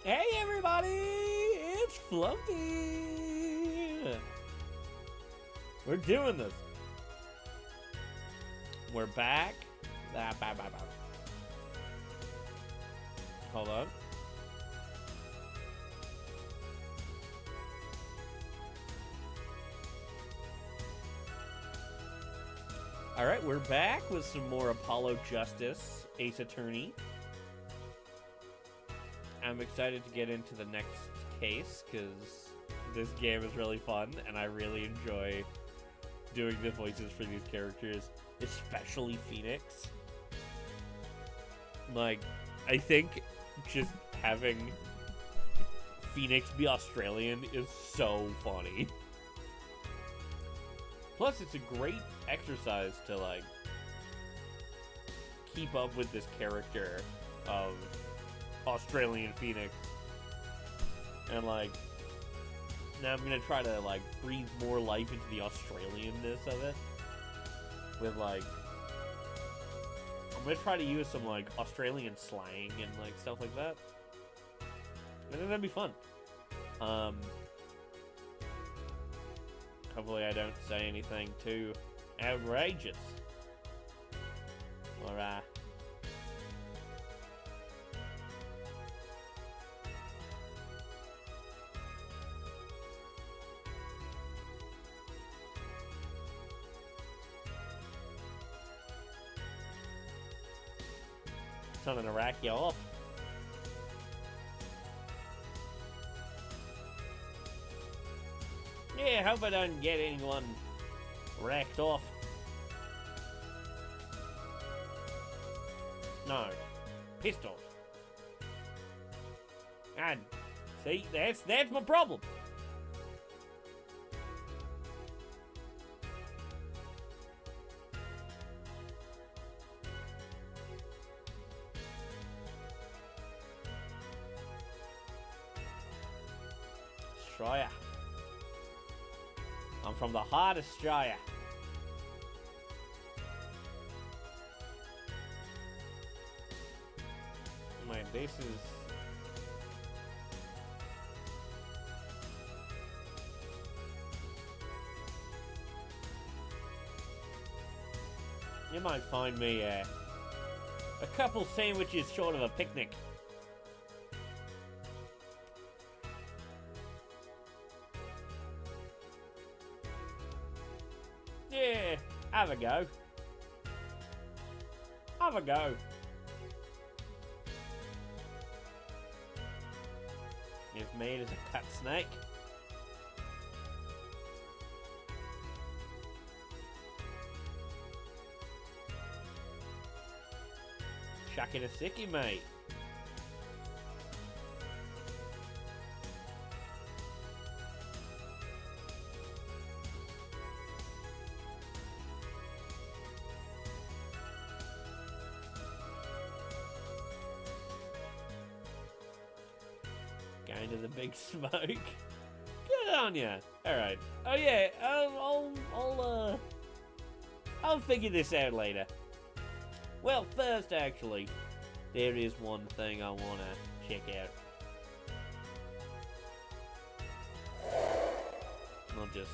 Hey everybody, it's Flumpy. We're doing this. We're back. Hold on. Alright, we're back with some more Apollo Justice, Ace Attorney. I'm excited to get into the next case, because this game is really fun, and I really enjoy doing the voices for these characters, especially Phoenix. Like, I think just having Phoenix be Australian is so funny. Plus, it's a great exercise to, like, keep up with this character of Australian Phoenix. And, like, now I'm gonna try to, like, breathe more life into the Australianness of it. With, like, I'm gonna try to use some, like, Australian slang and, like, stuff like that. I think that'd be fun. Hopefully I don't say anything too outrageous. Or, Something to rack you off. Yeah, hope I don't get anyone racked off. No. Pistols. And see, that's my problem. Australia. I'm from the heart of Australia. Man, this is... You might find me a couple sandwiches short of a picnic. Yeah, have a go. Have a go. If meat is a cut snake. Chuck in a sickie, mate. Going to the big smoke. Good on ya. All right. Oh yeah. I'll figure this out later. Well, first, actually, there is one thing I wanna check out. I'll just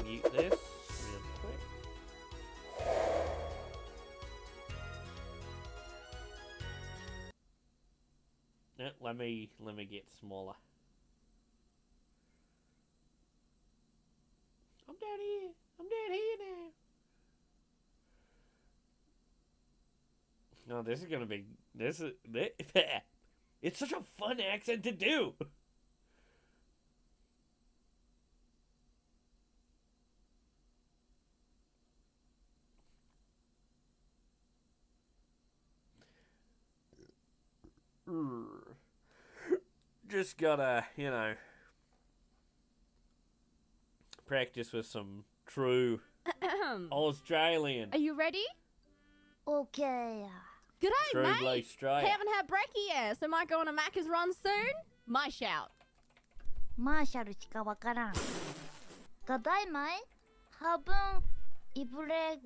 mute this real quick. No, let me get smaller. I'm down here. I'm down here now. No, this is gonna be it's such a fun accent to do. Just gotta, practice with some true Australian. Are you ready? Okay. G'day, True mate. Blue Australia. Haven't had brekkie yet, so might go on a Macca's run soon. My shout. マーシャルしかわからん。ただいまいハブンイブレ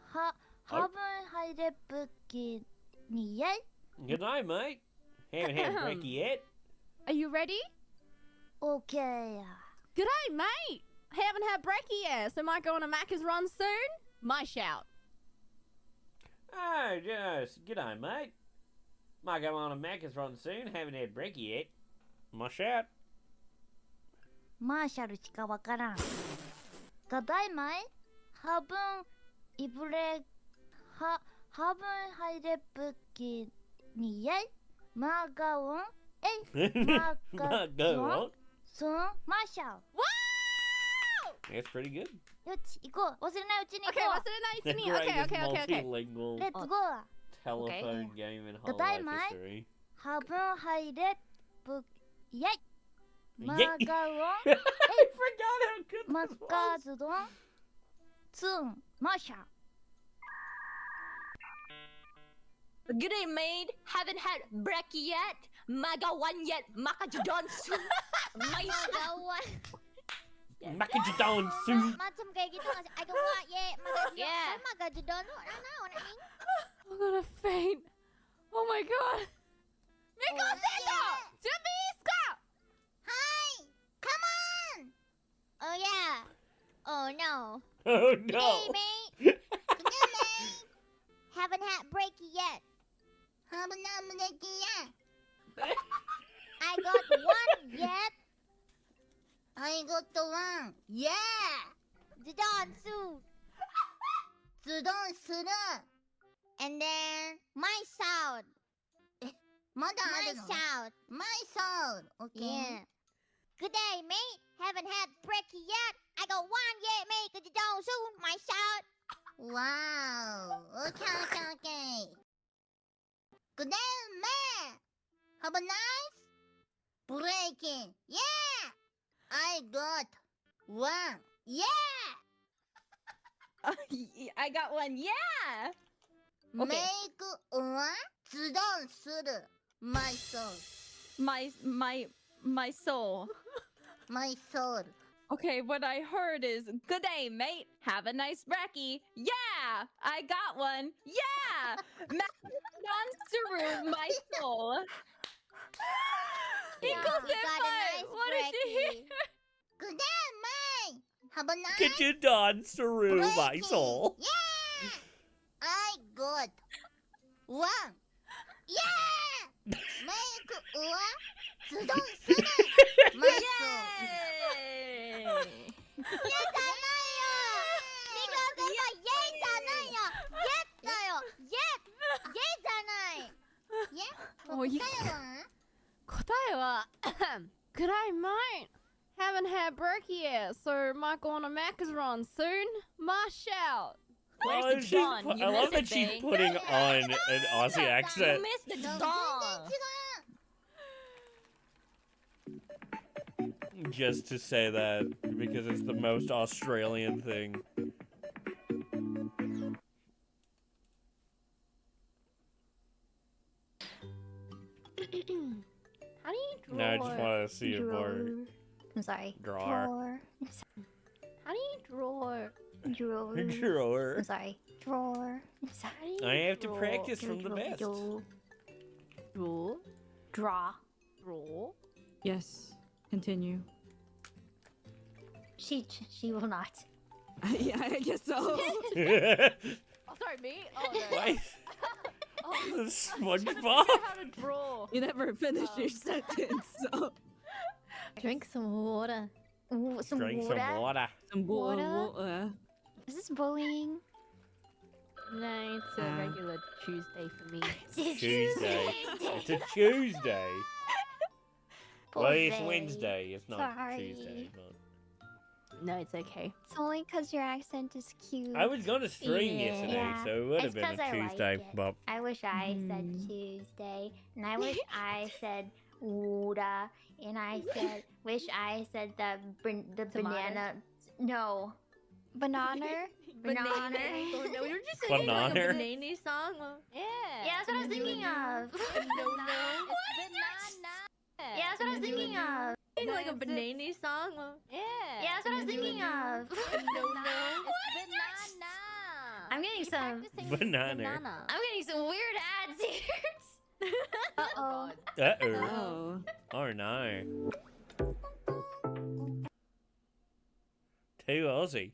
ハハブンハイレブキにやい Good night, mate. Haven't had brekkie yet. Are you ready? Okay. G'day, mate. Haven't had brekkie yet, so might go on a Macca's run soon. My shout. Oh, yes. G'day, mate. Might go on a Macca's run soon. Haven't had brekkie yet. My shout. マーシャルしかわからん。ただいまいハブンイブレハハブンハイレプキにやいマーガオンえいマーガオン Go スンマーシャル Wow! That's pretty good. よし行こう忘れないうちに行 Okay, こ what's the The name? Okay, greatest okay. multilingual うレッツゴー telephone game in whole Goodbye, life mate. history. ハブンハイレプイェイマー Yeah. ガオン I forgot how good マ this カ was. ズドンツンマーシャル G'day, maid. Haven't had brekkie yet. Maga one yet. Makajudon soon. My Macadon soup. macam kayak gitu nggak sih? I don't want yet. Yeah. Maga jedon tuh, nah, anjing. I'm gonna faint. Oh my god. Miko Sendo! Jamiska! Hi, come on. Oh yeah. Oh no. Oh Hey no. mate. Come on, mate. Haven't had brekkie yet. Haven't had brekkie yet. I got one yet. I got the one. Yeah. Jedon soon. Jedon soon. And then my sound. My sound. My sound. Okay. Yeah. Good day, mate. Haven't had brekkie yet. I got one yet, mate. Cause you don't soon. My sound. Wow. Okay. Good day, man. Have a nice breaking. Yeah. I got one. Yeah. I got one. Yeah. Okay. Make one. ズドンする。My soul. My soul. My soul. Okay, what I heard is, good day, mate. Have a nice brekkie. Yeah, I got one. Yeah, Macadon Saru, my soul. Yeah, Equals got a it, nice what did you hear? brekkie. Good day, mate. Have a nice Could you dance through my brekkie. soul? Yeah. I got one. Yeah. Make one. ズドンする。My soul. Yay! イエーじゃないよ。ニコ先輩、イエーじゃないよ。イエーだよ。イエーじゃない。イエー。もういい答えは？答えは G'day, mate. Haven't had brekkie yet, so might go on a Macca's run soon. My shout. Where's Oh, the she's John? pu- You I love missed that it, she's babe. putting on an Aussie accent. You missed the 全然 dong. 違う。 Just to say that because it's the most Australian thing. How do you draw? No, I just want to see a more I'm sorry. drawer. How do you draw? Drawer. Drawer. I'm sorry. Drawer. How do you I have to draw? practice from the best. Draw. Draw. Draw. Yes. Continue. She will not. Yeah, I guess so. Oh, sorry, me? Oh, no. Why? Oh, SpongeBob? how to draw. You never finished your sentence, so. Drink some water. Ooh, some Drink water. some water. Some Water? Is this bullying? No, it's a regular Tuesday for me. Tuesday. It's a Tuesday. Well, it's Tuesday. Wednesday. It's not Sorry. Tuesday. But... No, it's okay. It's only because your accent is cute. I was gonna stream Yeah. yesterday, Yeah. so it would have It's been 'cause a I like Tuesday. it. But I wish I said Mm. Tuesday, and I wish I said water, and I said wish I said the Tomato? banana. No, banana. Banana. Oh, no, you're just singing like a Banana? banana song. Yeah. Yeah, that's what I was thinking of. No, no. Yeah, that's what I was thinking of. Singing like a banana song. Yeah. Yeah, that's what I was thinking of. No, no. I'm getting some. Banana. I'm getting some weird ads here. Uh-oh. Uh-oh. Oh. Oh, no. Too Aussie.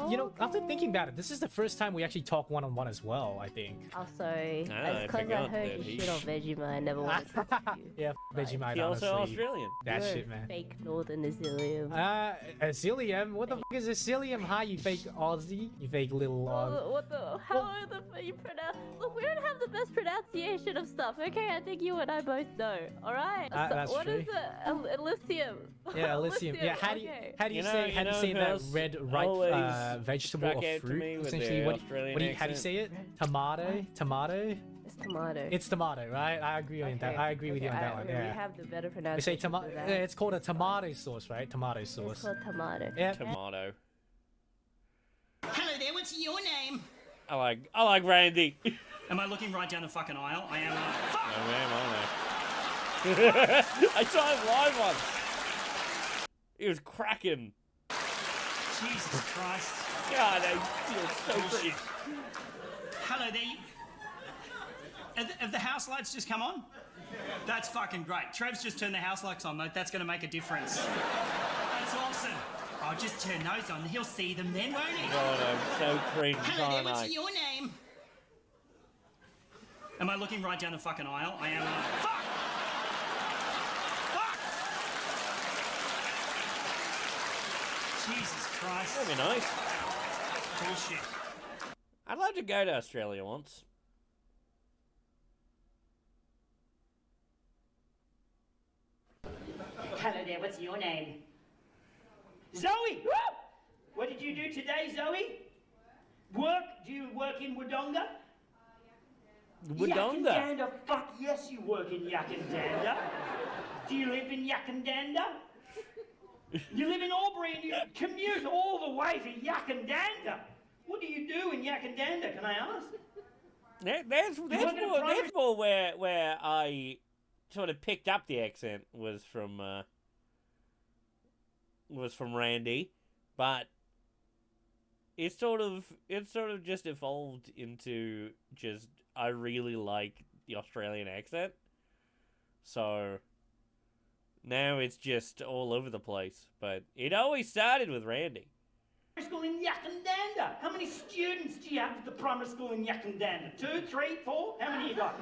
You know, after thinking about it, this is the first time we actually talk one-on-one as well, I think. Also, I that's because I forgot heard that you he- shit on Vegemite. I never wanted to talk to you. Yeah, Vegemite, He also honestly. Australian. That You're shit, a man. fake Northern Azilium. Azilium? What the fuck is Azilium? Hi, you fake Aussie? You fake little What the? How are you pronounce? Look, we don't have the best pronunciation of stuff. Okay, I think you and I both know. All right. That's what true. is it? Elysium. Yeah, Elysium. Yeah, how do you okay. how do you, You know- say you how do you know say who that else red ripe always vegetable struck or out to fruit? me with Essentially, their what Australian do you how do you accent? say it? Tomato, tomato. It's tomato. It's tomato, right? I agree with that. Okay, I agree with you on that one. We Yeah. have the better We say pronunciation. tomato. for that. It's called a tomato sauce, right? Tomato It's sauce. called tomato. Yeah. Tomato. Hello there, what's your name? I like Randy. Am I looking right down the fucking aisle? I am. Fuck! Oh, man, I saw him live once. He was cracking. Jesus Christ. God, I feel so Bullshit. great. Hello there. Have the house lights just come on? That's fucking great. Trev's just turned the house lights on, mate. That's going to make a difference. That's awesome. I'll just turn those on. He'll see them then, won't he? God, I'm so cringe, Hello there, can't what's I? your name? Am I looking right down the fucking aisle? I am. Fuck! Fuck! Jesus Christ. That'd be nice. Bullshit. I'd love to go to Australia once. Hello there, what's your name? Zoe! Woo! What did you do today, Zoe? Work? Do you work in Wodonga? Wodonga. Yakandanda? Fuck yes, you work in Yakandanda. Do you live in Yakandanda? You live in Albury and you commute all the way to Yakandanda. What do you do in Yakandanda, can I ask? That's work in a private- more where I sort of picked up the accent was from Randy, but it's sort of just evolved into just I really like the Australian accent, so now it's just all over the place. But it always started with Randy. Primary school in Yakandanda. How many students do you have at the primary school in Yakandanda? 2, 3, 4? How many you got?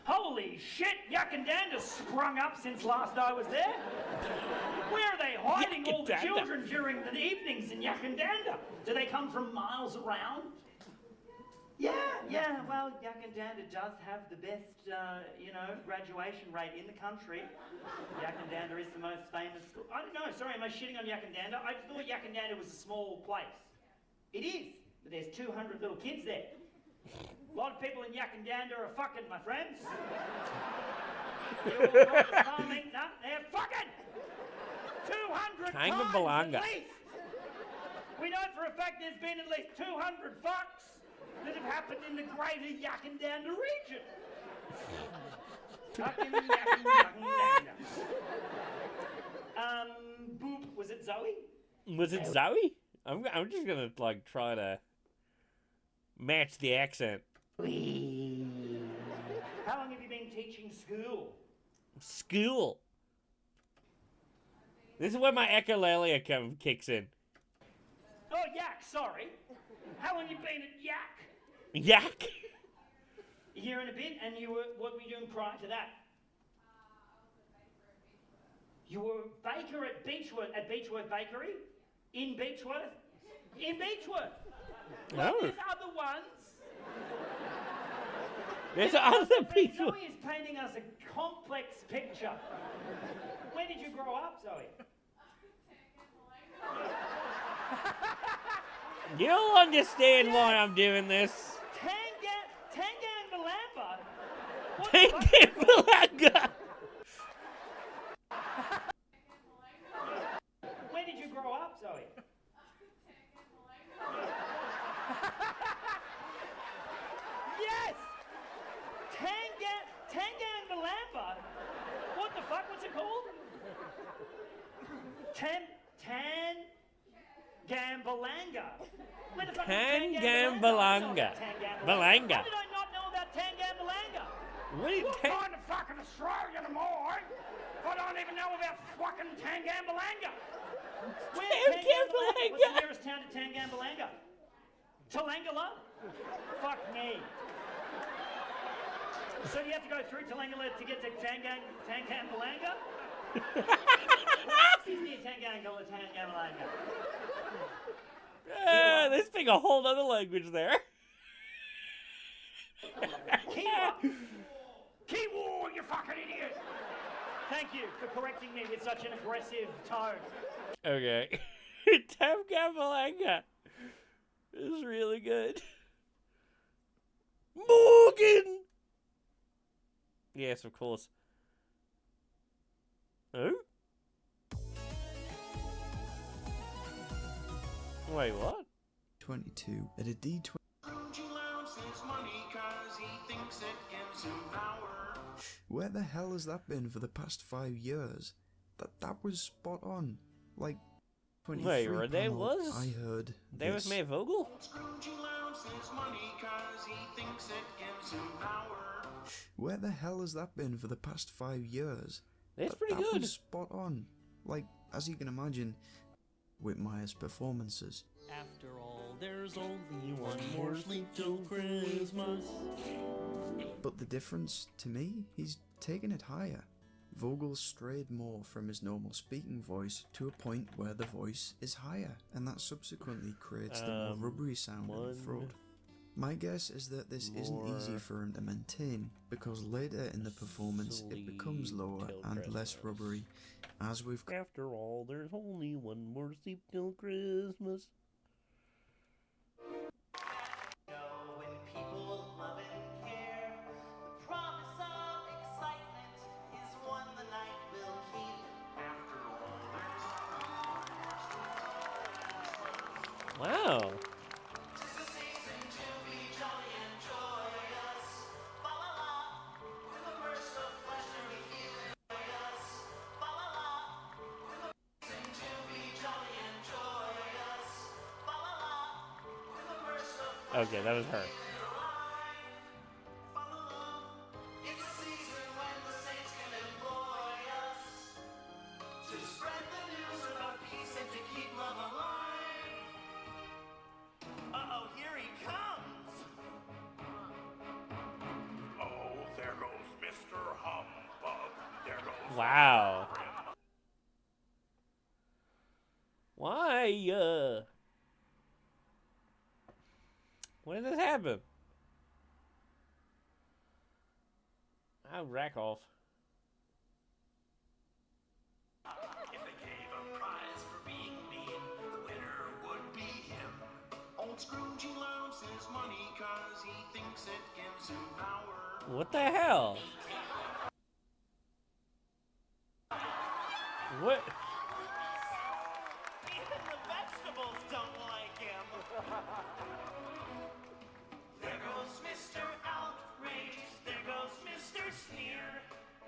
Holy shit, Yakandanda's sprung up since last I was there. Where are they hiding all the Yakandanda. children during the evenings in Yakandanda? Do they come from miles around? Yeah, well, Yakandanda does have the best, graduation rate in the country. Yakandanda is the most famous school. I don't know, sorry, am I shitting on Yakandanda? I thought Yakandanda was a small place. It is, but there's 200 little kids there. A lot of people in Yakandanda are fucking, my friends. You're not farming, no, they're fucking! 200 Kind of times Belanga. at least! We know for a fact there's been at least 200 fucks that have happened in the greater Yakandanda region. Fucking Yakandanda. Boop, was it Zoe? Was it Zoe? I'm just gonna try to match the accent. How long have you been teaching school? School. This is where my echolalia kicks in. Oh, Yak, sorry. How long have you been at Yak? Yak. A year and a bit, and what were you doing prior to that? You were a baker at Beechworth Bakery? In Beechworth? In Beechworth! Well, No. there's other ones. There's other people. Zoe is painting us a complex picture. Where did you grow up, Zoe? You'll understand why I'm doing this. Tangang Malamba? What Take the fuck? it, Malanga. Where did you grow up, Zoe? Yes! Tangang Malamba? What the fuck? What's it called? Gam Tangambalanga. Where the fuck is Tangambalanga. Balanga. How did I not know about Tangambalanga? What is What kind of fucking Australian am I? If I don't even know about fucking Tangambalanga. Where's Tangambalanga? What's the nearest town to Tangambalanga? Talangala? Fuck me. So you have to go through Talangala to get to Tangambalanga? What is near Tangambalanga? they speak a whole other language there. Kiwa! Kiwa, you fucking idiot! Thank you for correcting me with such an aggressive tone. Okay. Tangambalanga is really good. Morgan! Yes, of course. Oh? Wait, what? 22 at a D20. Where the hell has that been for the past 5 years? That was spot on. Like 23 Wait, were they panel, was? I heard. They was Matt Vogel? Where the hell has that been for the past 5 years? That's pretty that good. Was spot on. Like, as you can imagine, Whitmire's performances. After all, there's only one more sleep till Christmas. But the difference, to me, he's taken it higher. Vogel strayed more from his normal speaking voice to a point where the voice is higher, and that subsequently creates the more rubbery sound in the throat. My guess is that this isn't easy for him to maintain, because later in the performance it becomes lower and less rubbery, as we've... After all, there's only one more sleep till Christmas. Wow. Okay, that was her. Wow. Why, when did this happen? I'll rack off. If they gave a prize for being mean, the winner would be him. Old Scroogey loves his money 'cause he thinks it gives him power. What the hell? What? Even the vegetables don't like him. There goes Mr. Outrage. There goes Mr. Sneer.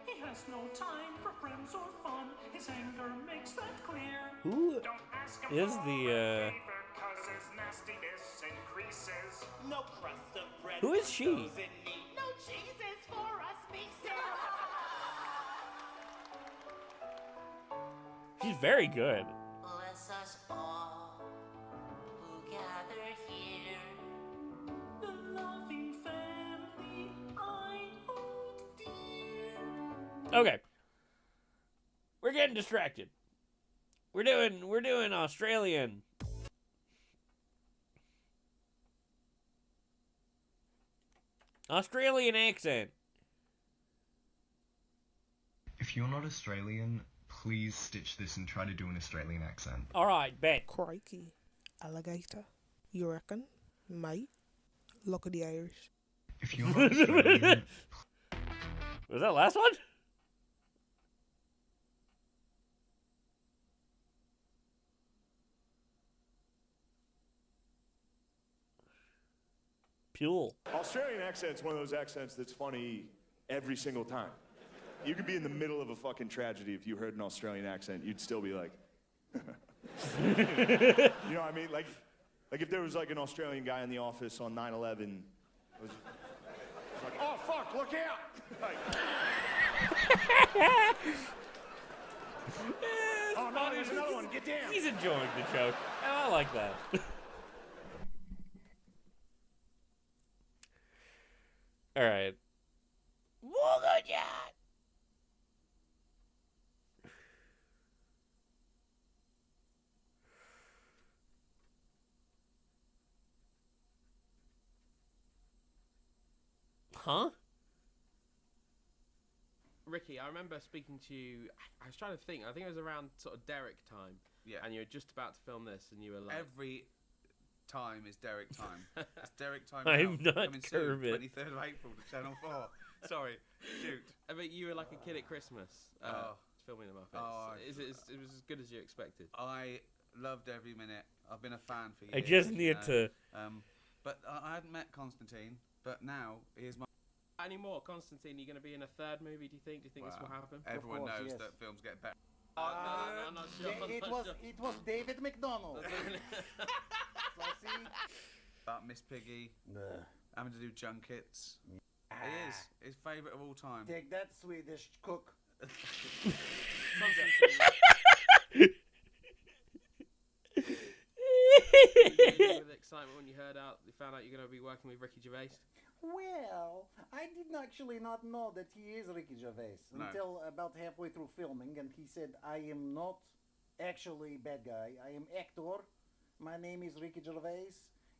He has no time for friends or fun. His anger makes that clear. Who Don't ask him is for the, a favor 'cause his nastiness increases. No crust of bread. Who is she? goes in meat. No cheeses for us pieces. She's very good. Bless us all who gather here. The loving family I hold dear. Okay. We're getting distracted. We're doing Australian. Australian accent. If you're not Australian, please stitch this and try to do an Australian accent. Alright, bet. Crikey. Alligator. You reckon? Mate? Look at the Irish. If you're not Australian... Was that last one? Pule. Australian accent's one of those accents that's funny every single time. You could be in the middle of a fucking tragedy. If you heard an Australian accent, you'd still be like, You know what I mean? Like if there was like an Australian guy in the office on 9/11, it was like, oh fuck, look out! Like, oh no, there's another one. Get down. He's enjoying the joke. And I like that. All right. Huh? Ricky, I remember speaking to you. I was trying to think. I think it was around sort of Derek time. Yeah. And you were just about to film this, and you were like, Every time is Derek time. It's Derek time. I'm now. not Coming soon, Kermit. 23rd of April to Channel 4. Sorry, shoot. I mean, you were like a kid at Christmas, filming the Muppets. Oh, it was as good as you expected. I loved every minute. I've been a fan for years. I just you need know. to. But I hadn't met Constantine. But now here's my. Any more, Constantine? Are you going to be in a third movie? Do you think? Do you think this will happen? Everyone knows that films get better. No, I'm not sure. It was David McDonald. So see, About Miss Piggy. Having to do junkets. It is his favourite of all time. Take that, Swedish cook. With excitement when you found out you're going to be working with Ricky Gervais. Well, I did actually not know that he is Ricky Gervais No. until about halfway through filming, and he said, I am not actually bad guy. I am actor. My name is Ricky Gervais.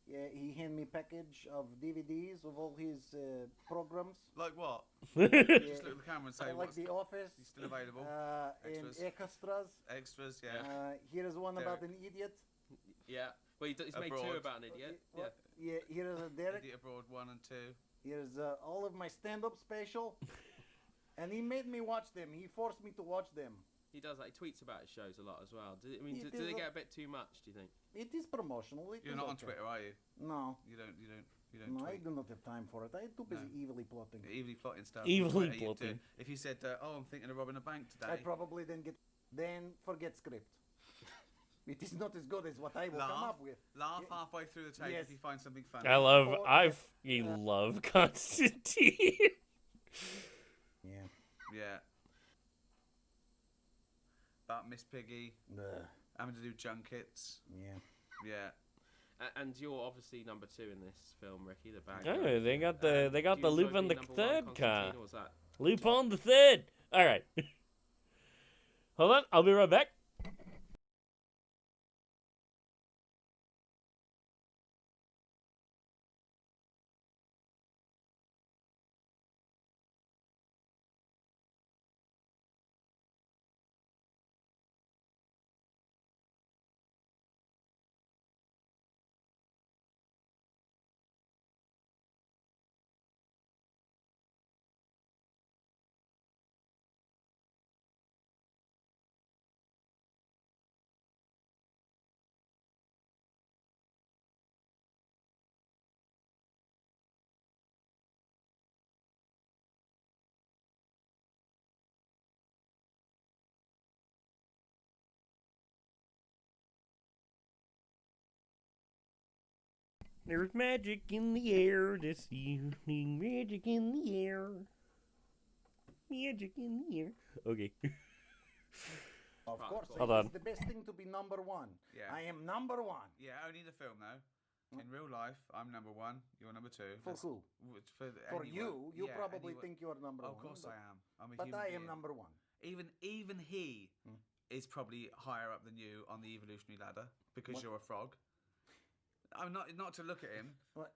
He handed me package of DVDs of all his programs. Like what? Yeah, Just look at the camera and say, like what's The Office. He's still available. And Extras. extras. Extras, yeah. Here is one about Derek. an idiot. Yeah. Well, he's made Abroad. two about an idiot. Yeah. Yeah, here is a Derek. Idiot Abroad 1 and 2. Here's all of my stand-up special. And he made me watch them. He forced me to watch them. He does that. He tweets about his shows a lot as well. Do It they is get a bit too much? Do you think? It is promotional. You're not on Twitter, are you? No. You don't No, I tweet. do not have time for it. I'm too busy No. evilly plotting. Evilly plotting stuff. Evilly Twitter, you'd do. plotting. If you said, oh, I'm thinking of robbing a bank today. I probably then forget script. It is not as good as what I will come up with. Laugh halfway through the tape Yes. if you find something funny. I love Constantine. Yeah. Yeah. About Miss Piggy. Having to do junkets. Yeah. Yeah. And you're obviously number 2 in this film, Ricky. The bad Oh, guy. they got the Do you enjoy Lupin the being number one, Third car. Constantine, or was that? Lupin the Third. All right. Hold on, I'll be right back. There's magic in the air this evening. Magic in the air. Magic in the air. Okay. Of course, Hold it on. is the best thing to be number one. Yeah. I am number one. Yeah, only the film though. In real life, I'm number 1. You're number 2. For who? For For anyone. you Yeah, probably anyone. think you're number Of one. course I am. I'm a But human I being. am number one. Even he is probably higher up than you on the evolutionary ladder because What? you're a frog. I'm not to look at him. What?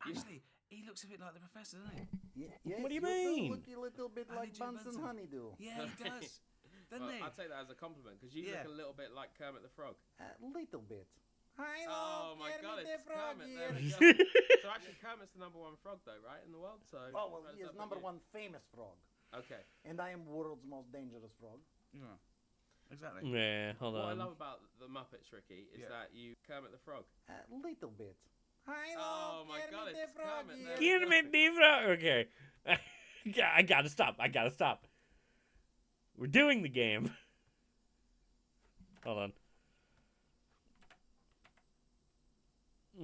Actually, he looks a bit like the professor, doesn't he? Yes, What do you do mean? look a little bit like Bunsen Honeydew. Yeah, he does. Doesn't Well, he? I'd take that as a compliment because you Yeah. look a little bit like Kermit the Frog. A little bit. Oh my God, Kermit the it's Frog Kermit. here. There we go. So actually, Kermit's the number 1 frog, though, right, in the world. So. Oh, well, he thumbs is up number on you. 1 famous frog. Okay. And I am world's most dangerous frog. Yeah. Exactly. Yeah, hold What I on. love about the Muppets, Ricky, is that you Kermit the Frog. A little bit. Oh my God, Kermit it's the Frog Kermit. here. There we go. Kermit the Frog. Okay. Yeah, I gotta stop. We're doing the game. Hold on.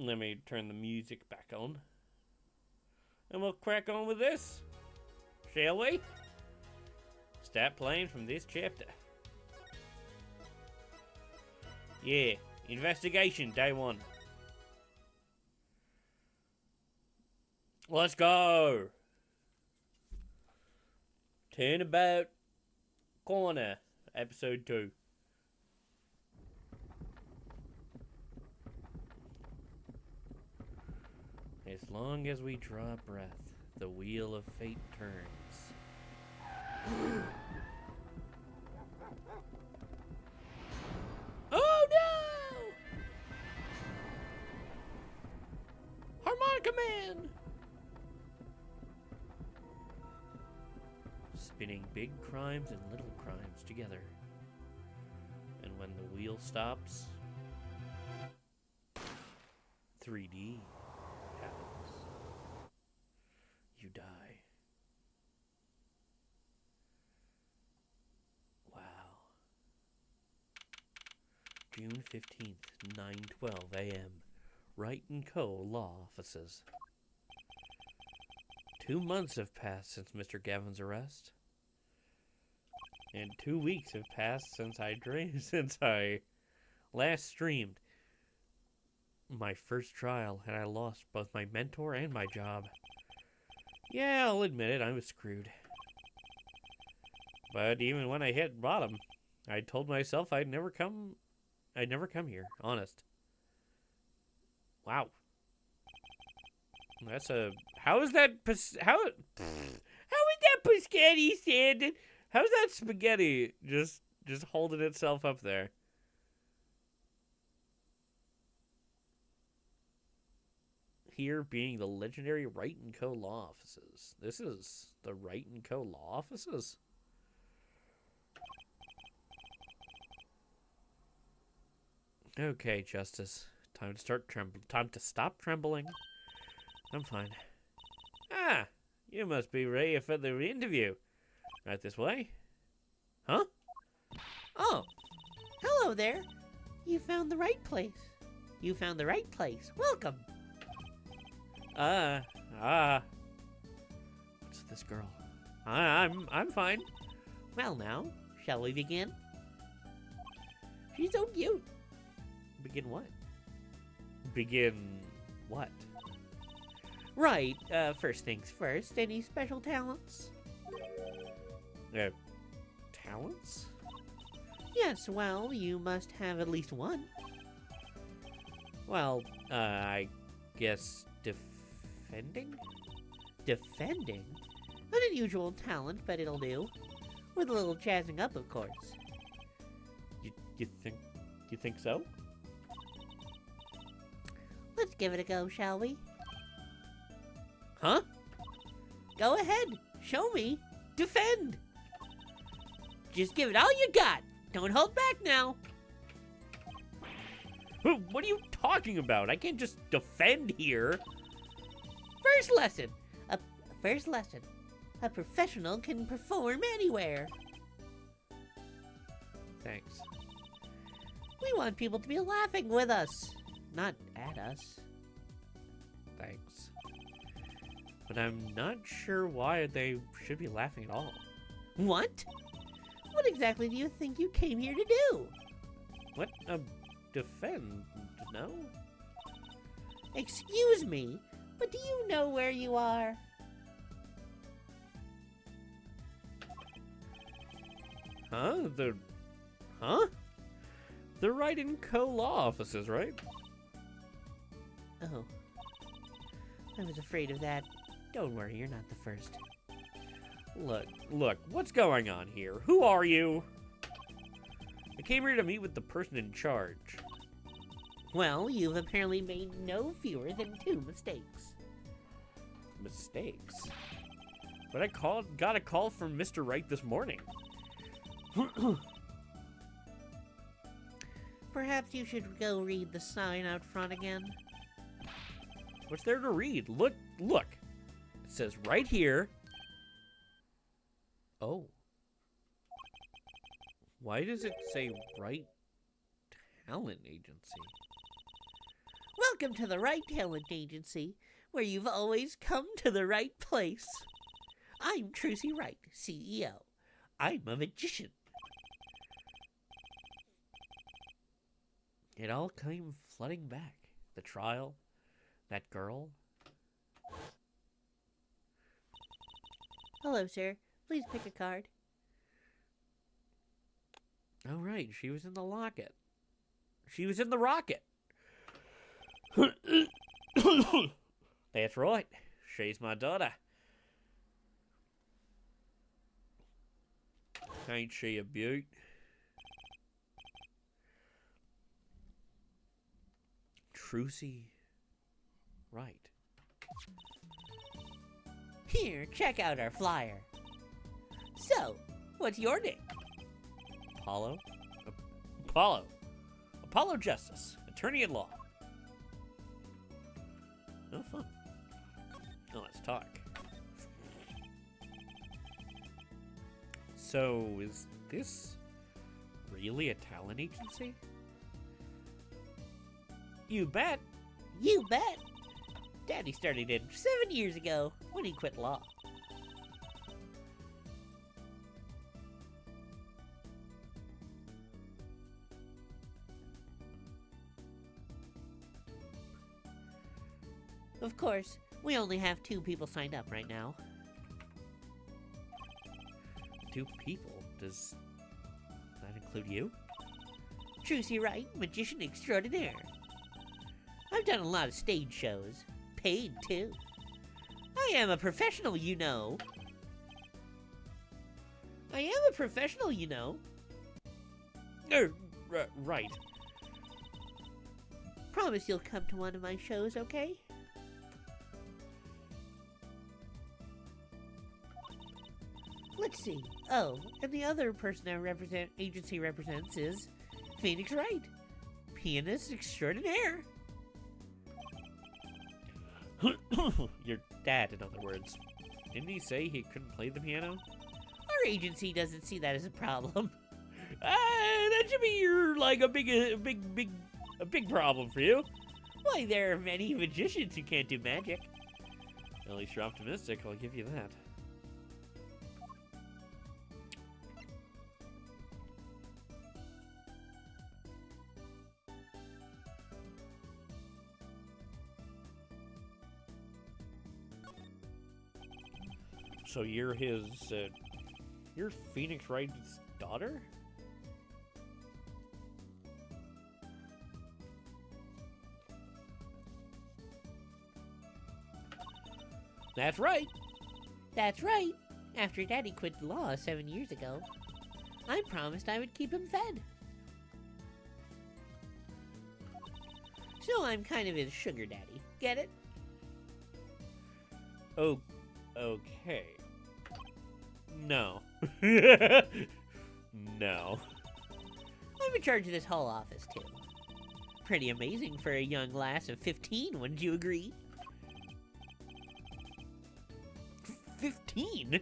Let me turn the music back on. And we'll crack on with this. Shall we? Start playing from this chapter. Yeah, investigation, day 1. Let's go! Turnabout Corner, episode 2. As long as we draw breath, the wheel of fate turns. Oh no! Harmonica Man! Spinning big crimes and little crimes together. And when the wheel stops, 3D happens. You die. Wow. June 15th, 9:12 a.m. Wright & Co. Law Offices. 2 months have passed since Mr. Gavin's arrest. And 2 weeks have passed since I last streamed my first trial, and I lost both my mentor and my job. Yeah, I'll admit it, I was screwed. But even when I hit bottom, I told myself I'd never come here, honest. Wow. That's a... How is that... How is that Piscati standing? How's that spaghetti just holding itself up there? Here being the legendary Wright & Co. Law Offices. This is the Wright & Co. Law Offices? Okay, Justice. Time to stop trembling. I'm fine. Ah, you must be ready for the interview. Right this way? Huh? Oh, hello there. You found the right place. You found the right place. Welcome. What's with this girl? I'm fine. Well now, shall we begin? She's so cute. Begin what? Begin what? Right, first things first, any special talents? Talents? Yes, well, you must have at least one. Well, I guess defending? Defending? An unusual talent, but it'll do. With a little jazzing up, of course. You think so? Let's give it a go, shall we? Huh? Go ahead. Show me. Defend. Just give it all you got. Don't hold back now. What are you talking about? I can't just defend here. First lesson. First lesson. A professional can perform anywhere. Thanks. We want people to be laughing with us, not at us. Thanks. But I'm not sure why they should be laughing at all. What? What exactly do you think you came here to do? What? Defend? No? Excuse me, but do you know where you are? Huh? Huh? The Wright & Co. Law Offices, right? Oh. I was afraid of that. Don't worry, you're not the first. Look, what's going on here? Who are you? I came here to meet with the person in charge. Well, you've apparently made no fewer than 2 mistakes. Mistakes? But I got a call from Mr. Wright this morning. Perhaps you should go read the sign out front again. What's there to read? Look. It says right here. Oh. Why does it say Wright Talent Agency? Welcome to the Right Talent Agency, where you've always come to the right place. I'm Trucy Wright, CEO. I'm a magician. It all came flooding back. The trial, that girl. Hello, sir. Please pick a card. Oh, right. She was in the locket. She was in the rocket. That's right. She's my daughter. Ain't she a beaut? Trucy Wright. Here, check out our flyer. So, what's your name? Apollo? Apollo. Apollo Justice, attorney at law. Oh, fun. Now let's talk. So, is this really a talent agency? You bet. You bet. Daddy started it 7 years ago when he quit law. Of course, we only have 2 people signed up right now. 2 people? Does that include you? Trucy Wright, magician extraordinaire. I've done a lot of stage shows. Paid, too. I am a professional, you know. I am a professional, you know. Right. Promise you'll come to one of my shows, okay? Let's see. Oh, and the other person our agency represents is Phoenix Wright, pianist extraordinaire. Your dad, in other words. Didn't he say he couldn't play the piano? Our agency doesn't see that as a problem. That should be like a big problem for you. Why, there are many magicians who can't do magic. At least you're optimistic, I'll give you that. So you're you're Phoenix Wright's daughter? That's right. That's right. After Daddy quit law 7 years ago, I promised I would keep him fed. So I'm kind of his sugar daddy. Get it? Oh, okay. No. No. I'm in charge of this whole office, too. Pretty amazing for a young lass of 15, wouldn't you agree? 15?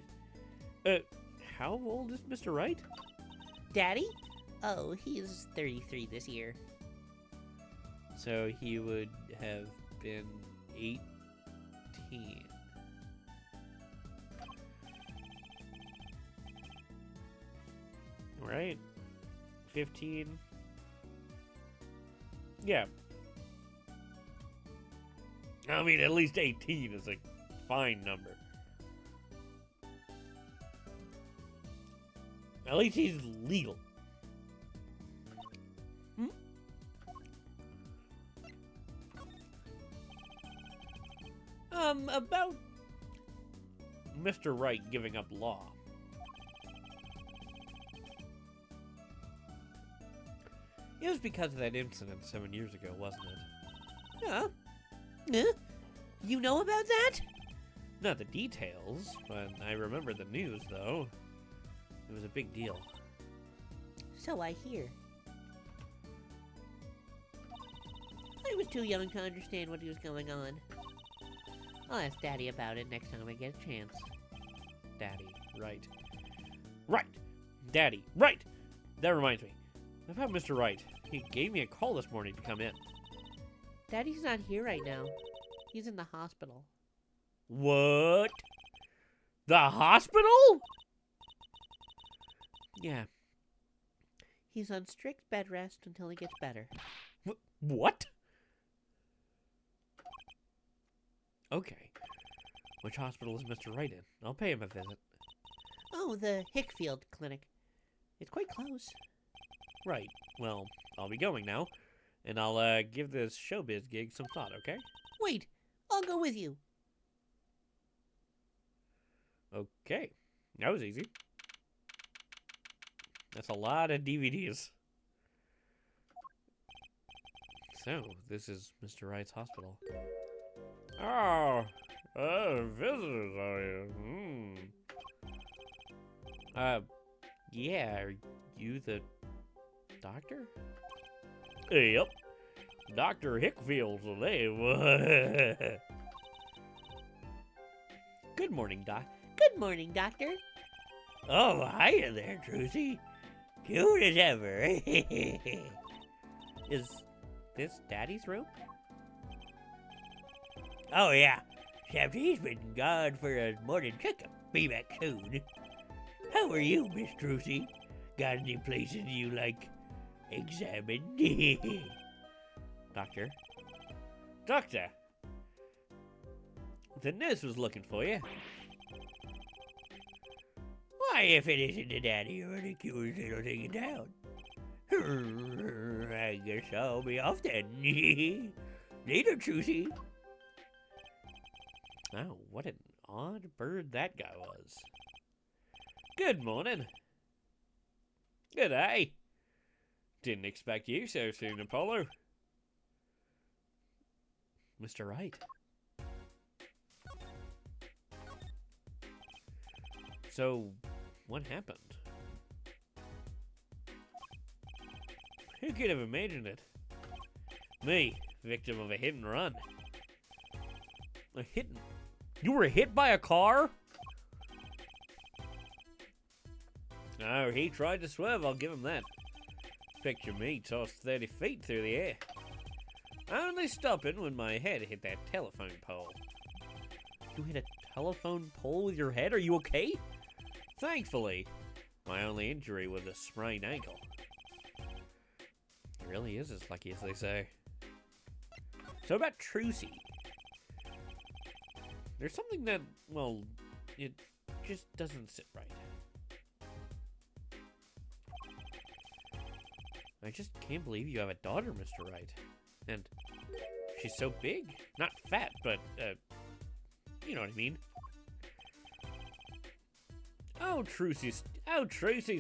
How old is Mr. Wright? Daddy? Oh, he's 33 this year. So he would have been 18. Right? 15? Yeah. I mean, at least 18 is a fine number. At least he's legal. About Mr. Wright giving up law. It was because of that incident 7 years ago, wasn't it? Yeah. You know about that? Not the details, but I remember the news, though. It was a big deal. So I hear. I was too young to understand what was going on. I'll ask Daddy about it next time I get a chance. Daddy, right. Right! Daddy, right! That reminds me. About Mr. Wright. He gave me a call this morning to come in. Daddy's not here right now. He's in the hospital. What? The hospital? Yeah. He's on strict bed rest until he gets better. What? Okay. Which hospital is Mr. Wright in? I'll pay him a visit. Oh, the Hickfield Clinic. It's quite close. Right. Well, I'll be going now. And I'll, give this showbiz gig some thought, okay? Wait. I'll go with you. Okay. That was easy. That's a lot of DVDs. So, this is Mr. Wright's hospital. Oh, visitors, are you? Yeah, are you the doctor? Yep. Dr. Hickfield's the name. Good morning, Doc. Good morning, Doctor. Oh, hiya there, Trucy. Cute as ever. Is this Daddy's room? Oh, yeah. Except he's been gone for a morning checkup. Be back soon. How are you, Miss Trucy? Got any places you, like, examined? Doctor? Doctor! The nurse was looking for you. Why, if it isn't the daddy or the cutest little thing in town. I guess I'll be off then. Later, Trucy. Oh, what an odd bird that guy was. Good morning. Good day. Didn't expect you so soon, Apollo. Mr. Wright. So, what happened? Who could have imagined it? Me, victim of a hit and run. A hit and... You were hit by a car? Oh, he tried to swerve, I'll give him that. Picture me tossed 30 feet through the air. Only stopping when my head hit that telephone pole. You hit a telephone pole with your head? Are you okay? Thankfully, my only injury was a sprained ankle. He really is as lucky as they say. So about Trucy. There's something that, well, it just doesn't sit right. I just can't believe you have a daughter, Mr. Wright. And she's so big. Not fat, but, you know what I mean. Oh, Trucy's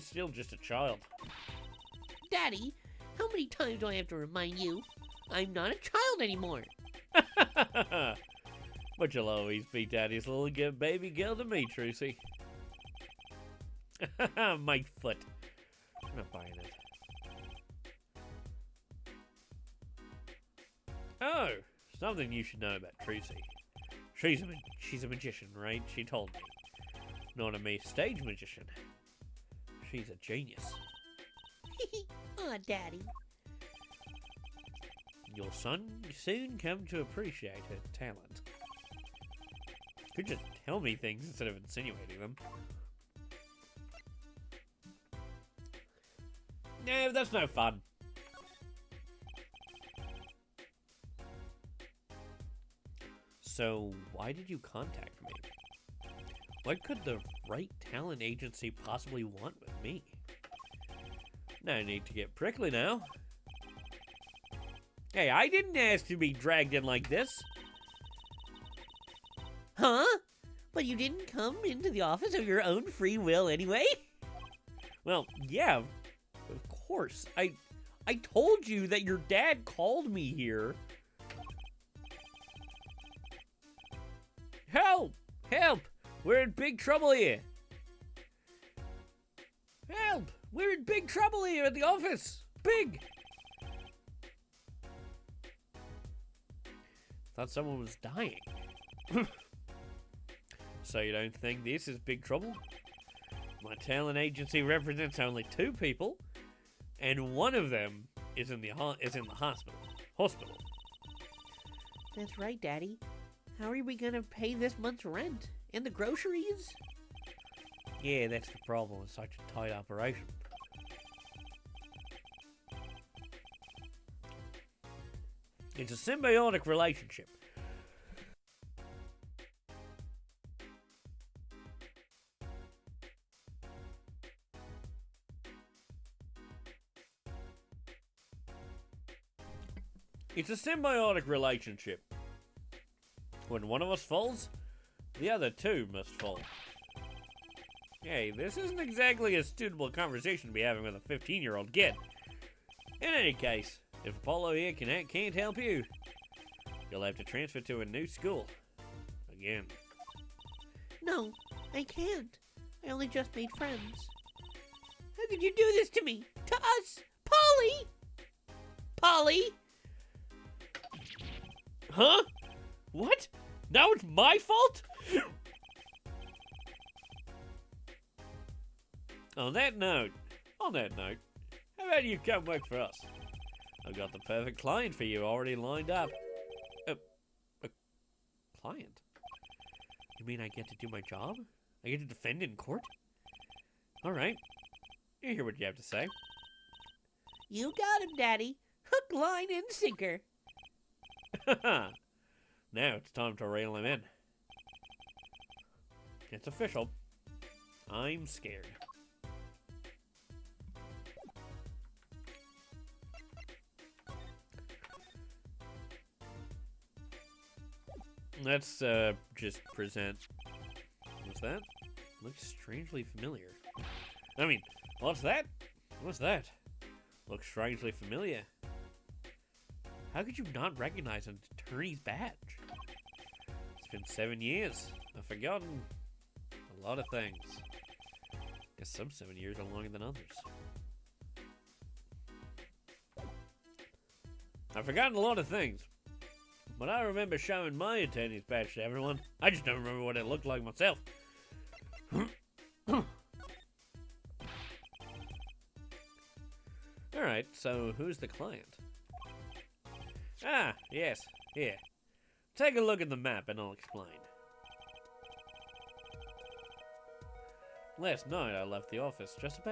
still just a child. Daddy, how many times do I have to remind you? I'm not a child anymore. But you'll always be Daddy's little baby girl to me, Trucy. My foot. I'm not buying it. Oh, something you should know about Trucy. She's a magician, right? She told me. Not a mere stage magician. She's a genius. Aw, Daddy. Your son soon come to appreciate her talent. Could just tell me things instead of insinuating them. No, that's no fun. So, why did you contact me? What could the Wright Talent Agency possibly want with me? No need to get prickly now. Hey, I didn't ask to be dragged in like this. Huh? But you didn't come into the office of your own free will anyway? Well, yeah, of course. I told you that your dad called me here. Help! Help! We're in big trouble here. Help! We're in big trouble here at the office. Big! Thought someone was dying. So you don't think this is big trouble? My talent agency represents only 2 people, and one of them is in the hospital. That's right, Daddy. How are we gonna pay this month's rent? And the groceries? Yeah, that's the problem with such a tight operation. It's a symbiotic relationship. It's a symbiotic relationship. When one of us falls, the other two must fall. Hey, this isn't exactly a suitable conversation to be having with a 15-year-old kid. In any case, if Apollo here can't help you, you'll have to transfer to a new school. Again. No, I can't. I only just made friends. How could you do this to me? To us? Polly! Polly! Huh? What? Now it's my fault? On that note, how about you come work for us? I've got the perfect client for you already lined up. A client? You mean I get to do my job? I get to defend in court? Alright. You hear what you have to say. You got him, Daddy. Hook, line, and sinker. Now it's time to reel him in. It's official. I'm scared. Let's just present. What's that? Looks strangely familiar. I mean, what's that? What's that? Looks strangely familiar. How could you not recognize an attorney's badge? It's been 7 years. I've forgotten a lot of things. Guess some 7 years are longer than others. I've forgotten a lot of things. But I remember showing my attorney's badge to everyone. I just don't remember what it looked like myself. Alright, so who's the client? Ah, yes, here. Take a look at the map and I'll explain. Last night I left the office just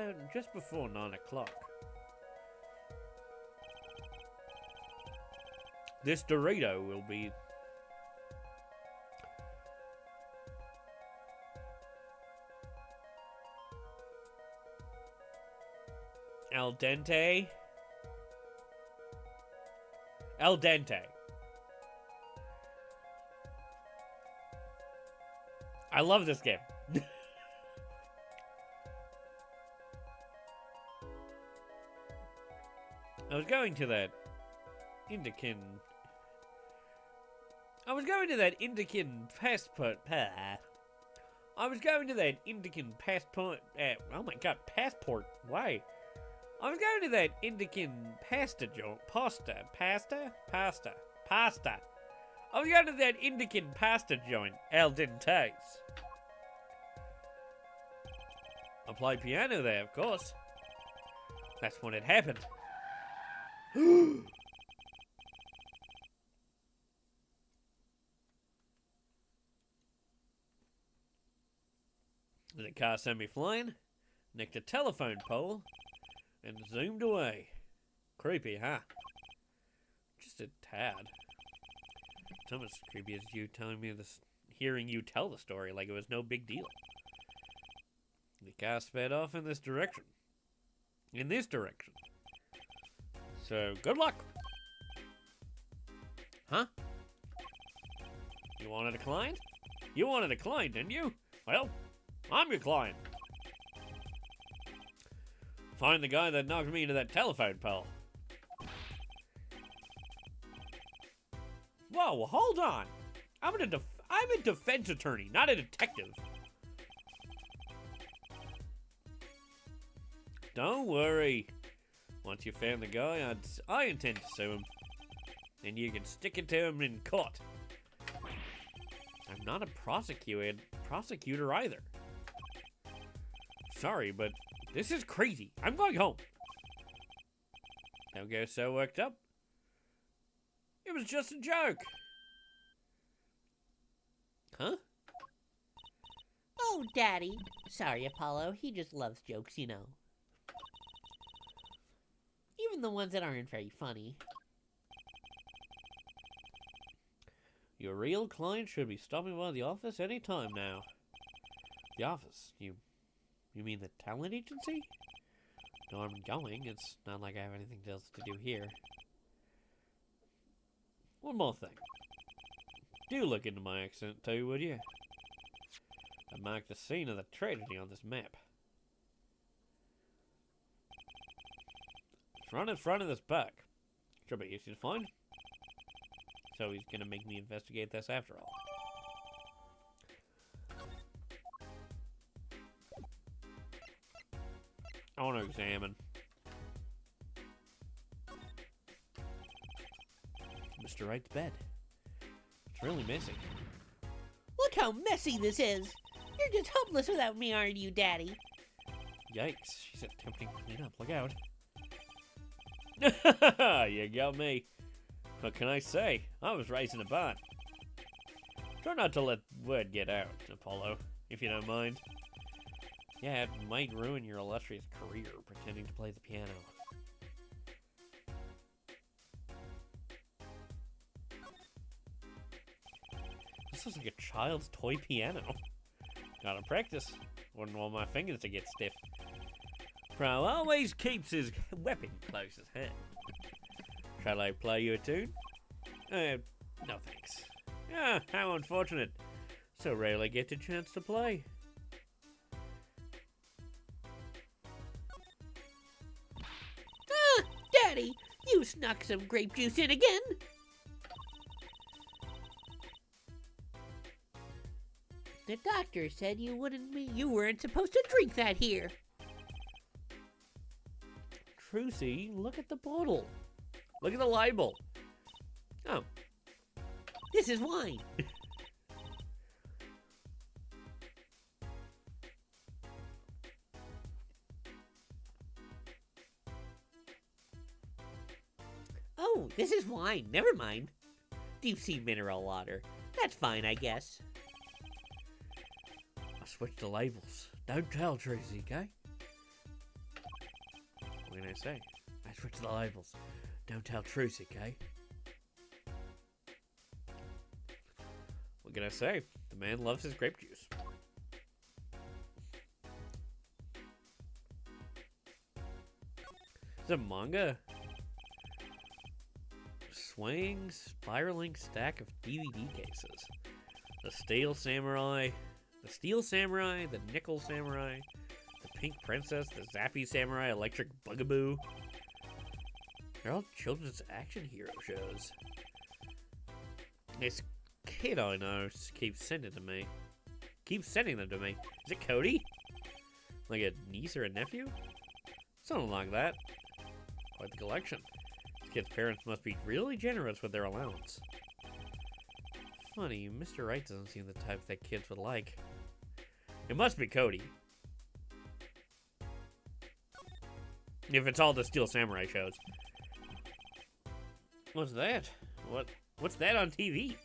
before 9 o'clock. This Dorito will be... Al dente? Al dente. I love this game. I was going to that Indican passport. I was going to that Indican passport. Oh my god, passport. Why? I was going to that Indican pasta joint. Pasta. I was going to that Indican pasta joint. Al dente's. I played piano there, of course. That's when it happened. The car sent me flying, nicked a telephone pole, and zoomed away. Creepy, huh? Just a tad. It's almost as creepy as you telling me this, hearing you tell the story like it was no big deal. The car sped off in this direction. In this direction. So, good luck. Huh? You wanted a client? You wanted a client, didn't you? Well, I'm your client. Find the guy that knocked me into that telephone pole. Whoa, hold on. I'm a defense attorney, not a detective. Don't worry. Once you found the guy, I intend to sue him. And you can stick it to him in court. I'm not a prosecutor either. Sorry, but this is crazy. I'm going home. Don't get so worked up. It was just a joke. Huh? Oh, Daddy. Sorry, Apollo. He just loves jokes, you know. Even the ones that aren't very funny. Your real client should be stopping by the office any time now. The office? You mean the talent agency? No, I'm going. It's not like I have anything else to do here. One more thing. Do look into my accent too, would you? I marked the scene of the tragedy on this map. It's right in front of this park. Should be easy to find. So he's gonna make me investigate this after all. I want to examine. Mr. Wright's bed. It's really messy. Look how messy this is. You're just hopeless without me, aren't you, Daddy? Yikes, she's attempting to clean up. Look out. You got me. What can I say? I was raising a barn. Try not to let word get out, Apollo, if you don't mind. Yeah, it might ruin your illustrious career pretending to play the piano. This looks like a child's toy piano. Gotta practice. Wouldn't want my fingers to get stiff. Pro always keeps his weapon close at hand. Shall I play you a tune? No thanks. Ah, how unfortunate. So rarely get a chance to play. Ah, Daddy, you snuck some grape juice in again. The doctor said you weren't supposed to drink that here. Trucy, look at the bottle. Look at the label. Oh. This is wine. Oh, this is wine. Never mind. Deep sea mineral water. That's fine, I guess. I switched the labels. Don't tell Trucy, okay? What can I say? I switched the labels. Don't tell Trucy, okay? What can I say? The man loves his grape juice. Is it manga? Swaying, spiraling stack of DVD cases. The Steel Samurai, the Nickel Samurai, the Pink Princess, the Zappy Samurai, Electric Bugaboo. They're all children's action hero shows. This kid I know keeps sending them to me. Is it Cody? Like a niece or a nephew? Something like that. Quite the collection. This kid's parents must be really generous with their allowance. Funny, Mr. Wright doesn't seem the type that kids would like. It must be Cody. If it's all the Steel Samurai shows. What's that? What's that on TV?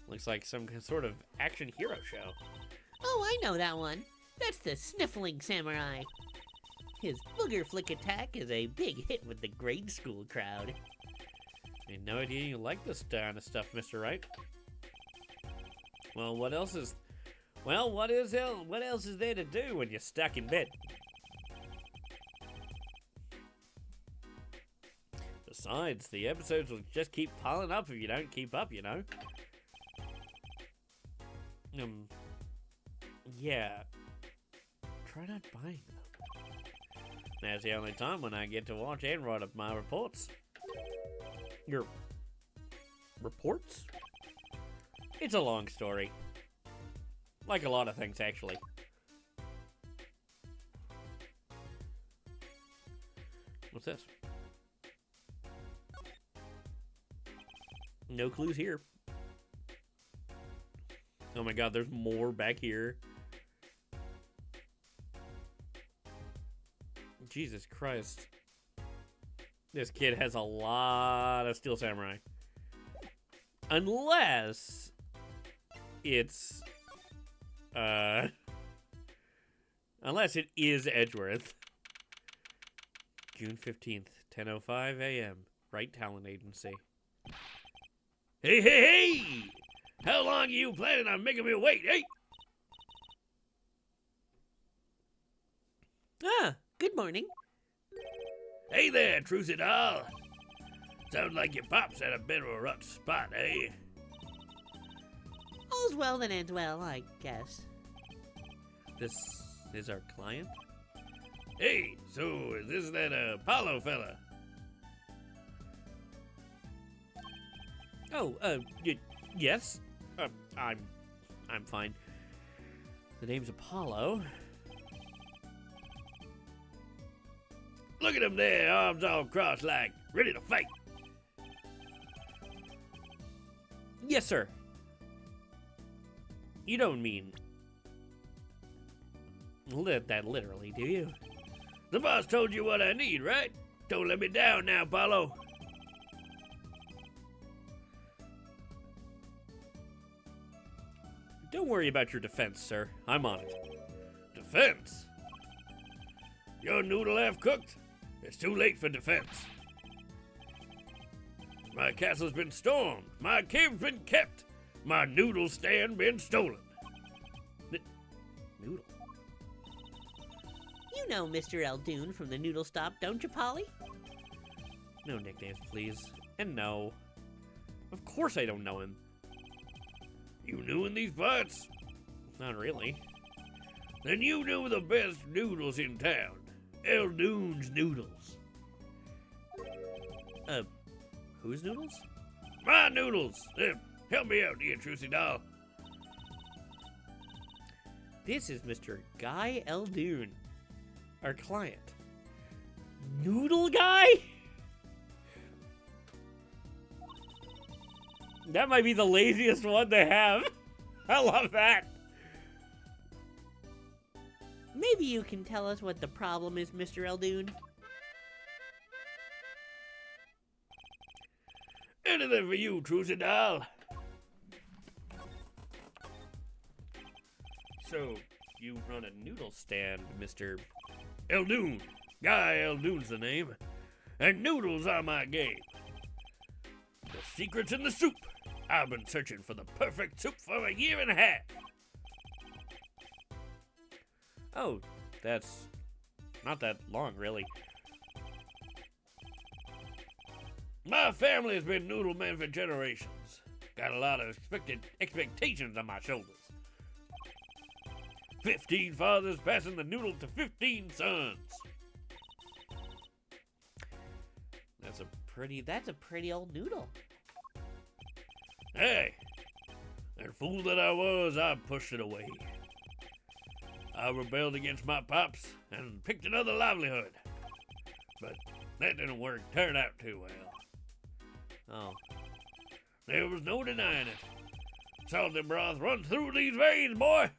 Looks like some sort of action hero show. Oh, I know that one. That's the Sniffling Samurai. His booger flick attack is a big hit with the grade school crowd. I had no idea you like this kind of stuff, Mr. Wright. Well, what else is there to do when you're stuck in bed? Besides, the episodes will just keep piling up if you don't keep up, you know? Yeah. Try not buying them. Now's the only time when I get to watch and write up my reports. Your reports? It's a long story. Like a lot of things, actually. What's this? No clues here. Oh my god, there's more back here. Jesus Christ. This kid has a lot of Steel Samurai. Unless it's unless it is Edgeworth. June 15th, 10:05 a.m. Right Talent Agency. Hey, hey, hey! How long are you planning on making me wait, hey? Ah, good morning. Hey there, Trucy doll. Sounds like your pops had a bit of a rough spot, eh? All's well that ends well, I guess. This is our client? Hey, so is this that Apollo fella? Oh, yes. I'm fine. The name's Apollo. Look at him there, arms all cross-legged, ready to fight. Yes, sir. You don't mean that literally, do you? The boss told you what I need, right? Don't let me down now, Apollo. Don't worry about your defense, sir. I'm on it. Defense? Your noodle half cooked? It's too late for defense. My castle's been stormed. My cave's been kept. My noodle stand been stolen. Noodle? You know Mr. Eldoon from the Noodle Stop, don't you, Polly? No nicknames, please. And no. Of course I don't know him. You new in these parts? Not really. Then you knew the best noodles in town. Eldoon's Noodles. Whose noodles? My noodles! Help me out here, Trucy doll. This is Mr. Guy Eldoon, our client. Noodle Guy? That might be the laziest one they have. I love that. Maybe you can tell us what the problem is, Mr. Eldoon? Anything for you, Trucy doll. So, you run a noodle stand, Mr. Eldoon. Guy Eldoon's the name. And noodles are my game. The secret's in the soup. I've been searching for the perfect soup for a year and a half. Oh, that's not that long, really. My family has been noodle men for generations. Got a lot of expectations on my shoulders. 15 fathers passing the noodle to 15 sons. That's a pretty old noodle. Hey, and fool that I was, I pushed it away. I rebelled against my pops and picked another livelihood. But that didn't work, turned out too well. Oh. There was no denying it. Salty broth runs through these veins, boy.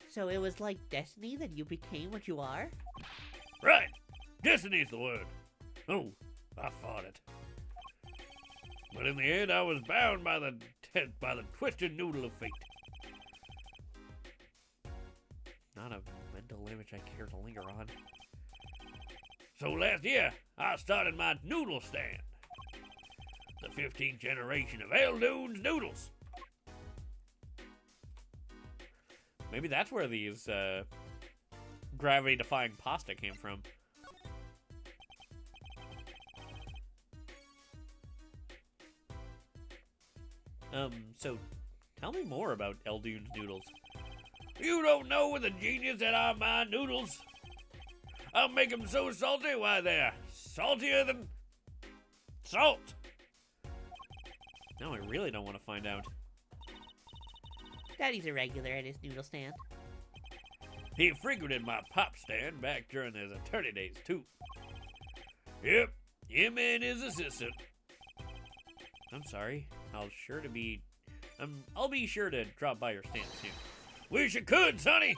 So it was like destiny that you became what you are? Right. Destiny's the word. Oh, I fought it. But in the end, I was bound by the twisted noodle of fate. Not a mental image I care to linger on. So last year, I started my noodle stand. The 15th generation of Eldoon's Noodles. Maybe that's where these gravity-defying pasta came from. So tell me more about Eldoon's Noodles. You don't know what the genius that are my noodles? I'll make them so salty, why they're saltier than salt. Now I really don't want to find out. Daddy's a regular at his noodle stand. He frequented my pop stand back during his attorney days, too. Yep, him and his assistant. I'm sorry. I'll be sure to drop by your stand soon. Wish you could, Sonny.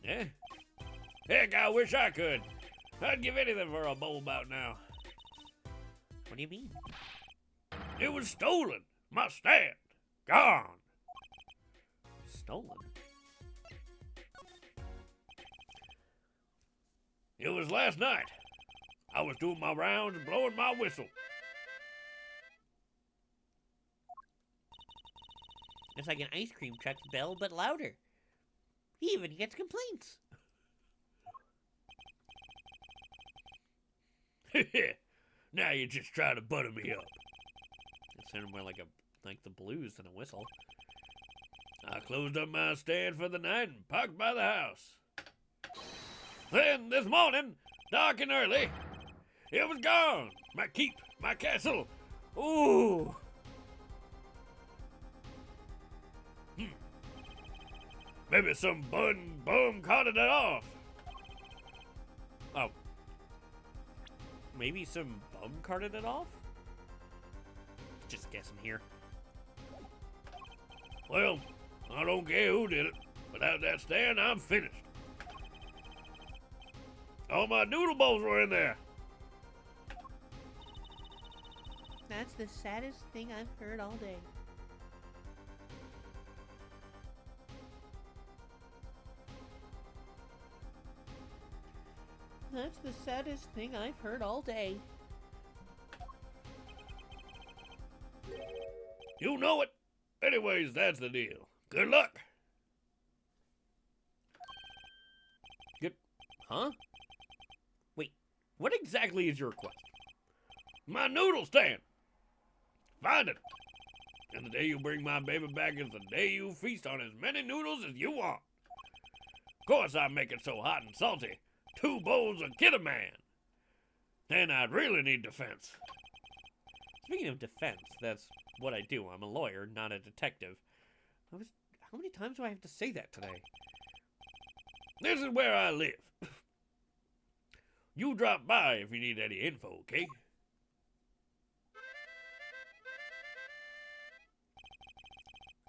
Yeah? Heck, I wish I could. I'd give anything for a bowl about now. What do you mean? It was stolen. My stand. Gone. Stolen? It was last night. I was doing my rounds and blowing my whistle. It's like an ice cream truck's bell, but louder. He even gets complaints. Now you're just trying to butter me up. It sounded more like the blues than a whistle. I closed up my stand for the night and parked by the house. Then this morning, dark and early, it was gone. My keep, my castle. Ooh. Maybe some bum carted it off. Oh. Maybe some bum carted it off? Just guessing here. Well, I don't care who did it. Without that stand, I'm finished. All my noodle bowls were in there. That's the saddest thing I've heard all day. That's the saddest thing I've heard all day. You know it. Anyways, that's the deal. Good luck. Huh? Wait, what exactly is your request? My noodle stand. Find it. And the day you bring my baby back is the day you feast on as many noodles as you want. Of course I make it so hot and salty. 2 bowls will get a man. Then I'd really need defense. Speaking of defense, that's what I do. I'm a lawyer, not a detective. How many times do I have to say that today? This is where I live. You drop by if you need any info, okay?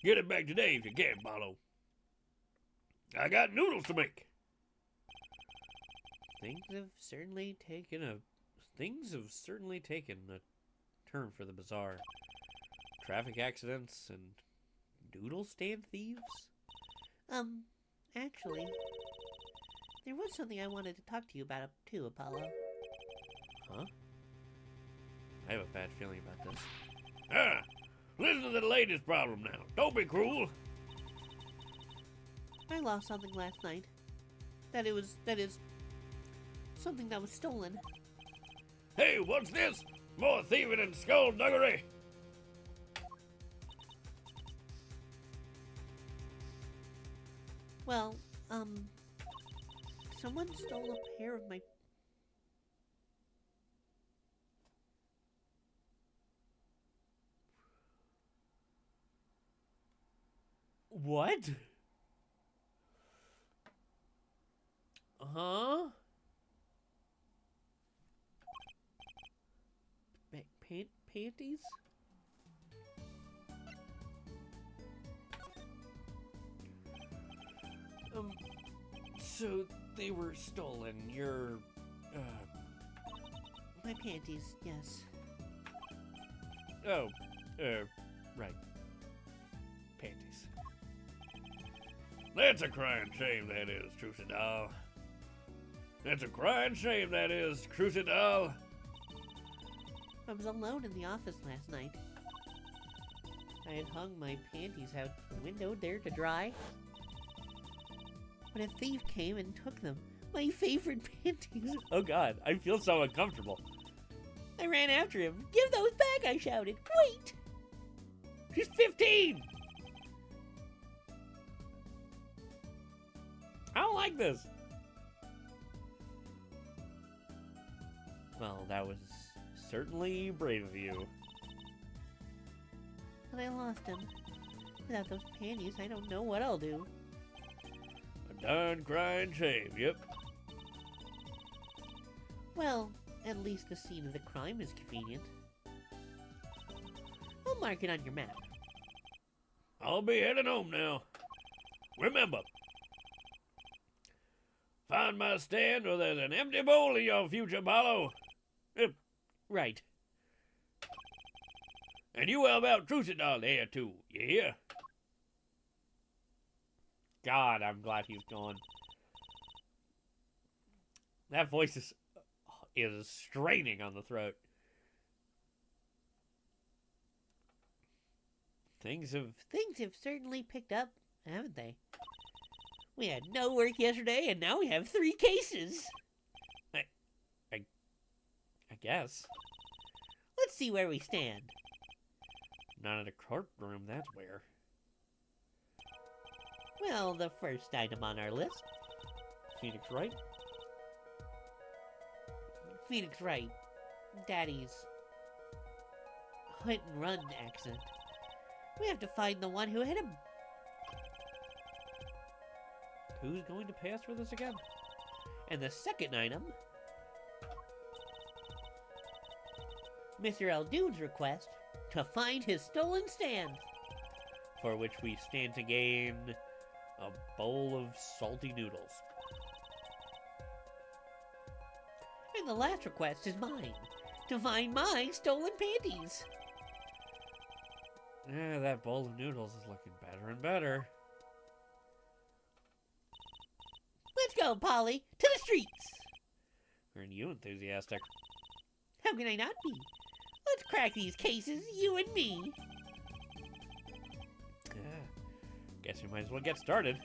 Get it back today if you can, Barlow. I got noodles to make. Things have certainly taken a turn for the bizarre. Traffic accidents and noodle stand thieves? Actually, there was something I wanted to talk to you about too, Apollo. Huh? I have a bad feeling about this. Ah! Listen to the latest problem now. Don't be cruel. I lost something last night. That is something that was stolen. Hey, what's this? More thieving and skullduggery. Well, someone stole a pair of my... What? Huh? Panties? So they were stolen. Your, My panties, yes. Oh, right. Panties. That's a crying shame, that is, Trucidal. That's a crying shame, that is, Trucidal. I was alone in the office last night. I had hung my panties out the window there to dry. When a thief came and took them, my favorite panties. Oh god, I feel so uncomfortable. I ran after him. Give those back, I shouted. Wait! She's 15! I don't like this. Well, that was certainly brave of you. But I lost him. Without those panties, I don't know what I'll do. A darn crying shame, yep. Well, at least the scene of the crime is convenient. I'll mark it on your map. I'll be heading home now. Remember, find my stand or there's an empty bowl in your future, Barlow. Right. And you help out Trucy down there, too, yeah? God, I'm glad he's gone. That voice is straining on the throat. Things have certainly picked up, haven't they? We had no work yesterday, and now we have 3 cases. I guess. Let's see where we stand. Not in a courtroom, that's where. Well, the first item on our list. Phoenix Wright. Phoenix Wright. Daddy's hit and run accident. We have to find the one who hit him. Who's going to pay us for this again? And the second item, Mr. Eldune's request to find his stolen stand, for which we stand to gain a bowl of salty noodles. And the last request is mine, to find my stolen panties. Yeah, that bowl of noodles is looking better and better. Let's go, Polly, to the streets! Aren't you enthusiastic? How can I not be? Let's crack these cases, you and me. Guess we might as well get started.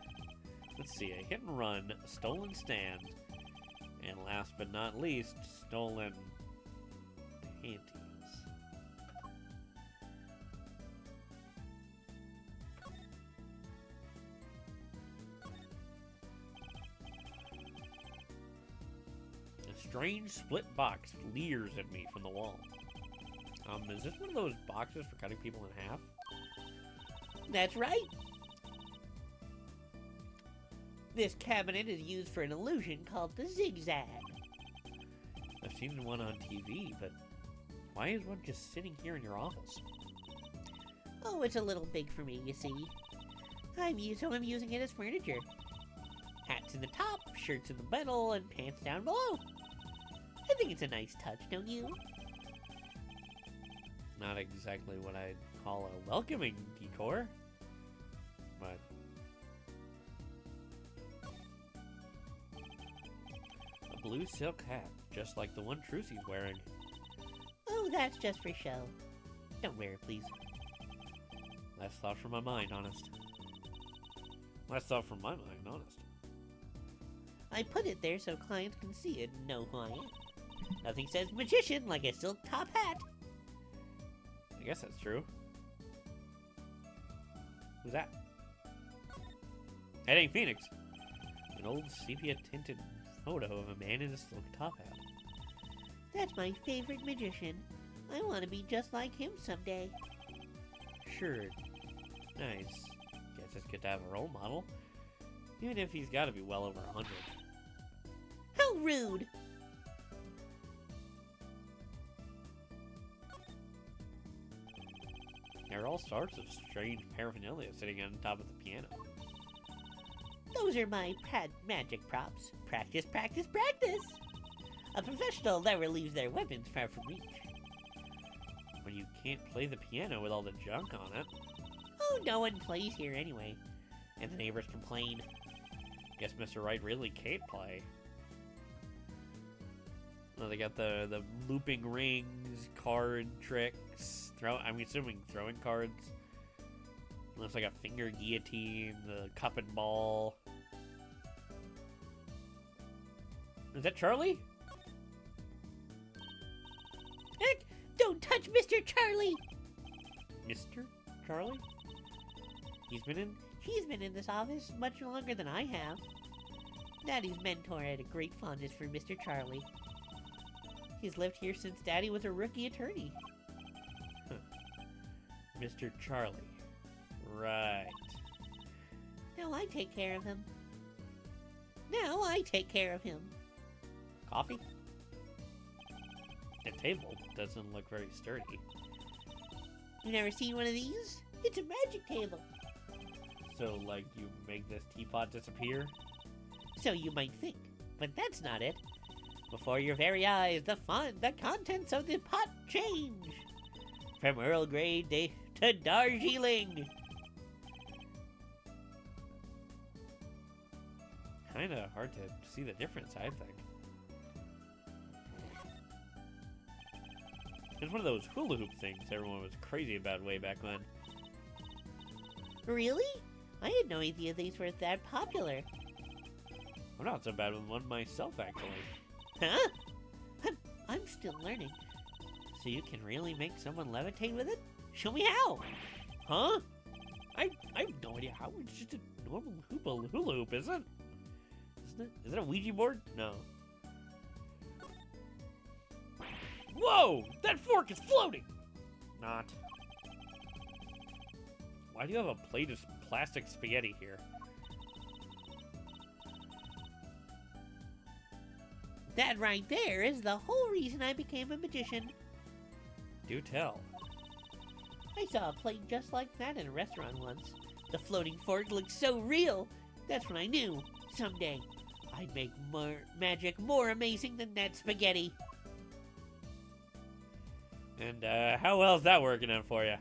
Let's see, a hit and run, a stolen stand, and last but not least, stolen panties. A strange split box leers at me from the wall. Is this one of those boxes for cutting people in half? That's right. This cabinet is used for an illusion called the zigzag. I've seen one on TV, but why is one just sitting here in your office? Oh, it's a little big for me, you see. I'm using it as furniture. Hats in the top, shirts in the middle, and pants down below. I think it's a nice touch, don't you? Not exactly what I'd call a welcoming decor, but a blue silk hat, just like the one Trucy's wearing. Oh, that's just for show. Don't wear it, please. Last thought from my mind, honest. Last thought from my mind, honest. I put it there so clients can see it and know who I am. Nothing says magician like a silk top hat. I guess that's true. Who's that? It ain't Phoenix. An old sepia-tinted photo of a man in a silk top hat. That's my favorite magician. I want to be just like him someday. Sure. Nice. Guess it's good to have a role model. Even if he's got to be well over 100. How rude! There are all sorts of strange paraphernalia sitting on top of the piano. Those are my magic props. Practice, practice, practice! A professional never leaves their weapons far from reach. But you can't play the piano with all the junk on it. Oh, no one plays here anyway. And the neighbors complain. Guess Mr. Wright really can't play. Well, they got the looping rings, card tricks. I'm assuming throwing cards. Looks like a finger guillotine, the cup and ball. Is that Charlie? Heck, don't touch Mr. Charlie! Mr. Charlie? He's been in this office much longer than I have. Daddy's mentor had a great fondness for Mr. Charlie. He's lived here since Daddy was a rookie attorney. Huh. Mr. Charlie. Right. Now I take care of him. Coffee? The table doesn't look very sturdy. You never seen one of these? It's a magic table. So, like, you make this teapot disappear? So you might think, but that's not it. Before your very eyes, the contents of the pot change. From Earl Grey to Darjeeling. Kinda hard to see the difference, I think. It's one of those hula hoop things everyone was crazy about way back when. Really? I had no idea these were that popular. I'm not so bad with one myself, actually. Huh? I'm still learning. So you can really make someone levitate with it? Show me how. Huh? I have no idea how. It's just a normal hula hoop, isn't it? Is it a Ouija board? No. Whoa! That fork is floating! Not. Why do you have a plate of plastic spaghetti here? That right there is the whole reason I became a magician. Do tell. I saw a plate just like that in a restaurant once. The floating fork looked so real. That's when I knew, someday, I'd make magic more amazing than that spaghetti. And, how well is that working out for you?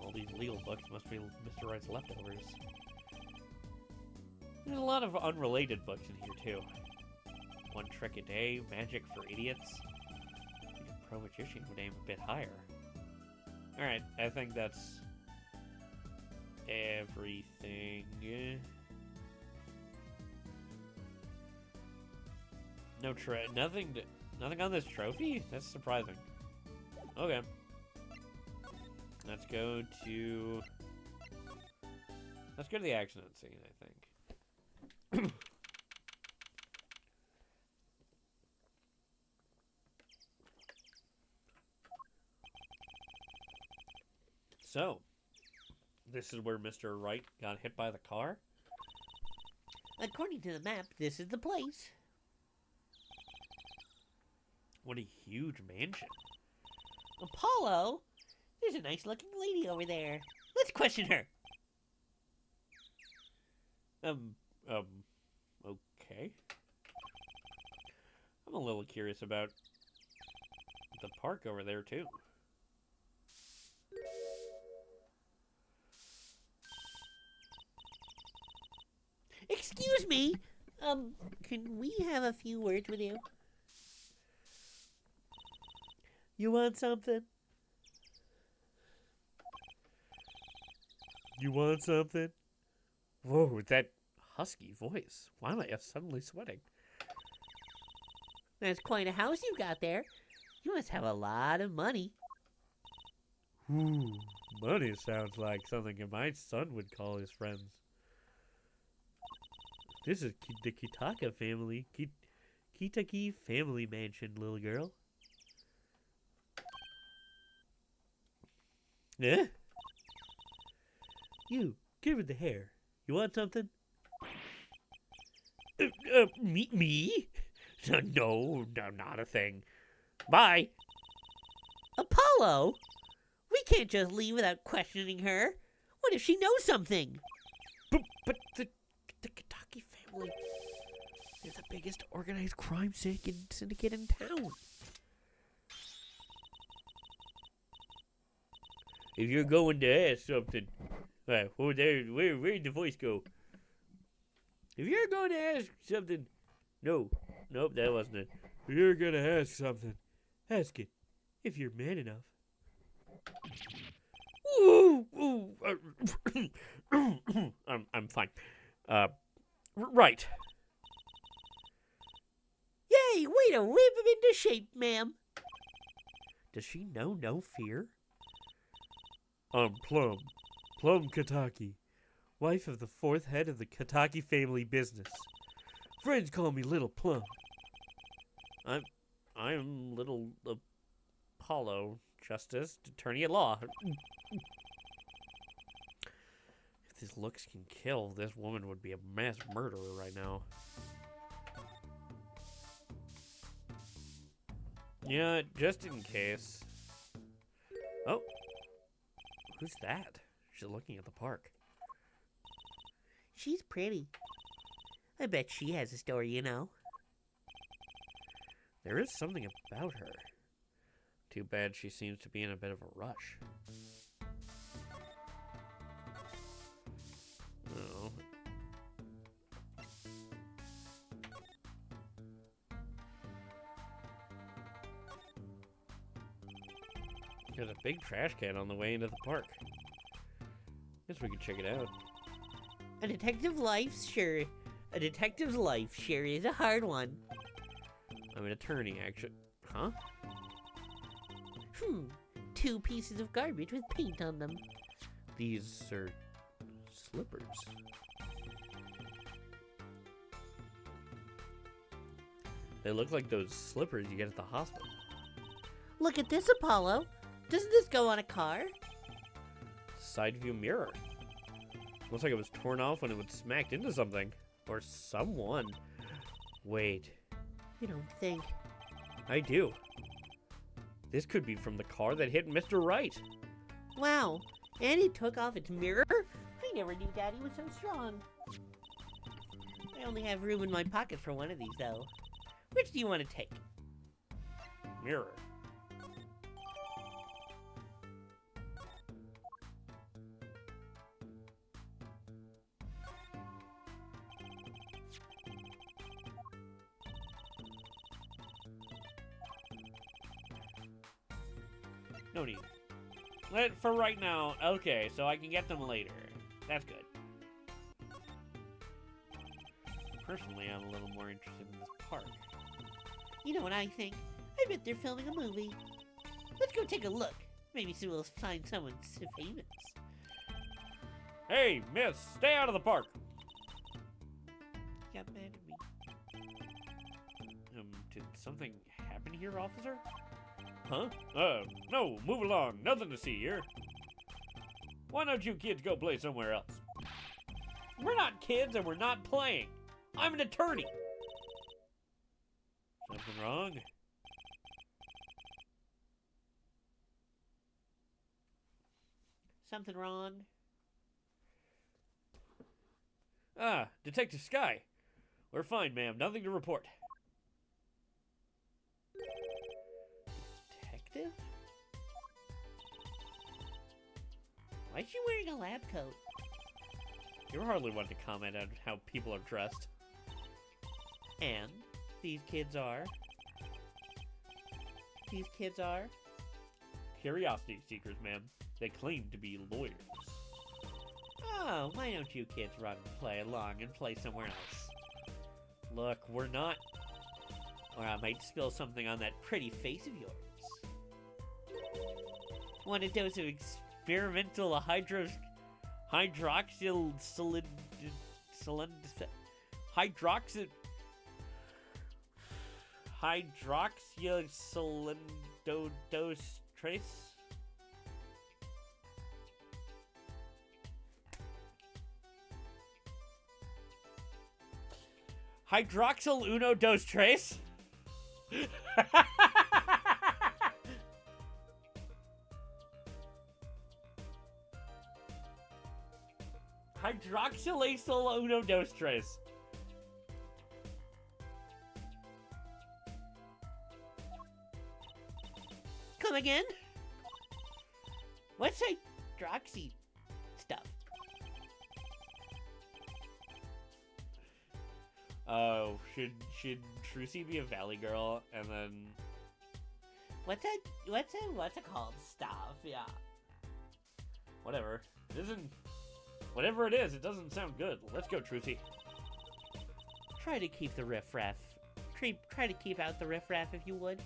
All these legal books must be Mr. Wright's leftovers. There's a lot of unrelated books in here, too. One Trick a Day, Magic for Idiots. I think a pro magician would aim a bit higher. Alright, I think that's everything. No nothing on this trophy? That's surprising. Okay. Let's go to the accident scene, I think. So, this is where Mr. Wright got hit by the car? According to the map, this is the place. What a huge mansion. Apollo? There's a nice looking lady over there. Let's question her. Okay. I'm a little curious about the park over there, too. Excuse me. Can we have a few words with you? You want something? You want something? Whoa, that husky voice. Why am I suddenly sweating? That's quite a house you've got there. You must have a lot of money. Ooh, money sounds like something my son would call his friends. This is the Kitaka family. Kitaki family mansion, little girl. Yeah? You, give her the hair. You want something? Me? No, not a thing. Bye. Apollo? We can't just leave without questioning her. What if she knows something? But the Kitaki family is the biggest organized crime syndicate in town. If you're going to ask something, where'd the voice go? If you're going to ask something, nope, that wasn't it. If you're going to ask something, ask it, if you're man enough. I'm fine. Right. Yay, way to whip him into shape, ma'am. Does she know no fear? I'm Plum Kitaki, wife of the fourth head of the Kitaki family business. Friends call me Little Plum. I'm Little Apollo, Justice, Attorney at Law. If these looks can kill, this woman would be a mass murderer right now. Yeah, just in case. Oh. Who's that? She's looking at the park. She's pretty. I bet she has a story, you know. There is something about her. Too bad she seems to be in a bit of a rush. Oh. There's a big trash can on the way into the park. Guess we could check it out. A detective's life sure is a hard one. I'm an attorney, actually. Huh? 2 pieces of garbage with paint on them. These are slippers. They look like those slippers you get at the hospital. Look at this, Apollo. Doesn't this go on a car? Side view mirror. Looks like it was torn off when it was smacked into something. Or someone. Wait. You don't think? I do. This could be from the car that hit Mr. Wright. Wow. And it took off its mirror? I never knew Daddy was so strong. I only have room in my pocket for one of these, though. Which do you want to take? Mirror. No need. For right now, okay, so I can get them later. That's good. Personally, I'm a little more interested in this park. You know what I think? I bet they're filming a movie. Let's go take a look. Maybe soon we'll find someone famous. Hey, miss, stay out of the park. Got mad at me. Did something happen here, officer? Huh? No, move along. Nothing to see here. Why don't you kids go play somewhere else? We're not kids and we're not playing. I'm an attorney. Something wrong? Something wrong? Ah, Detective Sky. We're fine, ma'am. Nothing to report. Detective? Why is she wearing a lab coat? You're hardly one to comment on how people are dressed. And these kids are? These kids are? Curiosity seekers, ma'am. They claim to be lawyers. Oh, why don't you kids run and play along and play somewhere else? Look, we're not... Or I might spill something on that pretty face of yours. Want a dose of experimental hydroxysolindodose trace? Hydroxyl uno dos trace? Hydroxylacyl uno dos trace. Come again? What's hydroxy stuff? Oh, should Trucy be a valley girl and then What's it called? Stuff, yeah. Whatever. It isn't. Whatever it is, it doesn't sound good. Let's go, Trucy. Try to keep the riffraff. Try to keep out the riffraff if you would.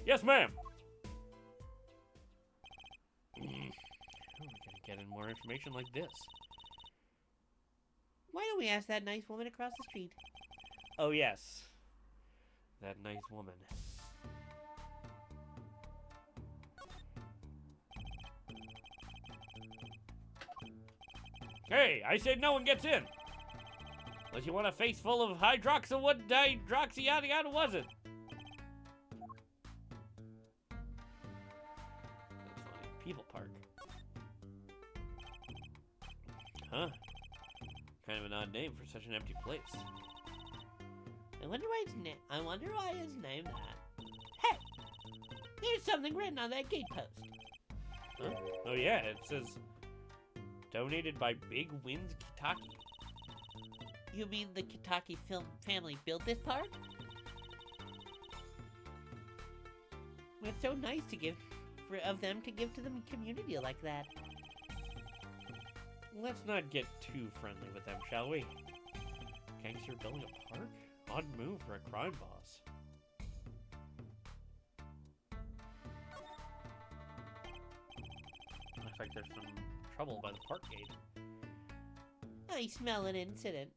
Yes, ma'am. How are we gonna get in more information like this? Why don't we ask that nice woman across the street? Oh, yes. That nice woman. Hey, I said no one gets in. Unless you want a face full of hydroxy, what hydroxy yada yada was it? That's funny. People Park. Huh. Kind of an odd name for such an empty place. I wonder why it's named that. Hey! There's something written on that gate post. Huh? Oh yeah, it says donated by Big Winds Kitaki. You mean the Kitaki family built this park? It's so nice of them to give to the community like that. Let's not get too friendly with them, shall we? Gangster building a park? Odd move for a crime boss. Looks like there's some trouble by the park gate. I smell an incident.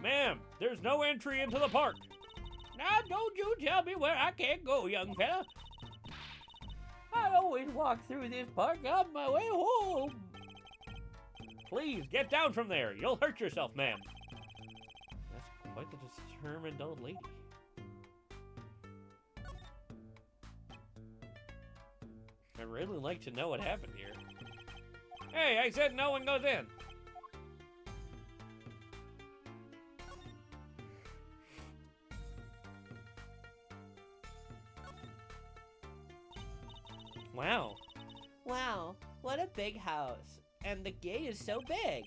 Ma'am, there's no entry into the park. Now don't you tell me where I can't go, young fella. I always walk through this park on my way home. Please, get down from there. You'll hurt yourself, ma'am. That's quite the determined old lady. I'd really like to know what happened here. Hey, I said no one goes in. Wow. Wow, what a big house. And the gate is so big.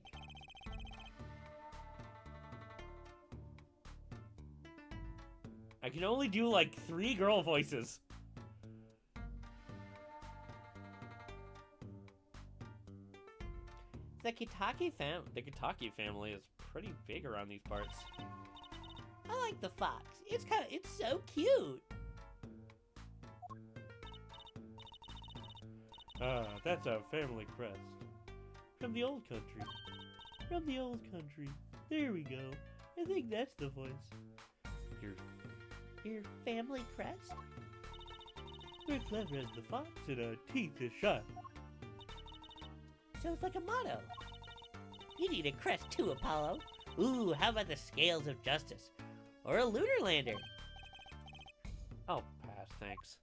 I can only do like 3 girl voices. The Kitaki family is pretty big around these parts. I like the fox. It's so cute. Ah, that's a family crest. From the old country. From the old country. There we go. I think that's the voice. Your family crest? We're clever as the fox and our teeth are sharp. So it's like a motto. You need a crest too, Apollo. Ooh, how about the Scales of Justice? Or a Lunar Lander? Oh, pass, thanks.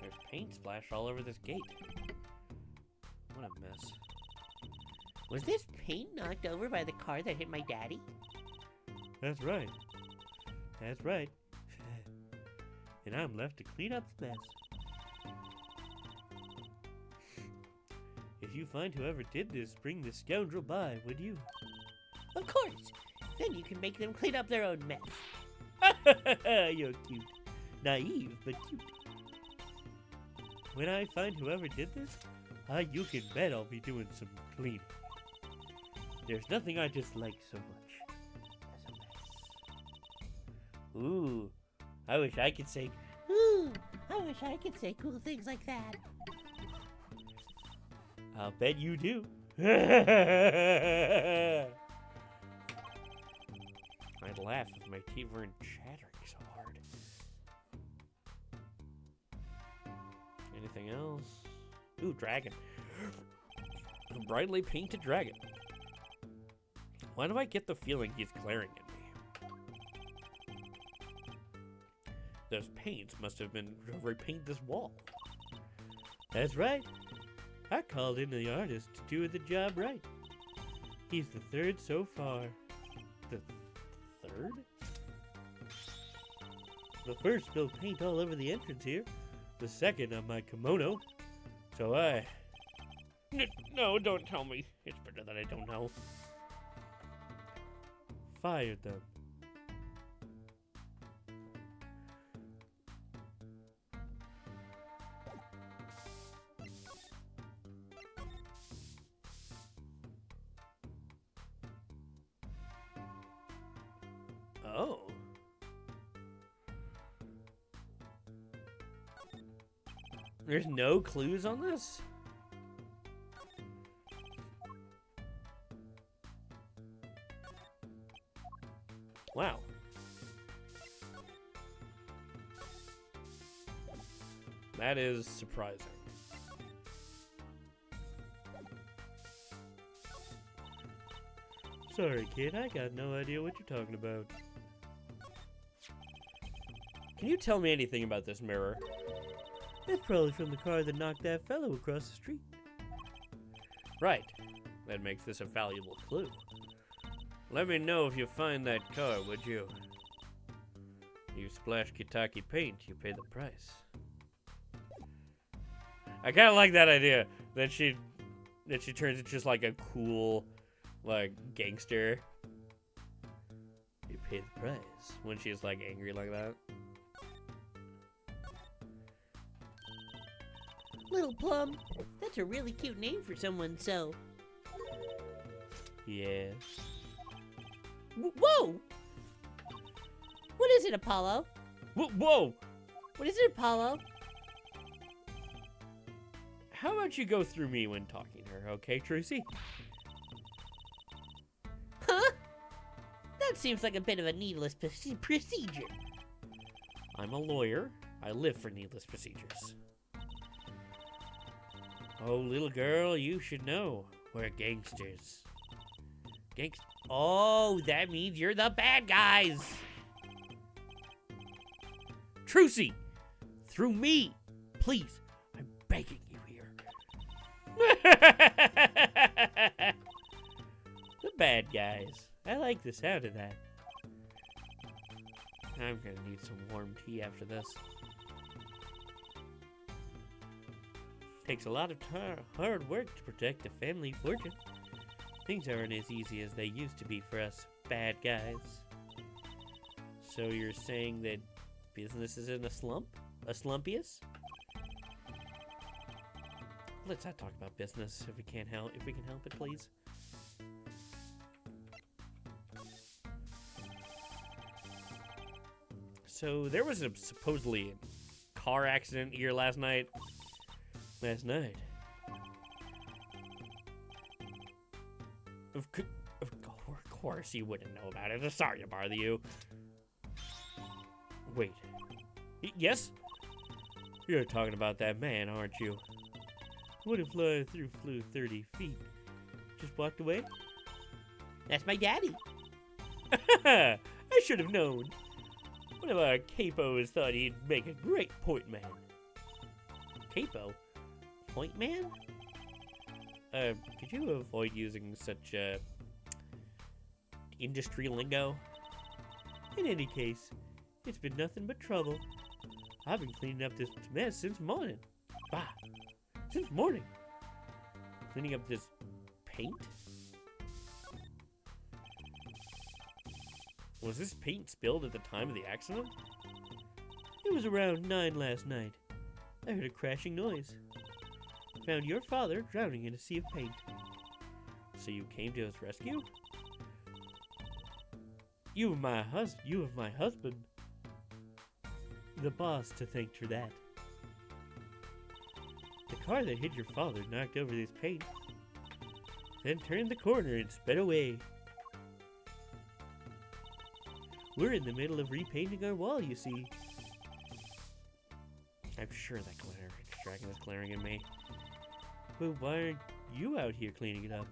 There's paint splashed all over this gate. What a mess. Was this paint knocked over by the car that hit my daddy? That's right. That's right. And I'm left to clean up the mess. If you find whoever did this, bring the scoundrel by, would you? Of course. Then you can make them clean up their own mess. You're cute. Naive, but cute. When I find whoever did this, you can bet I'll be doing some cleaning. There's nothing I dislike so much as a mess. Ooh, I wish I could say, ooh, I wish I could say cool things like that. I'll bet you do. I'd laugh if my teeth weren't chattering so hard. Anything else? Ooh, dragon. A brightly painted dragon. Why do I get the feeling he's glaring at me? Those paints must have been to repaint this wall. That's right. I called in the artist to do the job right. He's the third so far. The third? The first spilled paint all over the entrance here. The second on my kimono. So No, don't tell me. It's better that I don't know. Fired them. Oh. There's no clues on this? Wow. That is surprising. Sorry, kid, I got no idea what you're talking about. Can you tell me anything about this mirror? That's probably from the car that knocked that fellow across the street. Right. That makes this a valuable clue. Let me know if you find that car, would you? You splash Kitaki paint, you pay the price. I kind of like that idea that she turns into just like a cool, like, gangster. You pay the price when she's like angry like that. Little Plum, that's a really cute name for someone, so... Yes. Whoa! What is it, Apollo? Whoa! What is it, Apollo? How about you go through me when talking to her, okay, Trucy? Huh? That seems like a bit of a needless procedure. I'm a lawyer. I live for needless procedures. Oh, little girl, you should know. We're gangsters. Oh, that means you're the bad guys! Trucy! Through me! Please, I'm begging you here. The bad guys. I like the sound of that. I'm gonna need some warm tea after this. Takes a lot of hard work to protect the family fortune. Things aren't as easy as they used to be for us bad guys. So you're saying that business is in a slump? A slumpiest? Let's not talk about business if we can help it, please. So there was a supposedly car accident here last night. Of course you wouldn't know about it. I'm sorry to bother you. Wait. Yes? You're talking about that man, aren't you? What if flew 30 feet? Just walked away? That's my daddy. I should have known. One of our capos thought he'd make a great point man. Capo? Point man? Could you avoid using such, industry lingo? In any case, it's been nothing but trouble. I've been cleaning up this mess since morning. Since morning. Cleaning up this paint? Was this paint spilled at the time of the accident? It was around 9 last night. I heard a crashing noise. Found your father drowning in a sea of paint. So you came to his rescue? You have my husband. The boss to thank for that. The car that hit your father knocked over this paint, then turned the corner and sped away. We're in the middle of repainting our wall, you see. I'm sure that dragon is glaring at me. But why aren't you out here cleaning it up?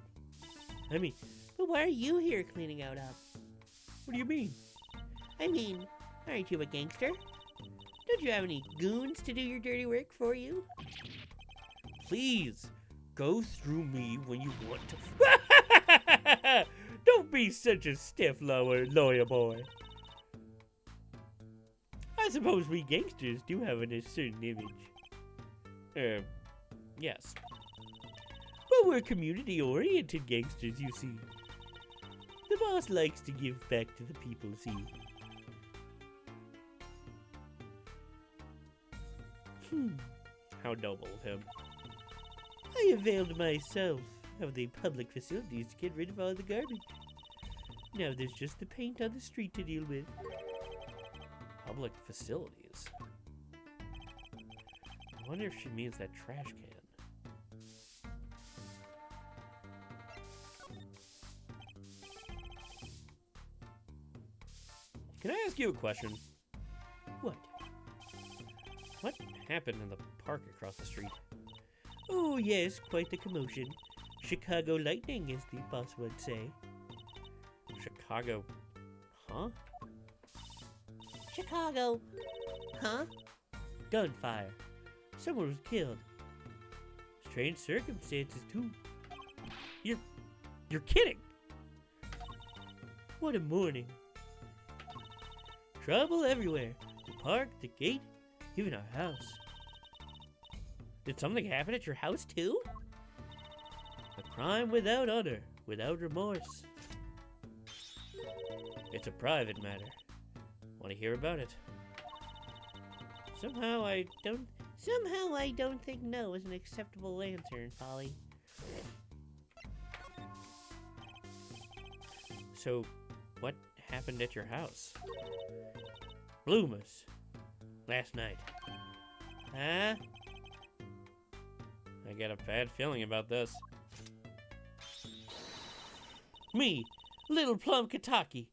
But why are you here cleaning out up? What do you mean? I mean, aren't you a gangster? Don't you have any goons to do your dirty work for you? Please, go through me when you want to. Don't be such a stiff lawyer boy. I suppose we gangsters do have a certain image. Yes. But we're community-oriented gangsters, you see. The boss likes to give back to the people, see. How noble of him. I availed myself of the public facilities to get rid of all the garbage. Now there's just the paint on the street to deal with. Public facilities? I wonder if she means that trash can. Can I ask you a question? What? What happened in the park across the street? Oh yes, quite the commotion. Chicago lightning, as the boss would say. Chicago... Huh? Chicago. Huh? Gunfire. Someone was killed. Strange circumstances, too. You're kidding! What a morning. Trouble everywhere. The park, the gate, even our house. Did something happen at your house, too? A crime without honor, without remorse. It's a private matter. Want to hear about it? Somehow I don't think no is an acceptable answer, Polly. So, what happened at your house? Bloomers. Last night. Huh? I get a bad feeling about this. Me, Little Plum Kataki,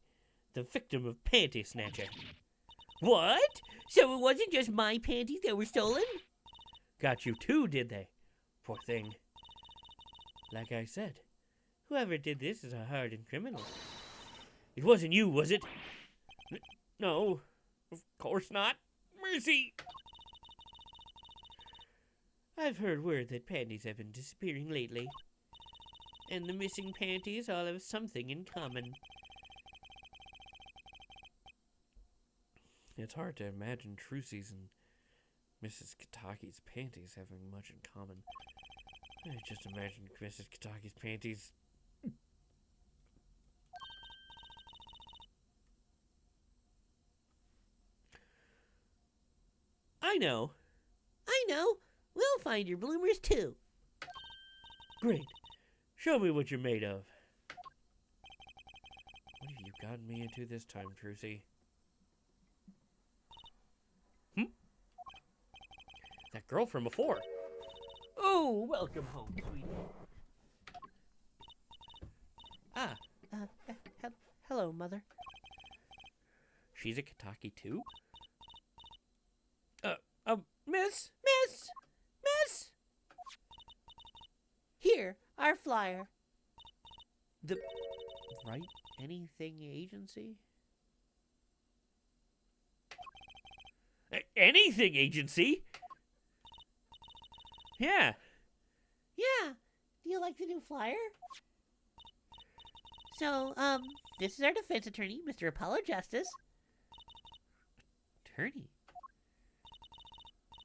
the victim of panty snatching. What? So it wasn't just my panties that were stolen? Got you too, did they? Poor thing. Like I said, whoever did this is a hardened criminal. It wasn't you, was it? No, of course not. Mercy! I've heard word that panties have been disappearing lately. And the missing panties all have something in common. It's hard to imagine Trucy's and Mrs. Kataki's panties having much in common. I just imagined Mrs. Kataki's panties. I know. We'll find your bloomers too. Great. Show me what you're made of. What have you gotten me into this time, Trucy? That girl from before. Oh, welcome home, sweetie. Hello, Mother. She's a Kataki too? Miss? Here, our flyer. The Right Anything Agency? Anything Agency? Yeah. Do you like the new flyer? So, this is our defense attorney, Mr. Apollo Justice. Attorney?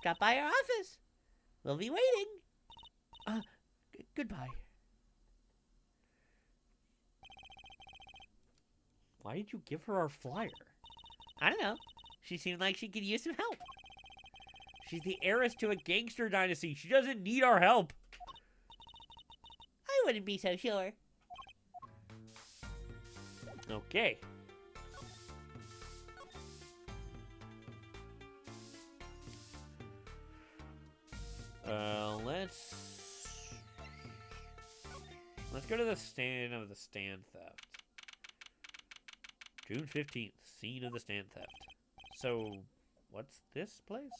Drop by our office. We'll be waiting. Goodbye. Why did you give her our flyer? I don't know. She seemed like she could use some help. She's the heiress to a gangster dynasty. She doesn't need our help. I wouldn't be so sure. Okay. Let's go to the stand of the stand theft. June 15th, scene of the stand theft. So, what's this place?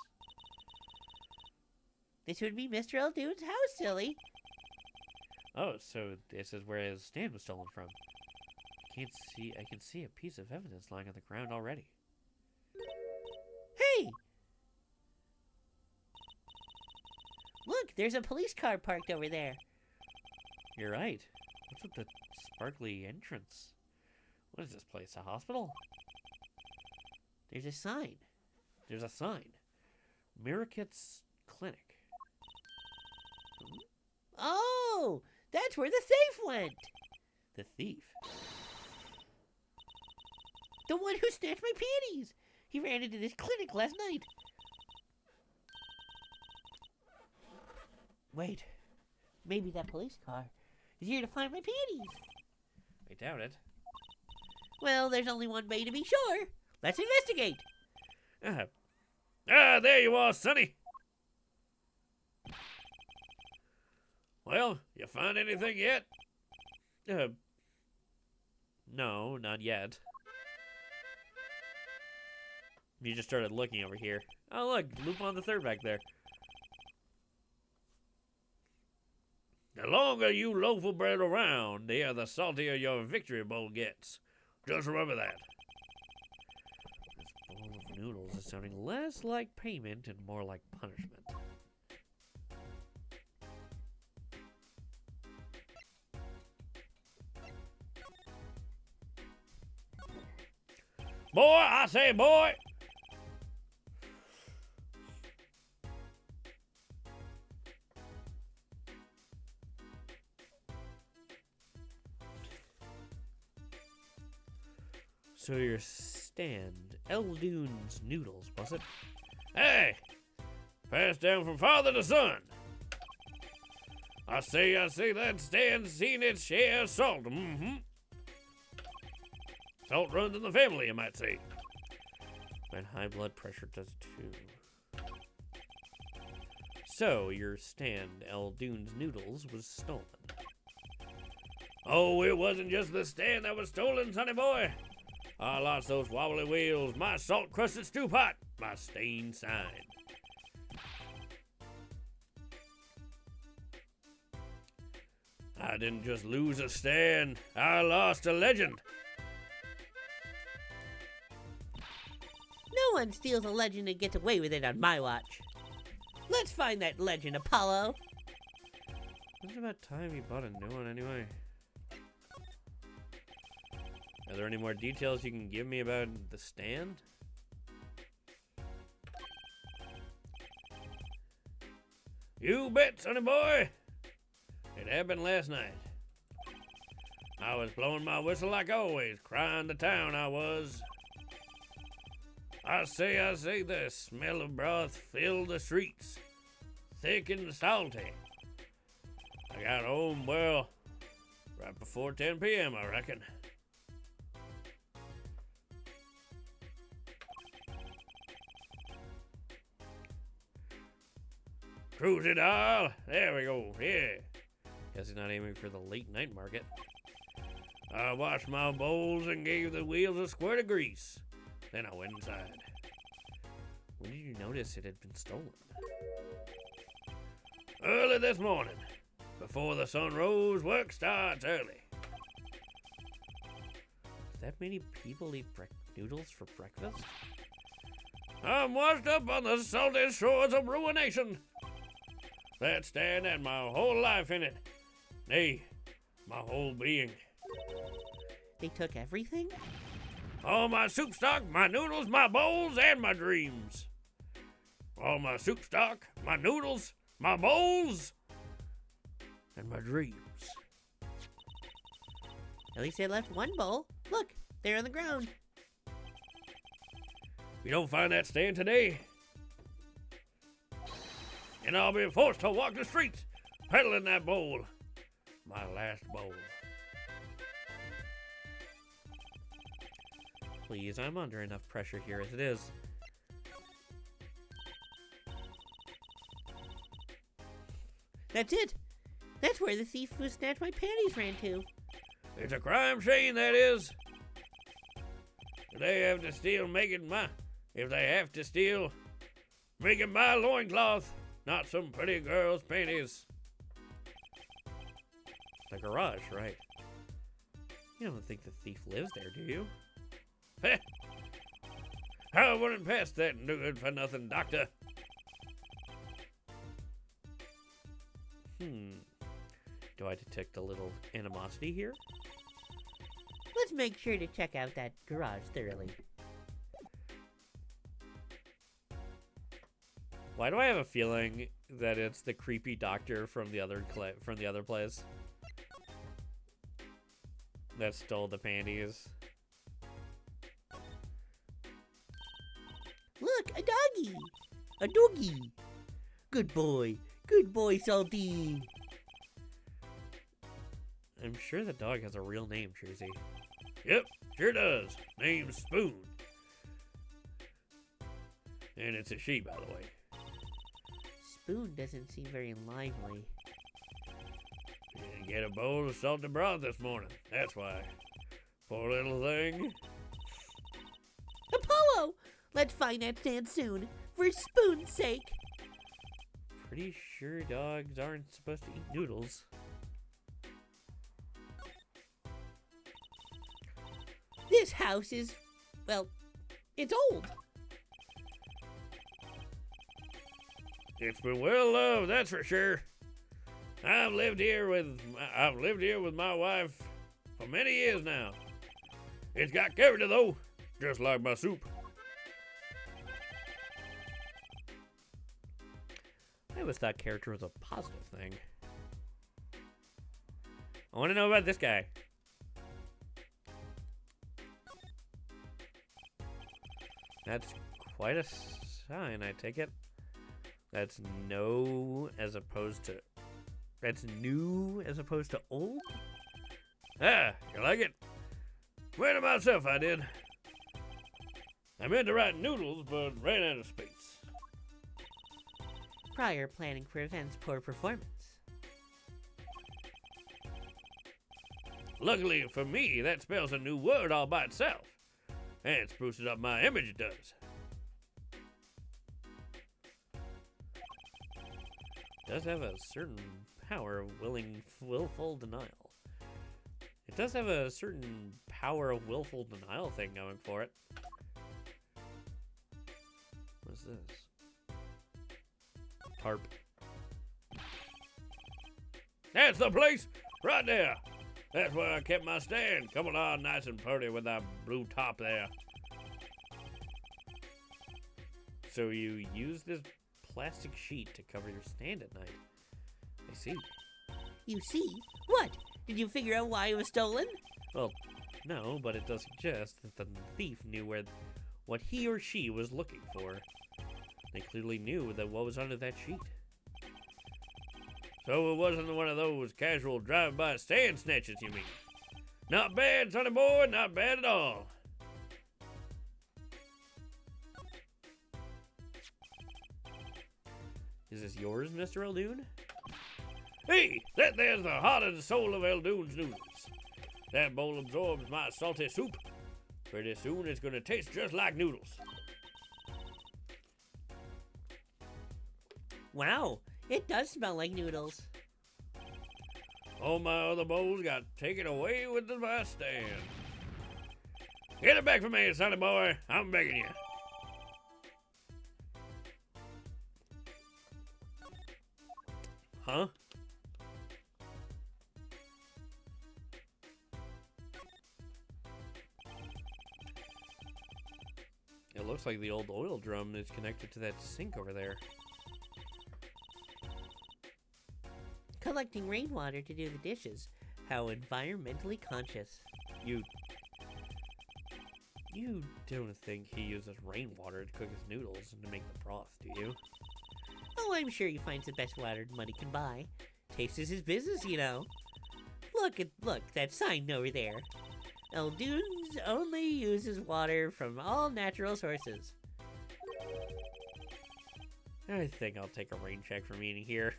This would be Mr. Eldune's house, silly. Oh, so this is where his stand was stolen from. I can see a piece of evidence lying on the ground already. Hey! Look, there's a police car parked over there. You're right. What's with the sparkly entrance? What is this place, a hospital? There's a sign. Miracut's Clinic. Oh! That's where the thief went! The thief? The one who snatched my panties! He ran into this clinic last night. Wait. Maybe that police car is here to find my panties. I doubt it. Well, there's only one way to be sure. Let's investigate. There you are, Sonny. Well, you find anything yet? No, not yet. You just started looking over here. Oh, look, Lupin the Third back there. The longer you loaf of bread around, the saltier your victory bowl gets. Just remember that. This bowl of noodles is sounding less like payment and more like punishment. Boy, I say, boy. So your stand, Eldune's Noodles, was it? Hey! Passed down from father to son. I say, that stand's seen its share of salt. Mm-hmm. Salt runs in the family, you might say. And high blood pressure does too. So, your stand, Eldune's Noodles, was stolen. Oh, it wasn't just the stand that was stolen, sonny boy. I lost those wobbly wheels, my salt-crusted stew pot, my stained sign. I didn't just lose a stand, I lost a legend. No one steals a legend and gets away with it on my watch. Let's find that legend, Apollo. It's about time you bought a new one anyway. Are there any more details you can give me about the stand? You bet, sonny boy. It happened last night. I was blowing my whistle like always, crying the town I was. I say, the smell of broth filled the streets, thick and salty. I got home, well, right before 10 p.m., I reckon. Cruise it dial. There we go. Yeah. Guess he's not aiming for the late night market. I washed my bowls and gave the wheels a squirt of grease. Then I went inside. When did you notice it had been stolen? Early this morning. Before the sun rose, work starts early. Do that many people eat noodles for breakfast? I'm washed up on the salty shores of ruination. That stand had my whole life in it. Nay, my whole being. They took everything? All my soup stock, my noodles, my bowls, and my dreams. All my soup stock, my noodles, my bowls, and my dreams. At least they left one bowl. Look, they're on the ground. You don't find that stand today, and I'll be forced to walk the streets peddling that bowl. My last bowl. Please, I'm under enough pressure here as it is. That's it. That's where the thief who snatched my panties ran to. It's a crime scene, that is. If they have to steal, making my loincloth, not some pretty girl's panties. The garage, right? You don't think the thief lives there, do you? Heh! I wouldn't pass that good-for-nothing doctor. Do I detect a little animosity here? Let's make sure to check out that garage thoroughly. Why do I have a feeling that it's the creepy doctor from the other place that stole the panties? Look, a doggy! A doggy! Good boy, Salty! I'm sure the dog has a real name, Jersey. Yep, sure does. Name's Spoon. And it's a she, by the way. Spoon doesn't seem very lively. Didn't get a bowl of salted broth this morning, that's why. Poor little thing. Apollo! Let's find that stand soon, for Spoon's sake. Pretty sure dogs aren't supposed to eat noodles. This house is, well, it's old. It's been well loved, that's for sure. I've lived here with my wife for many years now. It's got character though. just like my soup. I always thought character was a positive thing. I want to know about this guy. That's quite a sign, I take it. That's no as opposed to... That's new as opposed to old? Ah, you like it? Made it myself, I did. I meant to write noodles, but ran out of space. Prior planning prevents poor performance. Luckily for me, that spells a new word all by itself. And spruces up my image, it does. It does have a certain power of willful denial. It does have a certain power of willful denial thing going for it. What's this? Tarp. That's the place! Right there! That's where I kept my stand. Come along nice and pretty with that blue top there. So you use this plastic sheet to cover your stand at night. I see. You see? What? Did you figure out why it was stolen? Well, no, but it does suggest that the thief knew what he or she was looking for. They clearly knew that what was under that sheet. So it wasn't one of those casual drive-by stand snatches, you mean? Not bad, sonny boy, not bad at all. Is this yours, Mr. Eldoon? Hey, that there's the heart and soul of Eldoon's noodles. That bowl absorbs my salty soup. Pretty soon it's gonna taste just like noodles. Wow, it does smell like noodles. All my other bowls got taken away with the my stand. Get it back from me, sonny boy. I'm begging you. Huh? It looks like the old oil drum is connected to that sink over there. Collecting rainwater to do the dishes. How environmentally conscious. You don't think he uses rainwater to cook his noodles and to make the broth, do you? Oh, I'm sure he finds the best water money can buy. Taste is his business, you know. Look, that sign over there. Eldoon's only uses water from all natural sources. I think I'll take a rain check from eating here.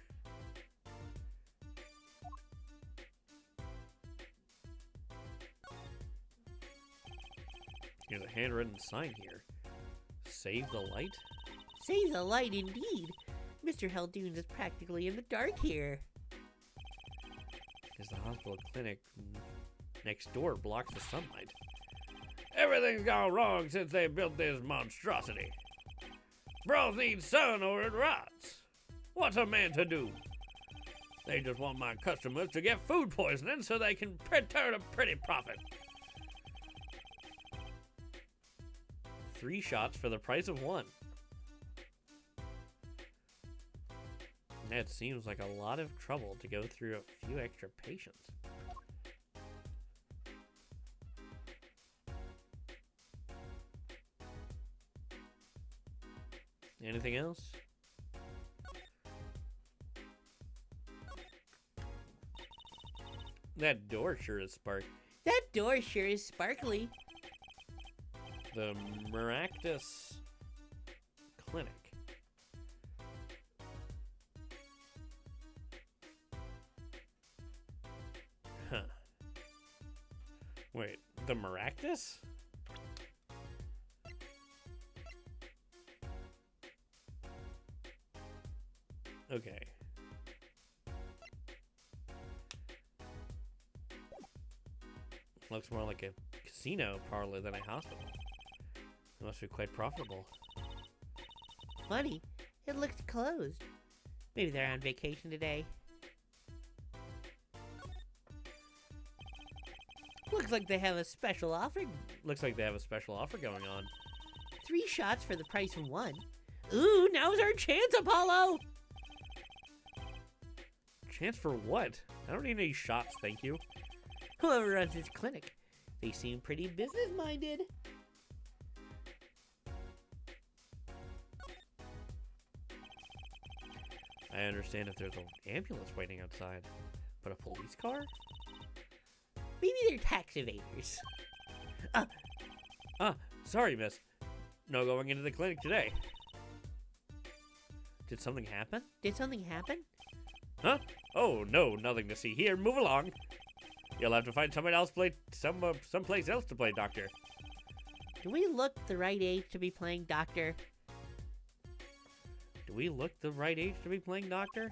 There's a handwritten sign here. Save the light? Save the light, indeed. Mr. Eldoon is practically in the dark here. Because the hospital clinic next door blocks the sunlight. Everything's gone wrong since they built this monstrosity. Broth needs sun or it rots. What's a man to do? They just want my customers to get food poisoning so they can turn a pretty profit. 3 shots for the price of 1. That seems like a lot of trouble to go through a few extra patients. Anything else? That door sure is That door sure is sparkly. The Maractus Clinic. Huh. Wait, the Maractus? Okay. Looks more like a casino parlor than a hospital. It must be quite profitable. Funny, it looks closed. Maybe they're on vacation today. Looks like they have a special offer Looks like they have a special offer going on. 3 shots for the price of 1. Ooh, now's our chance, Apollo! Chance for what? I don't need any shots, thank you. Whoever runs this clinic, they seem pretty business-minded. I understand if there's an ambulance waiting outside, but a police car? Maybe they're tax evaders. Sorry, miss. No going into the clinic today. Did something happen? Did something happen? Huh? Oh, no, nothing to see here. Move along. You'll have to find someone else someplace else to play doctor. Do we look the right age to be playing doctor? Do we look the right age to be playing doctor?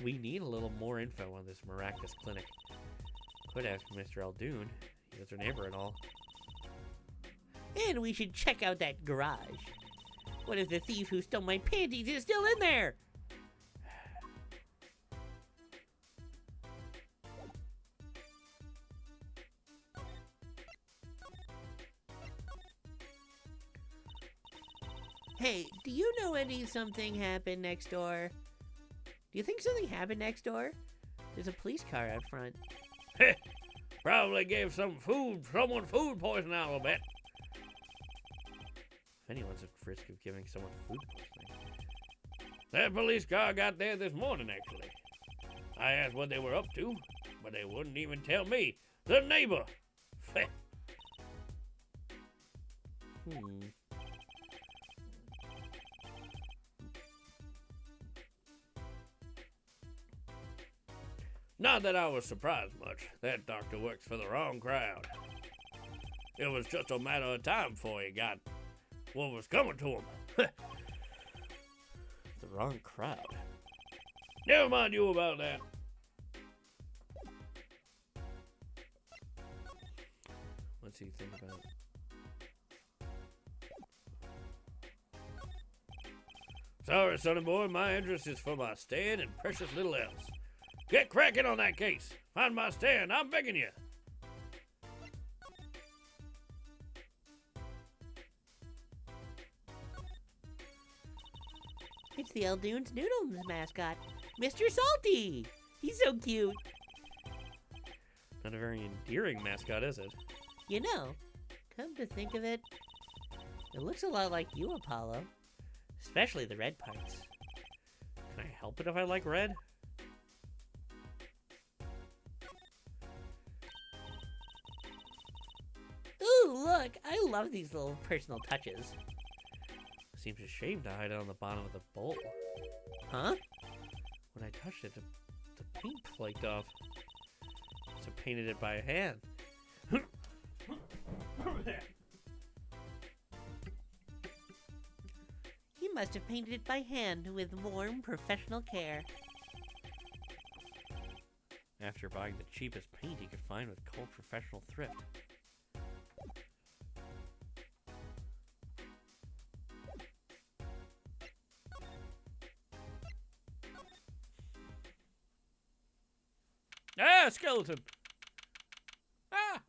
We need a little more info on this Maractus clinic. Could ask Mr. Eldoon. He was our neighbor and all. And we should check out that garage. What if the thief who stole my panties is still in there? Hey, do you know something happened next door? Do you think something happened next door? There's a police car out front. Probably gave someone food poisoning out a little bit. If anyone's at risk of giving someone food poisoning. That police car got there this morning, actually. I asked what they were up to, but they wouldn't even tell me. The neighbor. Not that I was surprised much. That doctor works for the wrong crowd. It was just a matter of time before he got what was coming to him. The wrong crowd. Never mind you about that. What's he think about? Sorry, sonny boy, my interest is for my stand and precious little else. Get cracking on that case. Find my stand, I'm begging you. It's the Eldoon's Noodles mascot, Mr. Salty. He's so cute. Not a very endearing mascot, is it? You know, come to think of it, it looks a lot like you, Apollo. Especially the red parts. Can I help it if I like red? Ooh, look! I love these little personal touches. Seems a shame to hide it on the bottom of the bowl. Huh? When I touched it, the paint flaked off. So painted it by hand. He must have painted it by hand with warm, professional care. After buying the cheapest paint he could find with cold professional thrift. Ah, skeleton! Ah!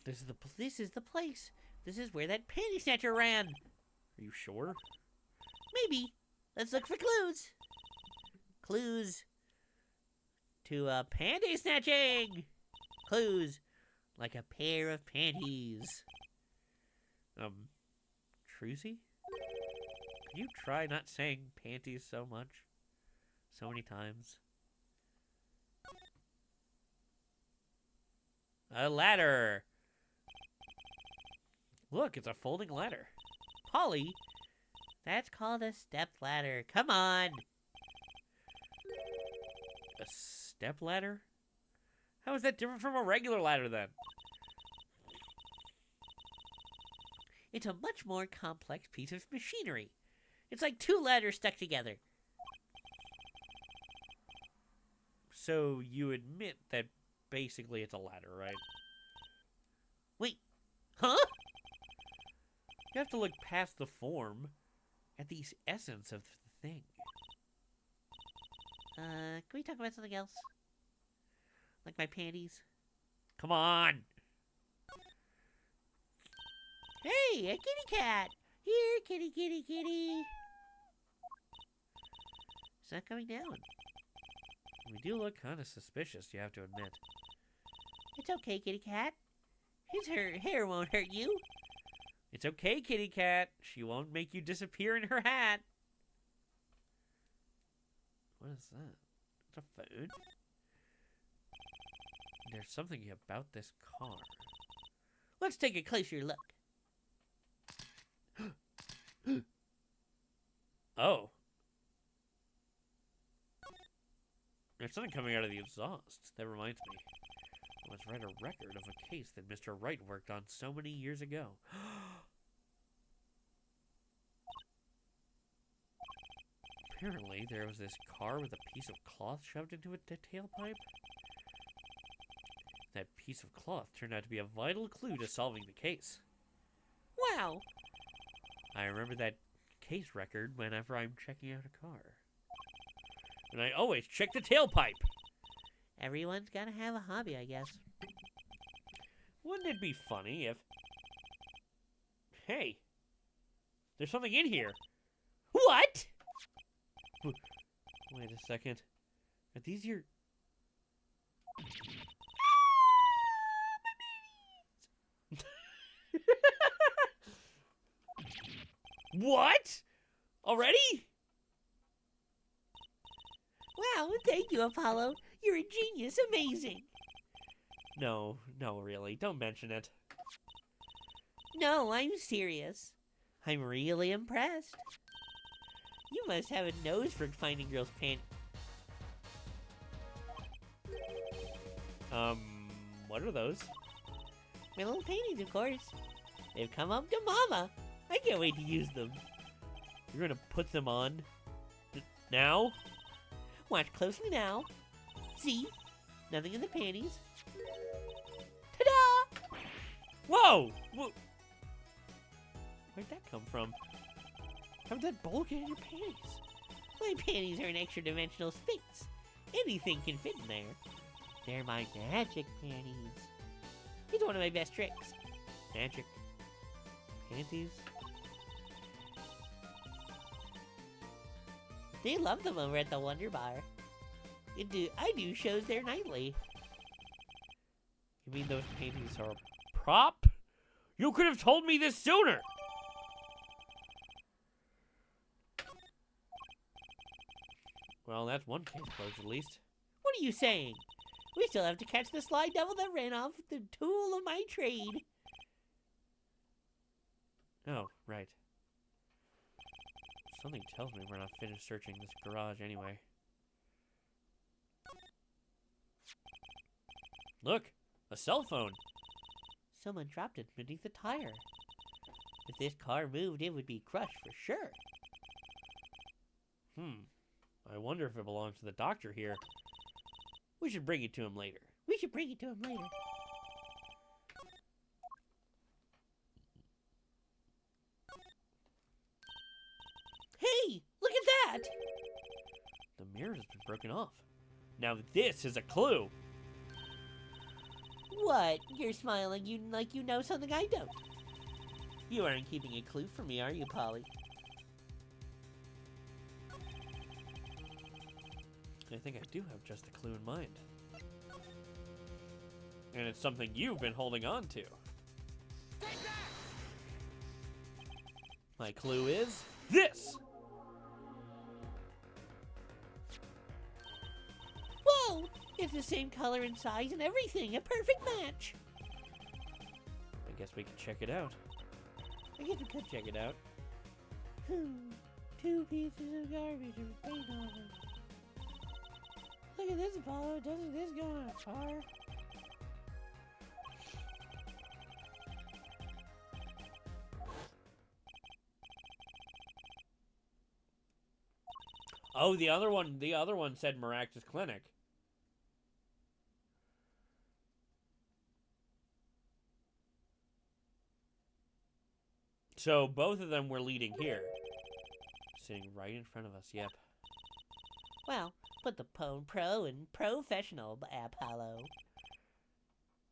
This is the place. This is where that panty snatcher ran. Are you sure? Maybe. Let's look for clues. Clues to panty snatching. Clues like a pair of panties. Trucy? Could you try not saying panties so much? So many times? A ladder! Look, it's a folding ladder. Polly, that's called a step ladder. Come on. A step ladder? How is that different from a regular ladder then? It's a much more complex piece of machinery. It's like 2 ladders stuck together. So you admit that basically it's a ladder, right? Wait, huh? You have to look past the form at the essence of thing. Can we talk about something else? Like my panties? Come on! Hey, a kitty cat! Here, kitty, kitty, kitty! It's not coming down. We do look kind of suspicious, you have to admit. It's okay, kitty cat. Her hair won't hurt you. It's okay, kitty cat. She won't make you disappear in her hat. What is that? It's a phone? There's something about this car. Let's take a closer look. Oh. There's something coming out of the exhaust. That reminds me. I once read a record of a case that Mr. Wright worked on so many years ago. Apparently, there was this car with a piece of cloth shoved into the tailpipe. That piece of cloth turned out to be a vital clue to solving the case. Wow! I remember that case record whenever I'm checking out a car. And I always check the tailpipe! Everyone's gotta have a hobby, I guess. Wouldn't it be funny if... Hey! There's something in here! What?! Wait a second. Are these your... What? Already? Wow, thank you, Apollo. You're a genius. Amazing. No, really. Don't mention it. No, I'm serious. I'm really impressed. You must have a nose for finding girls' panties. What are those? My little panties, of course. They've come up to Mama. I can't wait to use them. You're gonna put them on? Now? Watch closely now. See? Nothing in the panties. Ta-da! Whoa! Where'd that come from? How'd that ball get in your panties? My panties are an extra-dimensional space. Anything can fit in there. They're my magic panties. It's one of my best tricks. Magic panties? They love them over at the Wonder Bar. I do shows there nightly. You mean those panties are a prop? You could have told me this sooner! Well, that's one case closed at least. What are you saying? We still have to catch the sly devil that ran off the tool of my trade. Oh, right. Something tells me we're not finished searching this garage anyway. Look! A cell phone! Someone dropped it beneath the tire. If this car moved, it would be crushed for sure. I wonder if it belongs to the doctor here. We should bring it to him later. Hey! Look at that! The mirror has been broken off. Now this is a clue! What? You're smiling like you know something I don't. You aren't keeping a clue from me, are you, Polly? I think I do have just a clue in mind. And it's something you've been holding on to. My clue is this! Whoa! It's the same color and size and everything. A perfect match. I guess we can check it out. I guess we could check it out. 2 pieces of garbage and paint on them. Look at this, Apollo. Doesn't this go on a car? Oh, the other one said Maractus Clinic. So both of them were leading here. sitting right in front of us, yep. Well, put the pro and professional, Apollo.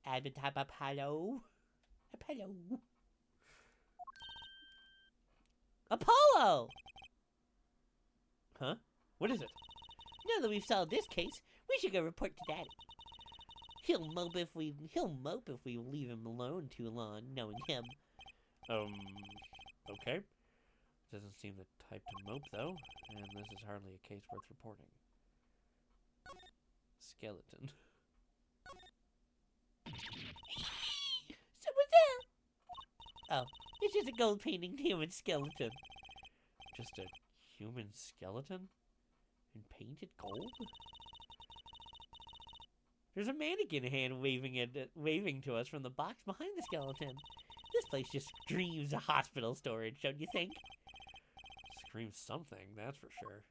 Apollo. Apollo! Huh? What is it? Now that we've solved this case, we should go report to Daddy. He'll mope if we leave him alone too long, knowing him. Okay. Doesn't seem the type to mope, though, and this is hardly a case worth reporting. Skeleton. Someone's there! Oh, it's just a gold painting human skeleton. Just a human skeleton? In painted gold? There's a mannequin hand waving to us from the box behind the skeleton. This place just screams a hospital storage, don't you think? Screams something, that's for sure.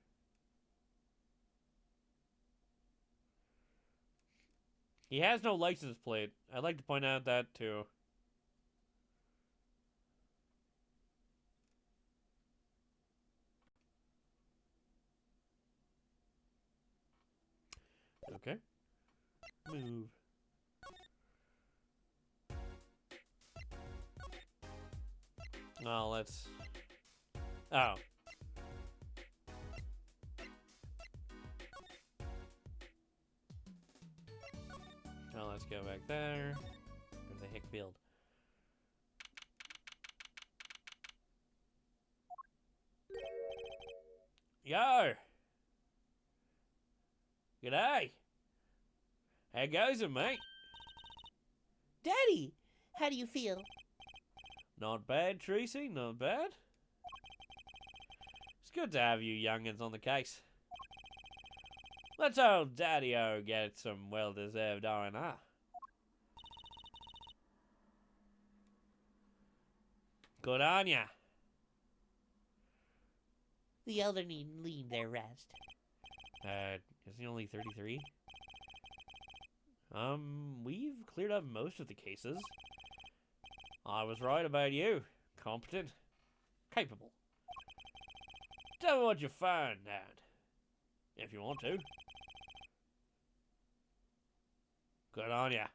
He has no license plate. I'd like to point out that too. Okay. Move. Oh, let's... Oh. Well, let's go back there. Go to the hick field. Yo! G'day! How goes it, mate? Daddy, how do you feel? Not bad, Tracy, not bad. It's good to have you youngins on the case. Let's old Daddy-O get some well-deserved R&R. Good on ya. The elder need their rest. Isn't he only 33? We've cleared up most of the cases. I was right about you. Competent. Capable. Tell me what you found, Dad. If you want to. Good on ya.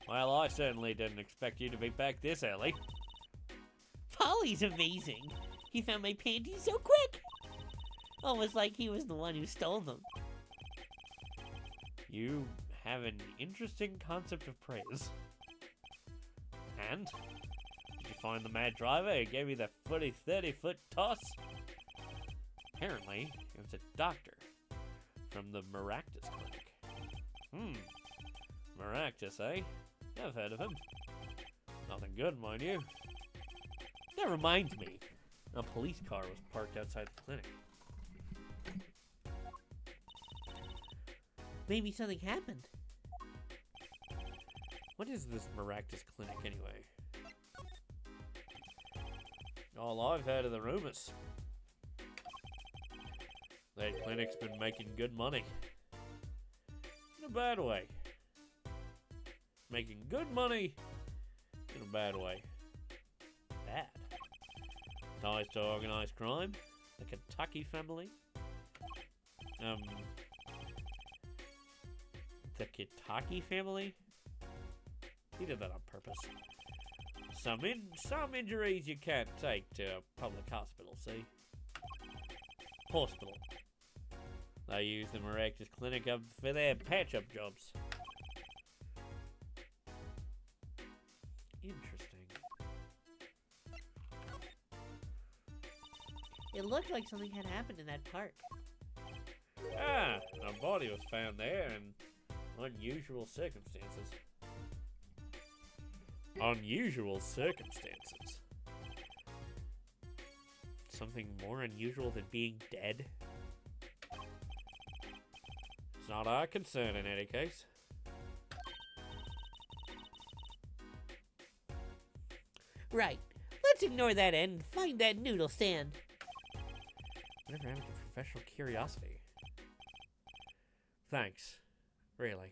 Well, I certainly didn't expect you to be back this early. Polly's amazing. He found my panties so quick. Almost like he was the one who stole them. You have an interesting concept of praise. And? Did you find the mad driver who gave you the 30-foot toss? Apparently, it was a doctor from the Maractus Clinic. Maractus, eh? I've heard of him. Nothing good, mind you. That reminds me. A police car was parked outside the clinic. Maybe something happened. What is this Maractus Clinic, anyway? All I've heard are the rumors. That clinic's been making good money. In a bad way. Making good money in a bad way. Bad. Ties to organized crime. The Kentucky family. The Kentucky family? He did that on purpose. Some injuries you can't take to a public hospital, see? Hospital. They use the Maractus Clinic up for their patch-up jobs. Interesting. It looked like something had happened in that park. Ah, a body was found there in unusual circumstances. Unusual circumstances? Something more unusual than being dead? It's not our concern in any case. Right. Let's ignore that and find that noodle stand. Whatever happened to professional curiosity? Thanks. Really.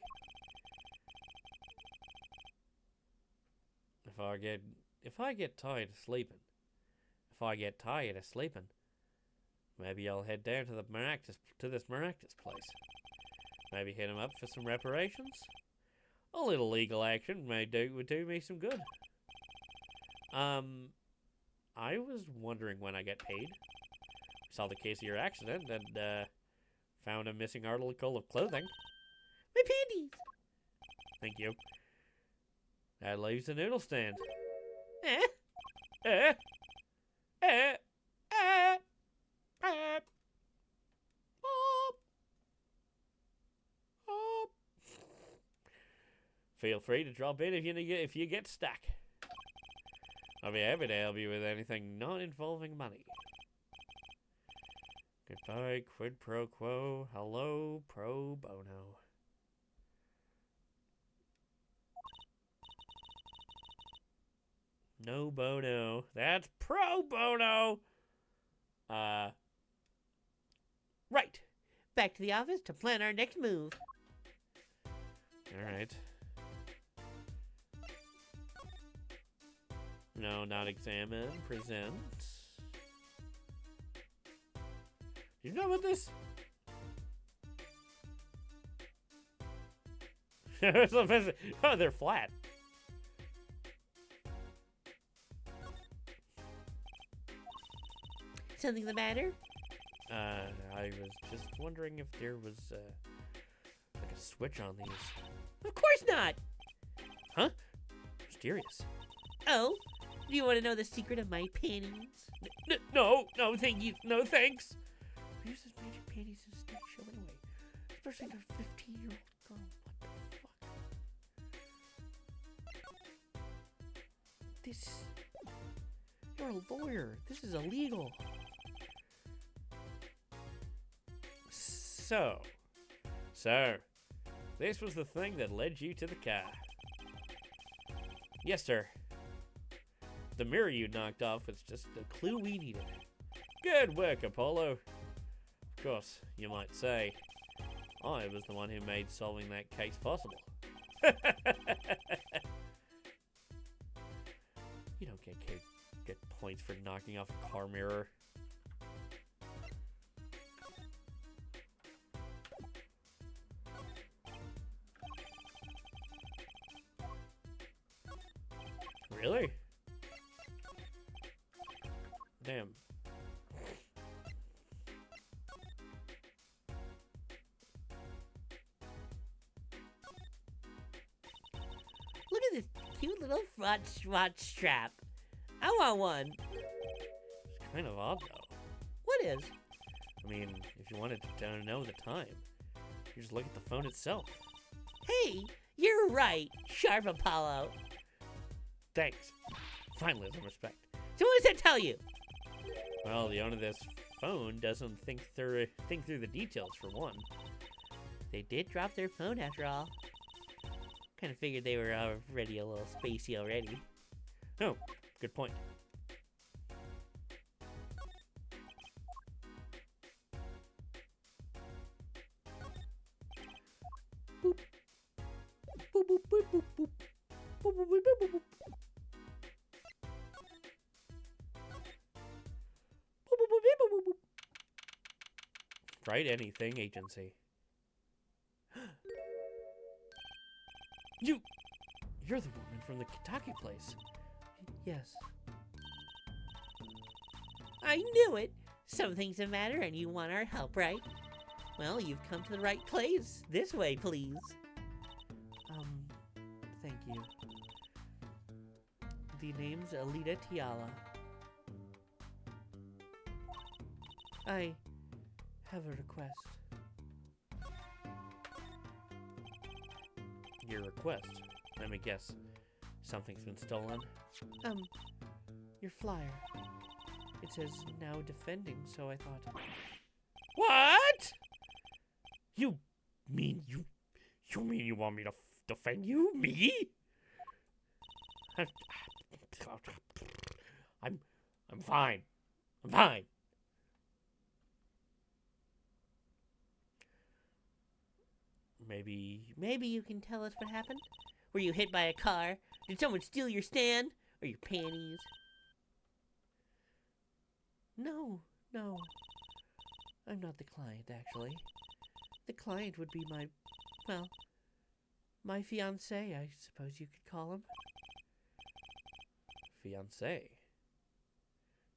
If I get tired of sleeping, maybe I'll head down to this Maractus place. Maybe hit him up for some reparations. A little legal action would do me some good. I was wondering when I get paid. Saw the case of your accident and found a missing article of clothing. My panties! Thank you. That leaves the noodle stand. Eh? Eh? Eh? Eh? Eh? Feel free to drop in if you get stuck. I'll be happy to help you with anything not involving money. Goodbye, quid pro quo. Hello, pro bono. No bono. That's pro bono. Right. Back to the office to plan our next move. All right. No, not examine. Present. You know about this? Oh, they're flat. Something the matter? I was just wondering if there was like a switch on these. Of course not! Huh? Mysterious. Oh? Do you want to know the secret of my panties? No, thank you. No, thanks. Who uses magic panties in a stage show anyway? Especially a 15-year-old girl. What the fuck? You're a lawyer. This is illegal. So, this was the thing that led you to the car. Yes, sir. The mirror you knocked off was just the clue we needed. Good work, Apollo. Of course, you might say, I was the one who made solving that case possible. You don't get points for knocking off a car mirror. Really? Damn. Look at this cute little front strap. I want one. It's kind of odd, though. What is? I mean, if you wanted to know the time, you just look at the phone itself. Hey, you're right, Sharp Apollo. Thanks. Finally, some respect. So what does that tell you? Well, the owner of this phone doesn't think through the details, for one. They did drop their phone after all. Kind of figured they were already a little spacey already. Oh, good point. Boop. Boop, boop, boop, boop, boop. Boop, boop, boop, boop, boop. Right, anything agency. You're the woman from the Kentucky place. Yes. I knew it. Some things that matter and you want our help, right? Well, you've come to the right place. This way, please. Thank you. The name's Alita Tiala. I have a request. Your request? Let me guess. Something's been stolen? Your flyer. It says now defending, so I thought... What? You mean you want me to defend you? Me? I'm fine. I'm fine. Maybe you can tell us what happened? Were you hit by a car? Did someone steal your stand? Or your panties? No. I'm not the client, actually. The client would be my, well, my fiancé, I suppose you could call him. Fiancé?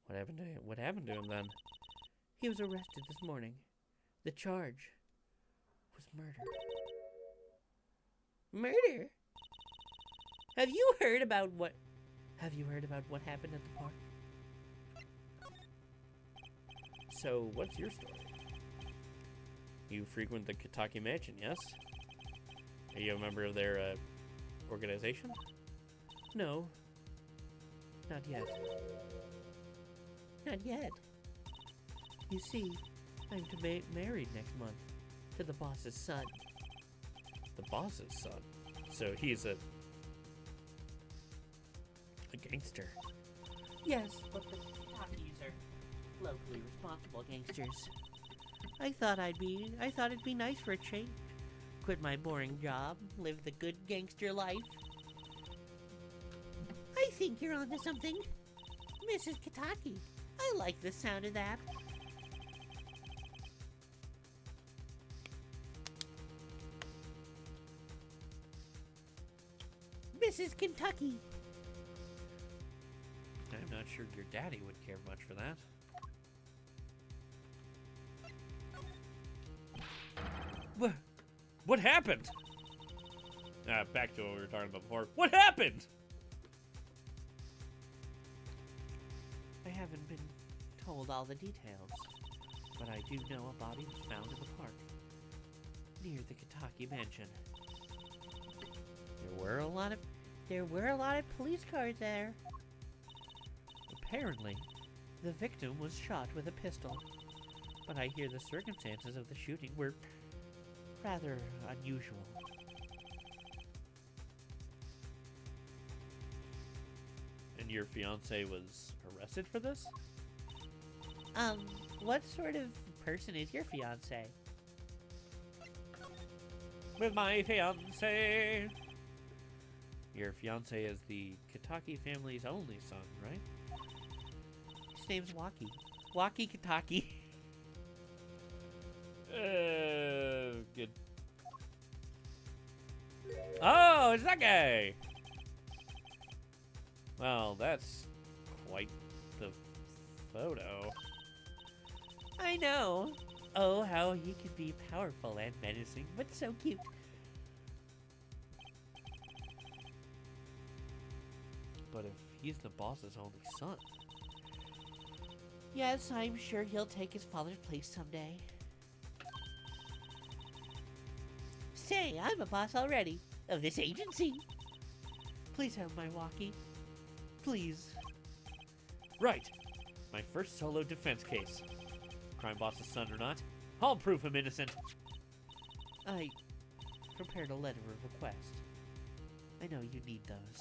What happened to him? What happened to him then? He was arrested this morning. The charge was murder. Murder? Have you heard about what happened at the park? So, what's your story? You frequent the Kitaki Mansion, yes? Are you a member of their, organization? No. Not yet. Not yet. You see, I'm to be married next month to the boss's son. The boss's son? So he's a gangster. Yes, but the Kitakis are locally responsible gangsters. I thought it'd be nice for a change. Quit my boring job, live the good gangster life. I think you're onto something, Mrs. Kitaki. I like the sound of that. Mrs. Kentucky. I'm not sure your daddy would care much for that. What happened? Back to what we were talking about before. What happened? I haven't been told all the details, but I do know a body was found in the park, near the Kitaki Mansion. There were a lot of police cars there. Apparently, the victim was shot with a pistol, but I hear the circumstances of the shooting were rather unusual. And your fiance was arrested for this? What sort of person is your fiance? With my fiance. Your fiance is the Kitaki family's only son, right? His name's Waki. Waki Kitaki. Good. Oh, it's that guy! Well, that's quite the photo. I know. Oh, how he could be powerful and menacing, but so cute. But if he's the boss's only son... Yes, I'm sure he'll take his father's place someday. Say, I'm a boss already, of this agency. Please have my walkie. Please. Right. My first solo defense case. Crime boss's son or not, I'll prove him innocent. I prepared a letter of request. I know you need those.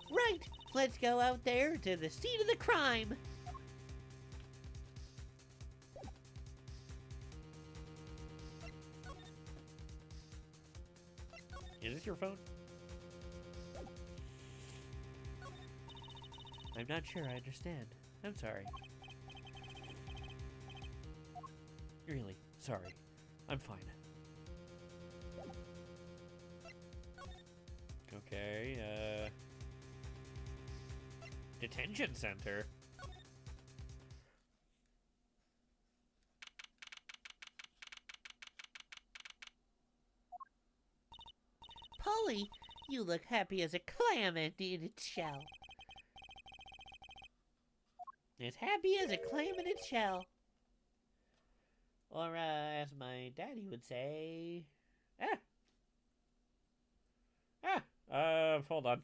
Right, let's go out there to the scene of the crime. Is this your phone? I'm not sure I understand. I'm sorry. Really, sorry. I'm fine. Okay, detention center. Polly, you look happy as a clam in its shell. As happy as a clam in its shell. Or, as my daddy would say... Hold on.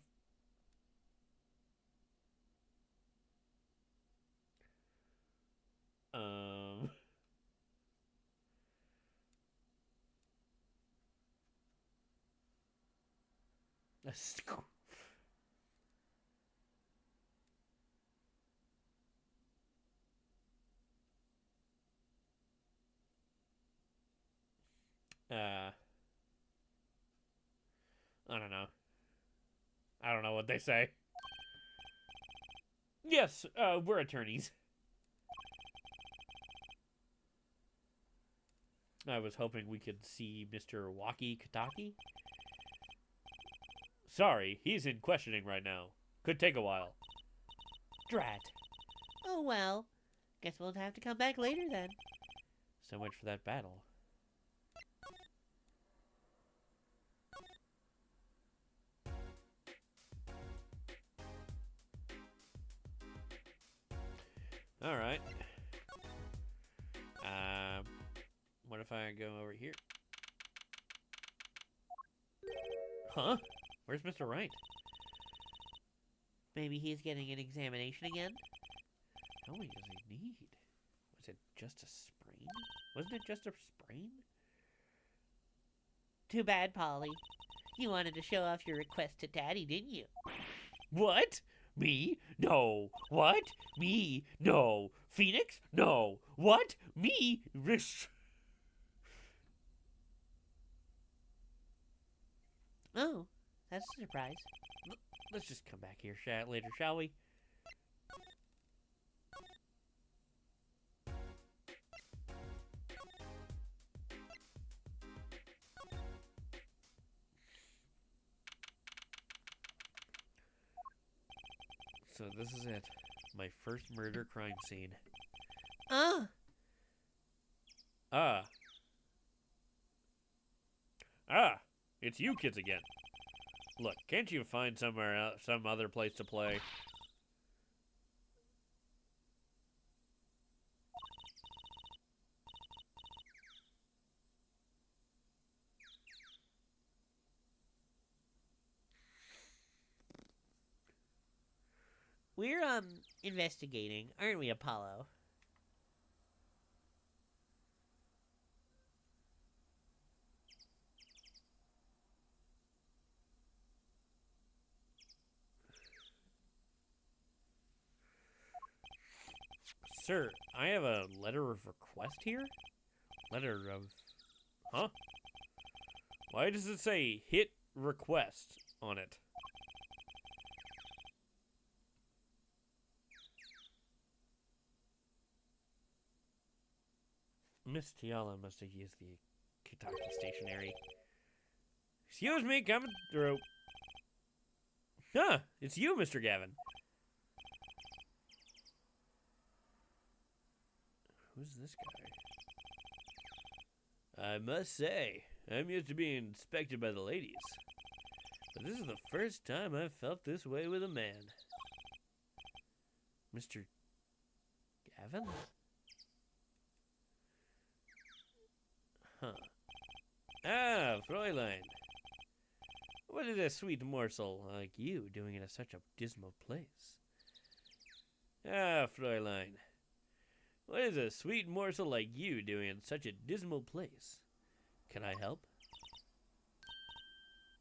I don't know what they say. Yes, we're attorneys. I was hoping we could see Mr. Waki Kataki. Sorry, he's in questioning right now. Could take a while. Drat. Oh well. Guess we'll have to come back later then. So much for that battle. Alright. What if I go over here? Huh? Where's Mr. Wright? Maybe he's getting an examination again? How many does he need? Was it just a sprain? Wasn't it just a sprain? Too bad, Polly. You wanted to show off your request to Daddy, didn't you? What? Me? No. What? Me? No. Phoenix? No. What? Me? Oh, that's a surprise. Let's just come back here later, shall we? So this is it. My first murder crime scene. Ah, it's you kids again. Look, can't you find somewhere else, some other place to play? We're, investigating, aren't we, Apollo? Sir, I have a letter of request here? Letter of... Huh? Why does it say hit request on it? Miss Tiala must have used the Kitaki stationery. Excuse me, coming through. Huh, it's you, Mr. Gavin. Who's this guy? I must say, I'm used to being inspected by the ladies. But this is the first time I've felt this way with a man. Mr. Gavin? Huh. Ah, Fräulein. What is a sweet morsel like you doing in such a dismal place? Ah, Fräulein. What is a sweet morsel like you doing in such a dismal place? Can I help?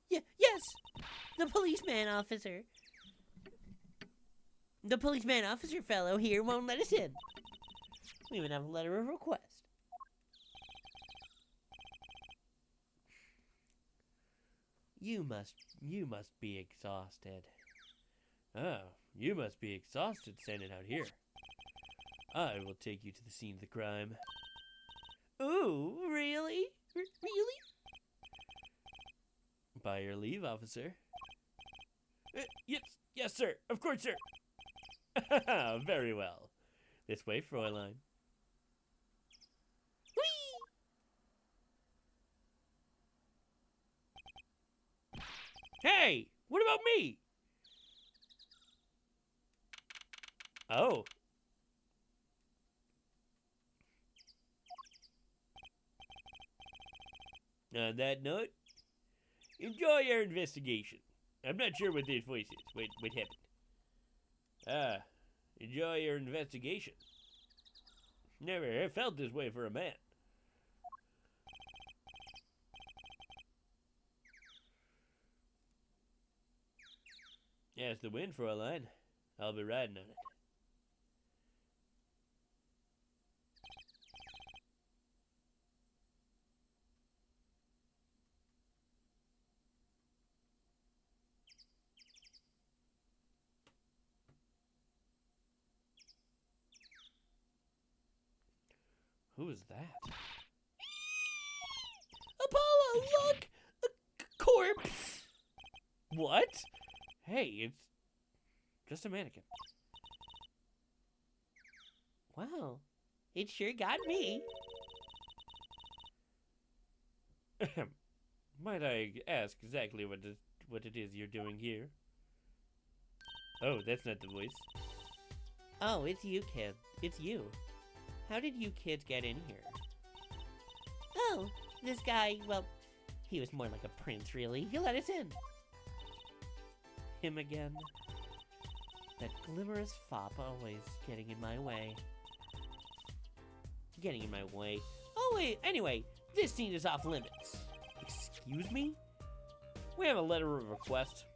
Yes! The policeman officer. The policeman officer fellow here won't let us in. We even have a letter of request. You must be exhausted. Oh, you must be exhausted standing out here. I will take you to the scene of the crime. Ooh, really? Really? By your leave, officer. Yes, sir. Of course, sir. Very well. This way, Fräulein. Hey, what about me? Oh. On that note, enjoy your investigation. I'm not sure what this voice is. What happened? Enjoy your investigation. Never have felt this way for a man. Yes, the wind, Fräulein. I'll be riding on it. Who is that? Apollo, look! A corpse! What? Hey, it's just a mannequin. Wow, it sure got me. Might I ask exactly what it is you're doing here? Oh, that's not the voice. Oh, it's you, kid. It's you. How did you kids get in here? Oh, this guy, well, he was more like a prince, really. He let us in. Him again? That glimmerous fop always getting in my way. Getting in my way. Oh, wait, anyway, this scene is off limits. Excuse me? We have a letter of request.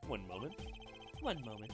One moment. One moment.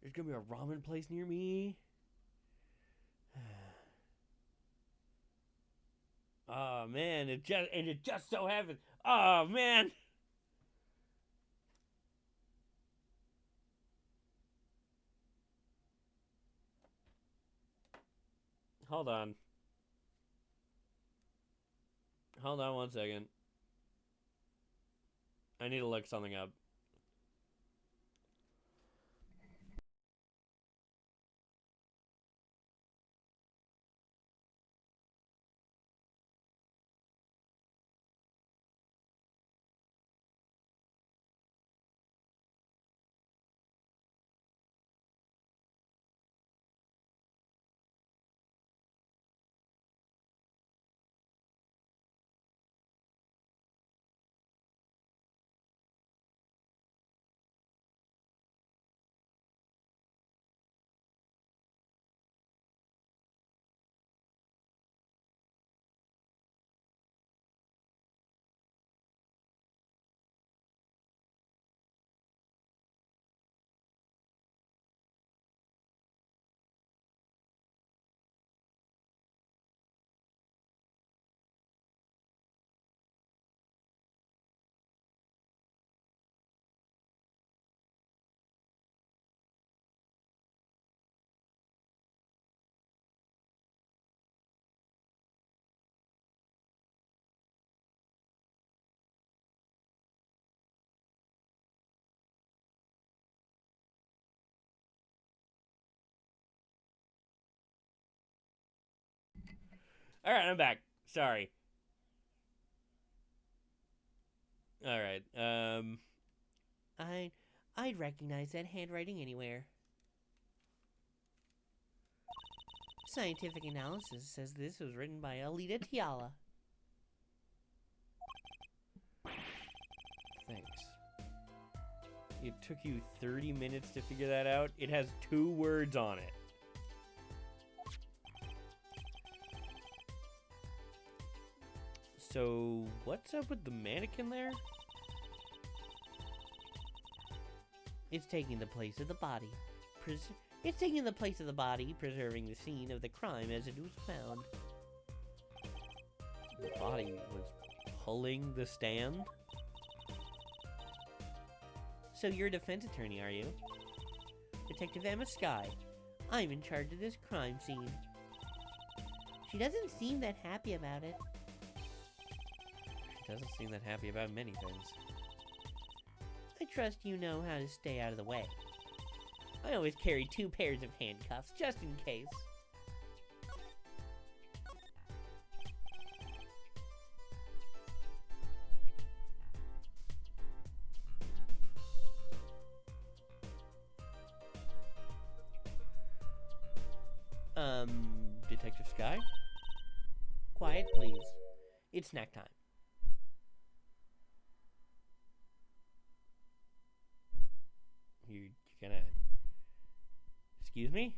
There's gonna be a ramen place near me. Oh man, it just so happens. Oh man. Hold on. Hold on 1 second. I need to look something up. All right, I'm back. Sorry. All right. I'd recognize that handwriting anywhere. Scientific analysis says this was written by Alita Tiala. Thanks. It took you 30 minutes to figure that out. It has 2 words on it. So, what's up with the mannequin there? It's taking the place of the body. It's taking the place of the body, preserving the scene of the crime as it was found. The body was pulling the stand? So you're a defense attorney, are you? Detective Emma Skye. I'm in charge of this crime scene. She doesn't seem that happy about it. She doesn't seem that happy about many things. I trust you know how to stay out of the way. I always carry 2 pairs of handcuffs, just in case. Detective Skye? Quiet, please. It's snack time. You're gonna... Excuse me?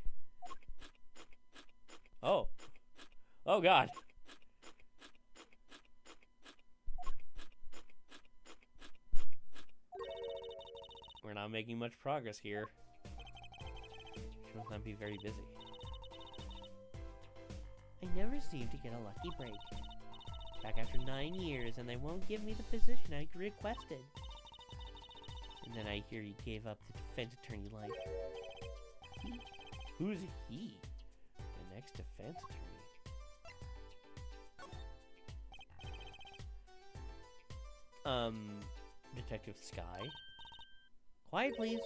Oh. Oh, God. We're not making much progress here. She must not be very busy. I never seem to get a lucky break. Back after 9 years, and they won't give me the position I requested. And then I hear he gave up the defense attorney life. Who's he? The next defense attorney. Detective Sky? Quiet, please.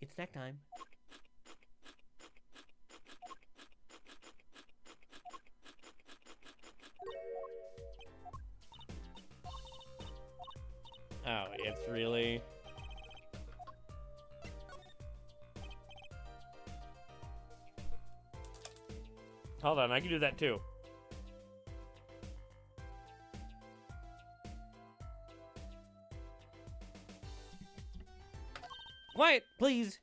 It's snack time. Oh, it's really... Hold on, I can do that too. Quiet, please.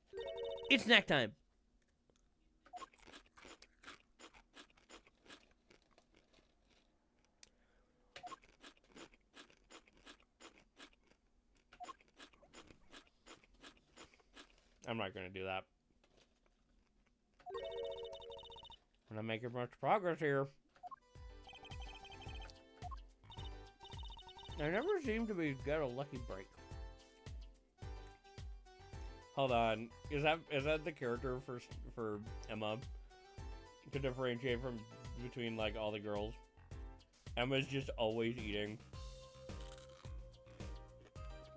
It's snack time. I'm not gonna do that. We're not making much progress here. I never seem to get a lucky break. Hold on, is that the character for Emma to differentiate between like all the girls? Emma's just always eating.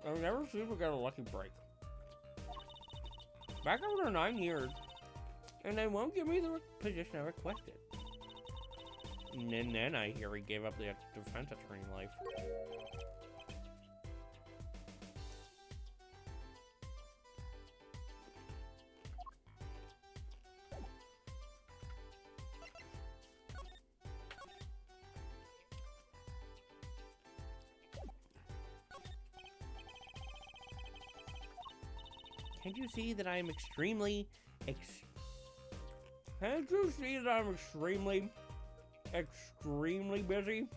I never seem to get a lucky break. Back after 9 years, and they won't give me the position I requested. And then I hear he gave up the defense attorney life. Can't you see that I am extremely busy?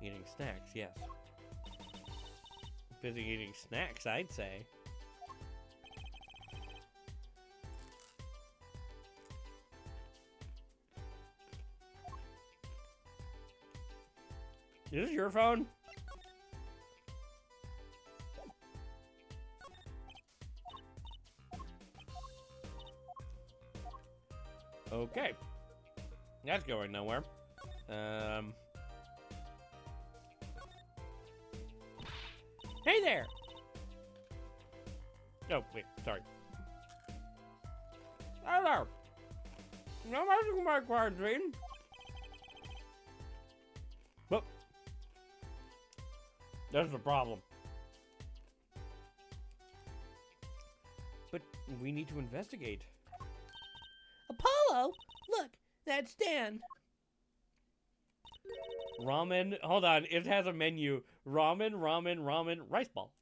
Eating snacks, yes. Busy eating snacks, I'd say. Is this your phone? Okay. That's going nowhere. Hey there! Oh, wait, sorry. Hello! No messing with my quarantine. But that's the problem. But we need to investigate. Apollo, look, that's Dan. Ramen. Hold on, it has a menu. Ramen, rice ball.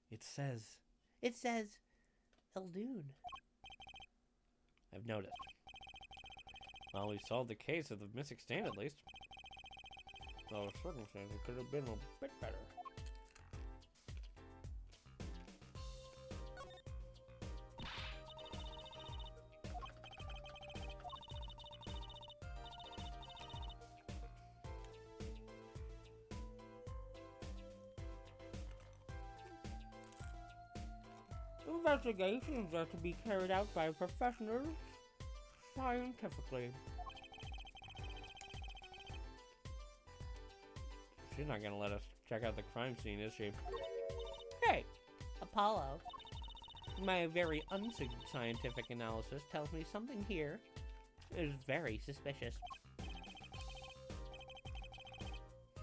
It says Eldoon. I've noticed. Well, we solved the case of the missing stand at least. Though the circumstances could have been a bit better. Investigations are to be carried out by professionals scientifically. She's not gonna let us check out the crime scene, is she? Hey, Apollo. My very unscientific analysis tells me something here is very suspicious. I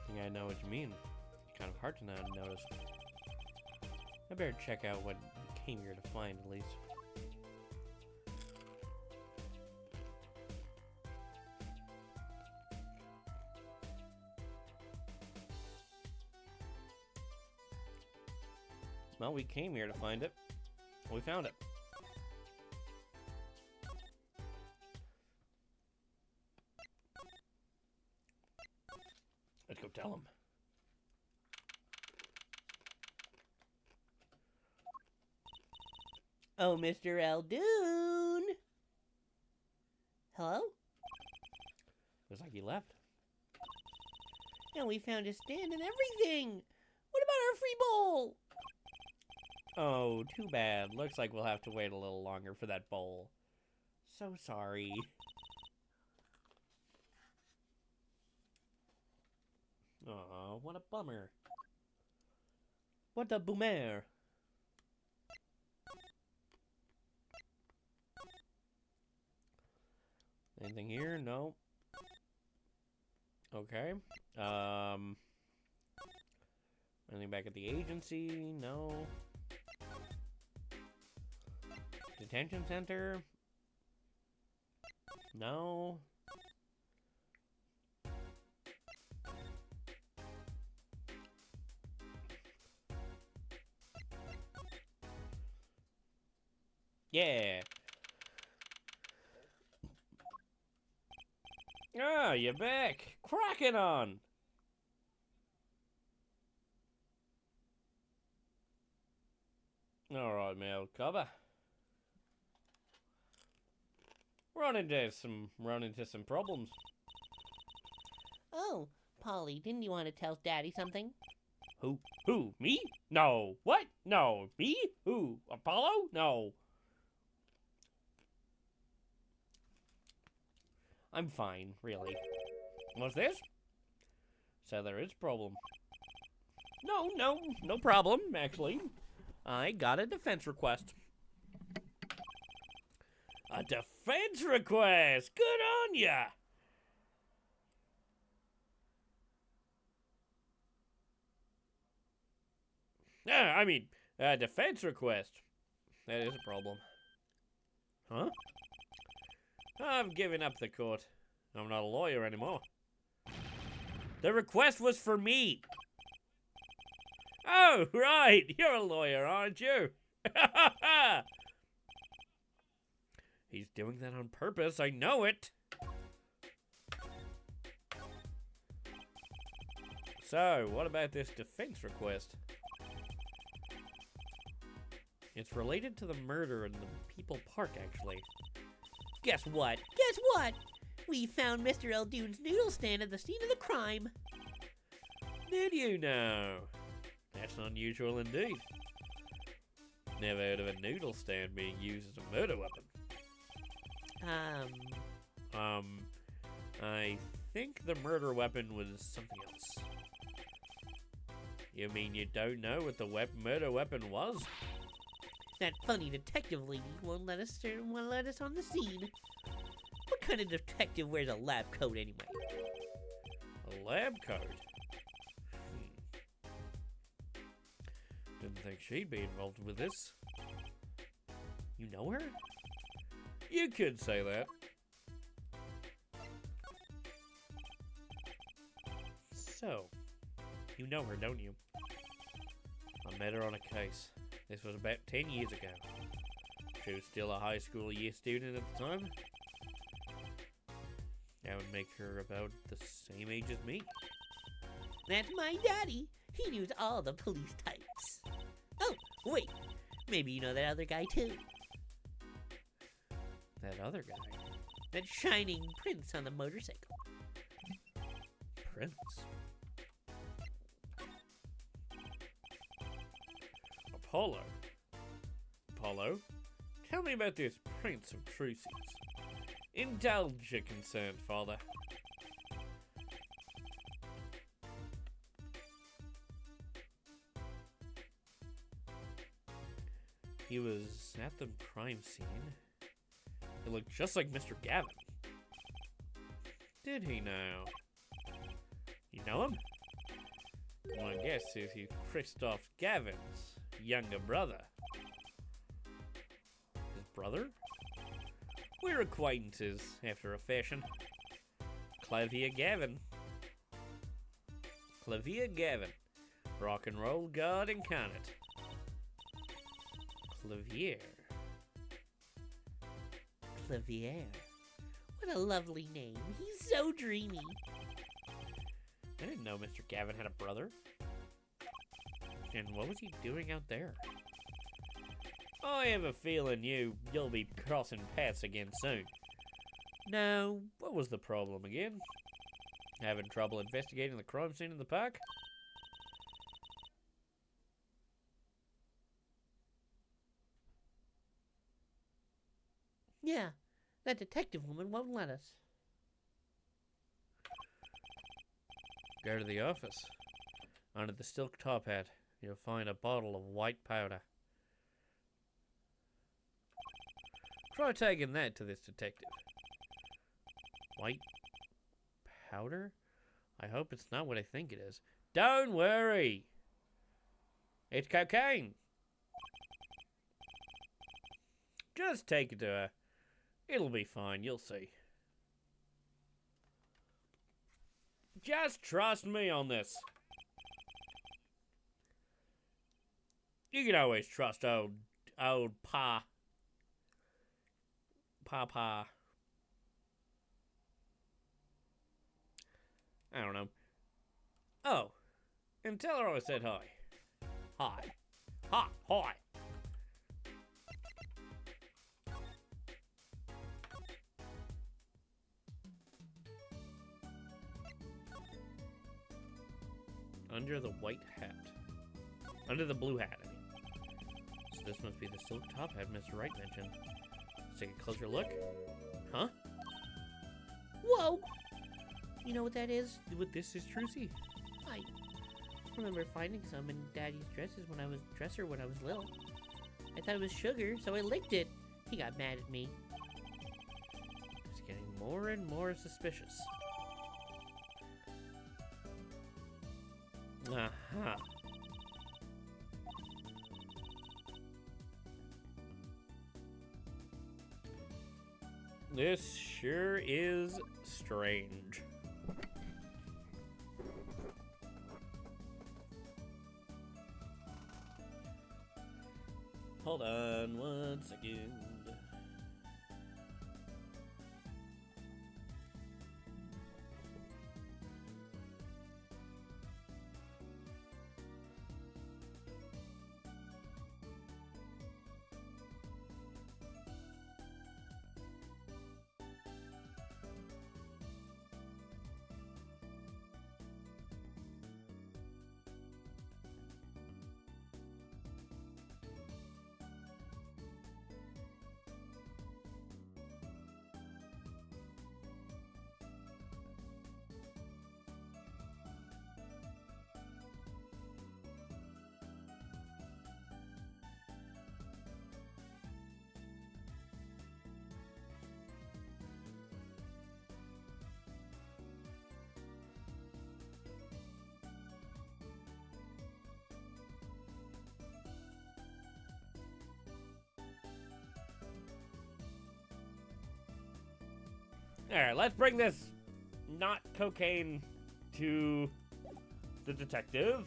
think I know what you mean. Kind of hard to notice. I better check out what we came here to find, at least. Well, we came here to find it. We found it. Let's go tell him. Oh, Mr. Eldoon! Hello? Looks like he left. And we found a stand and everything! What about our free bowl? Oh, too bad. Looks like we'll have to wait a little longer for that bowl. So sorry. Aw, what a bummer. What a boomer. Anything here? No. Okay. Anything back at the agency? No. Detention center? No. Yeah. Ah, you're back. Cracking on. All right, male cover. Run into some problems. Oh, Polly, didn't you want to tell Daddy something? Who? Me? No. What? No. Me? Who? Apollo? No. I'm fine, really. What's this? So there is a problem. No problem, actually. I got a defense request. A defense request! Good on ya! I mean, a defense request. That is a problem. Huh? I've given up the court. I'm not a lawyer anymore. The request was for me. Oh, right. You're a lawyer, aren't you? He's doing that on purpose. I know it. So, what about this defense request? It's related to the murder in the People Park, actually. Guess what? Guess what? We found Mr. Eldoon's noodle stand at the scene of the crime. Did you know? That's unusual indeed. Never heard of a noodle stand being used as a murder weapon. I think the murder weapon was something else. You mean you don't know what the murder weapon was? That funny detective lady won't let us on the scene. What kind of detective wears a lab coat anyway? A lab coat? Didn't think she'd be involved with this. You know her? You could say that. So, you know her, don't you? I met her on a case. This was about 10 years ago. She was still a high school year student at the time. That would make her about the same age as me. That's my daddy. He knows all the police types. Oh, wait. Maybe you know that other guy too. That other guy? That shining prince on the motorcycle. Prince? Apollo, tell me about this Prince of Truces. Indulge your concern, father. He was at the crime scene. He looked just like Mr. Gavin. Did he now? You know him? My guess is he's Christoph Gavin's younger brother. His brother? We're acquaintances, after a fashion. Clavier Gavin. Clavier Gavin. Rock and roll god incarnate. Clavier. Clavier. What a lovely name. He's so dreamy. I didn't know Mr. Gavin had a brother. And what was he doing out there? I have a feeling you'll be crossing paths again soon. Now, what was the problem again? Having trouble investigating the crime scene in the park? Yeah, that detective woman won't let us. Go to the office. Under the silk top hat, you'll find a bottle of white powder. Try taking that to this detective. White powder? I hope it's not what I think it is. Don't worry! It's cocaine! Just take it to her. It'll be fine, you'll see. Just trust me on this. You can always trust old Papa. I don't know. Oh, and tell her I said hi. Hi. Hi. Under the white hat. Under the blue hat, I mean. So this must be the silk top hat Mr. Wright mentioned. Let's take a closer look. Huh? Whoa! You know what that is? What this is, Trucy? I remember finding some in Daddy's dresser when I was little. I thought it was sugar, so I licked it. He got mad at me. It's getting more and more suspicious. Aha. This sure is strange. Hold on 1 second. Alright, let's bring this not cocaine to the detective.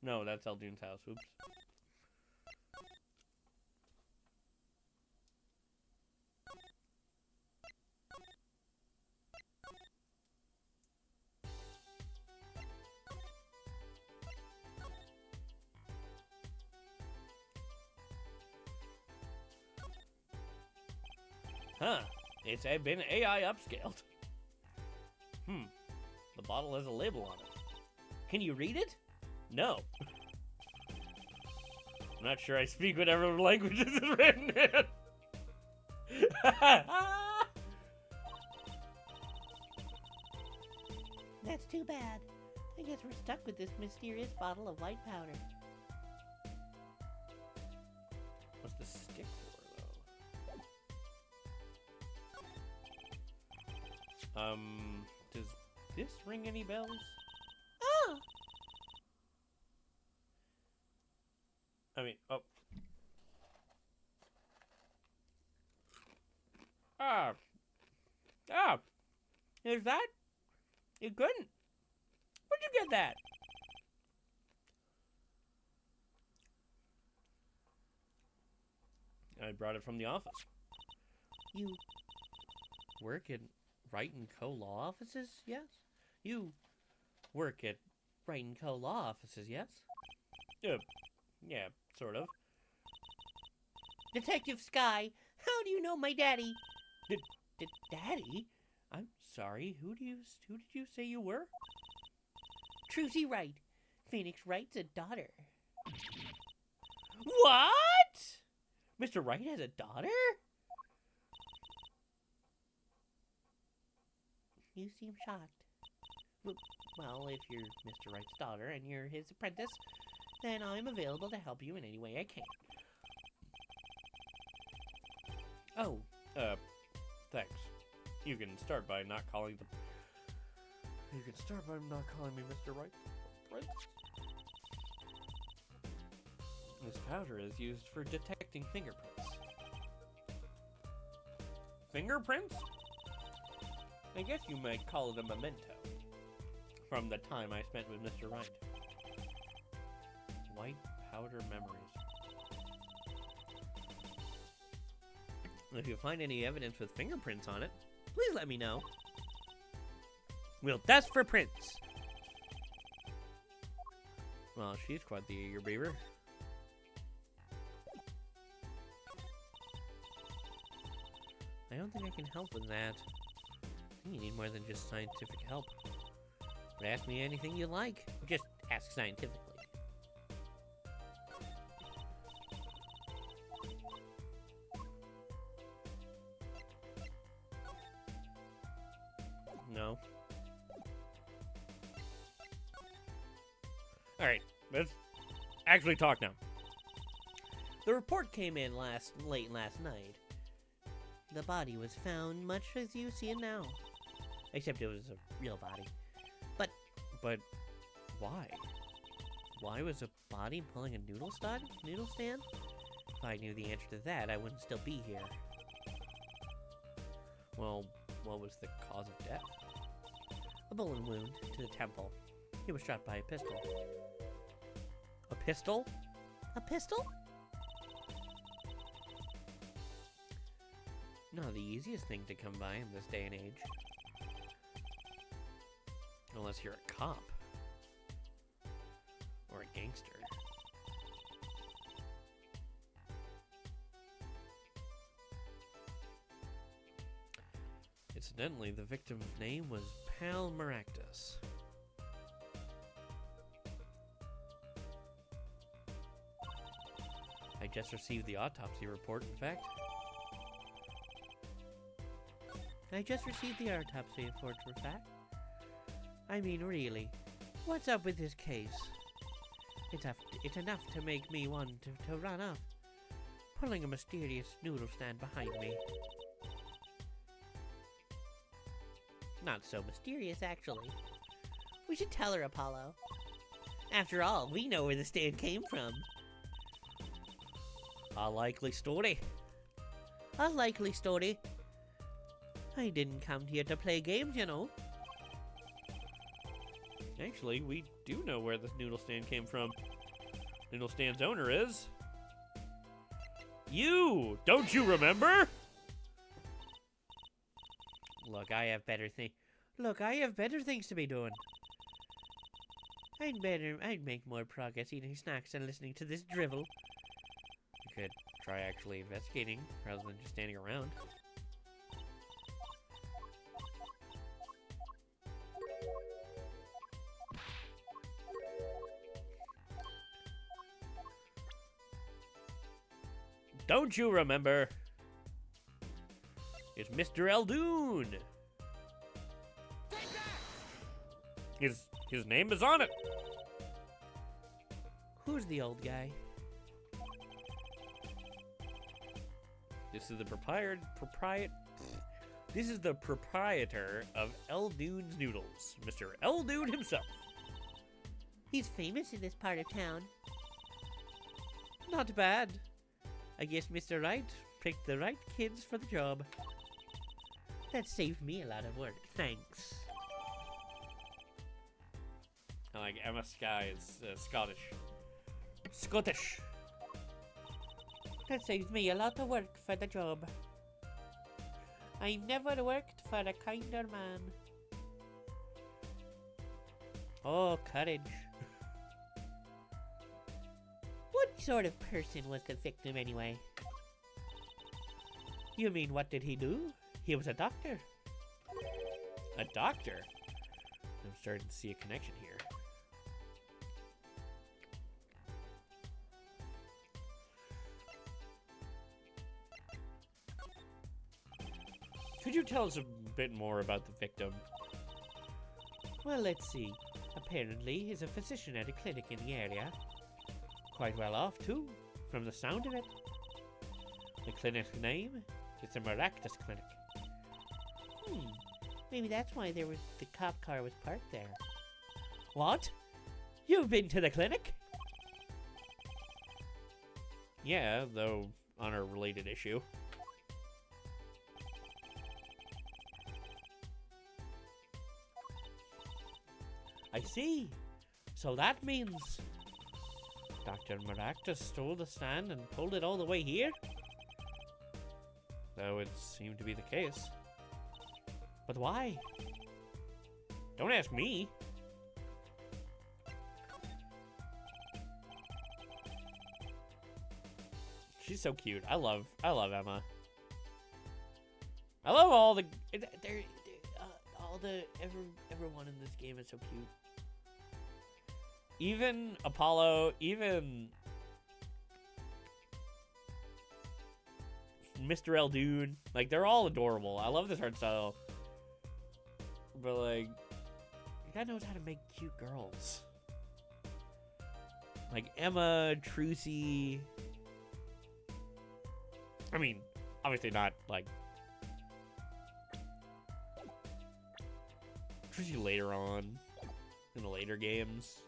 No, that's Eldune's house. Oops. Huh. It's been AI upscaled. The bottle has a label on it. Can you read it? No. I'm not sure I speak whatever language this is written in. That's too bad. I guess we're stuck with this mysterious bottle of white powder. What's the stick for, though? Does this ring any bells? Oh, I mean, oh. Is that? You couldn't? Where'd you get that? I brought it from the office. You work at Wright & Co. law offices, yes? You work at Wright & Co. law offices, yes? Yeah, sort of. Detective Sky, how do you know my daddy? Daddy? I'm sorry, who did you say you were? Trucy Wright. Phoenix Wright's a daughter. What? Mr. Wright has a daughter? You seem shocked. Well, if you're Mr. Wright's daughter and you're his apprentice, then I'm available to help you in any way I can. Oh, thanks. You can start by not calling me Mr. Wright. Right? This powder is used for detecting fingerprints. Fingerprints? I guess you might call it a memento from the time I spent with Mr. Wright. White powder memories. If you find any evidence with fingerprints on it, please let me know. We'll test for prints. Well, she's quite the eager beaver. I don't think I can help with that. I think you need more than just scientific help. But ask me anything you like. Just ask scientifically. No. Alright, let's actually talk now. The report came in late last night. The body was found much as you see it now. Except it was a real body. But why? Why was a body pulling a noodle stand? If I knew the answer to that, I wouldn't still be here. Well, what was the cause of death? A bullet wound to the temple. He was shot by a pistol. A pistol? A pistol? Not the easiest thing to come by in this day and age. Unless you're a cop. Or a gangster. Incidentally, the victim's name was Pal Maractus. I just received the autopsy report, in fact. I just received the autopsy report, for fact. I mean, really, what's up with this case? It's enough to make me want to run off, pulling a mysterious noodle stand behind me. Not so mysterious, actually. We should tell her, Apollo. After all, we know where the stand came from. A likely story. A likely story. I didn't come here to play games, you know. Actually, we do know where this noodle stand came from. Noodle stand's owner is... you! Don't you remember? Look, I have better things to be doing. I'd make more progress eating snacks than listening to this drivel. You could try actually investigating rather than just standing around. Don't you remember? It's Mr. Eldoon. His name is on it. Who's the old guy? This is the This is the proprietor of Eldune's Noodles, Mr. Eldune himself. He's famous in this part of town. Not bad. I guess Mr. Wright picked the right kids for the job. That saved me a lot of work. Thanks. I like Emma Sky is Scottish. Scottish. That saves me a lot of work for the job. I never worked for a kinder man. Oh, courage. What sort of person was the victim anyway? You mean what did he do? He was a doctor. A doctor? I'm starting to see a connection here. Could you tell us a bit more about the victim? Well, let's see. Apparently, he's a physician at a clinic in the area. Quite well off, too, from the sound of it. The clinic's name is the Maractus Clinic. Maybe that's why the cop car was parked there. What? You've been to the clinic? Yeah, though on a related issue. I see. So that means Dr. Maractus stole the stand and pulled it all the way here? That would seem to be the case. But why? Don't ask me. She's so cute. I love Emma. I love all the everyone in this game is so cute. Even Apollo, even Mr. Eldune, like they're all adorable. I love this art style. But like, the guy knows how to make cute girls. Like Emma, Trucy. I mean, obviously not like Trucy later on in the later games.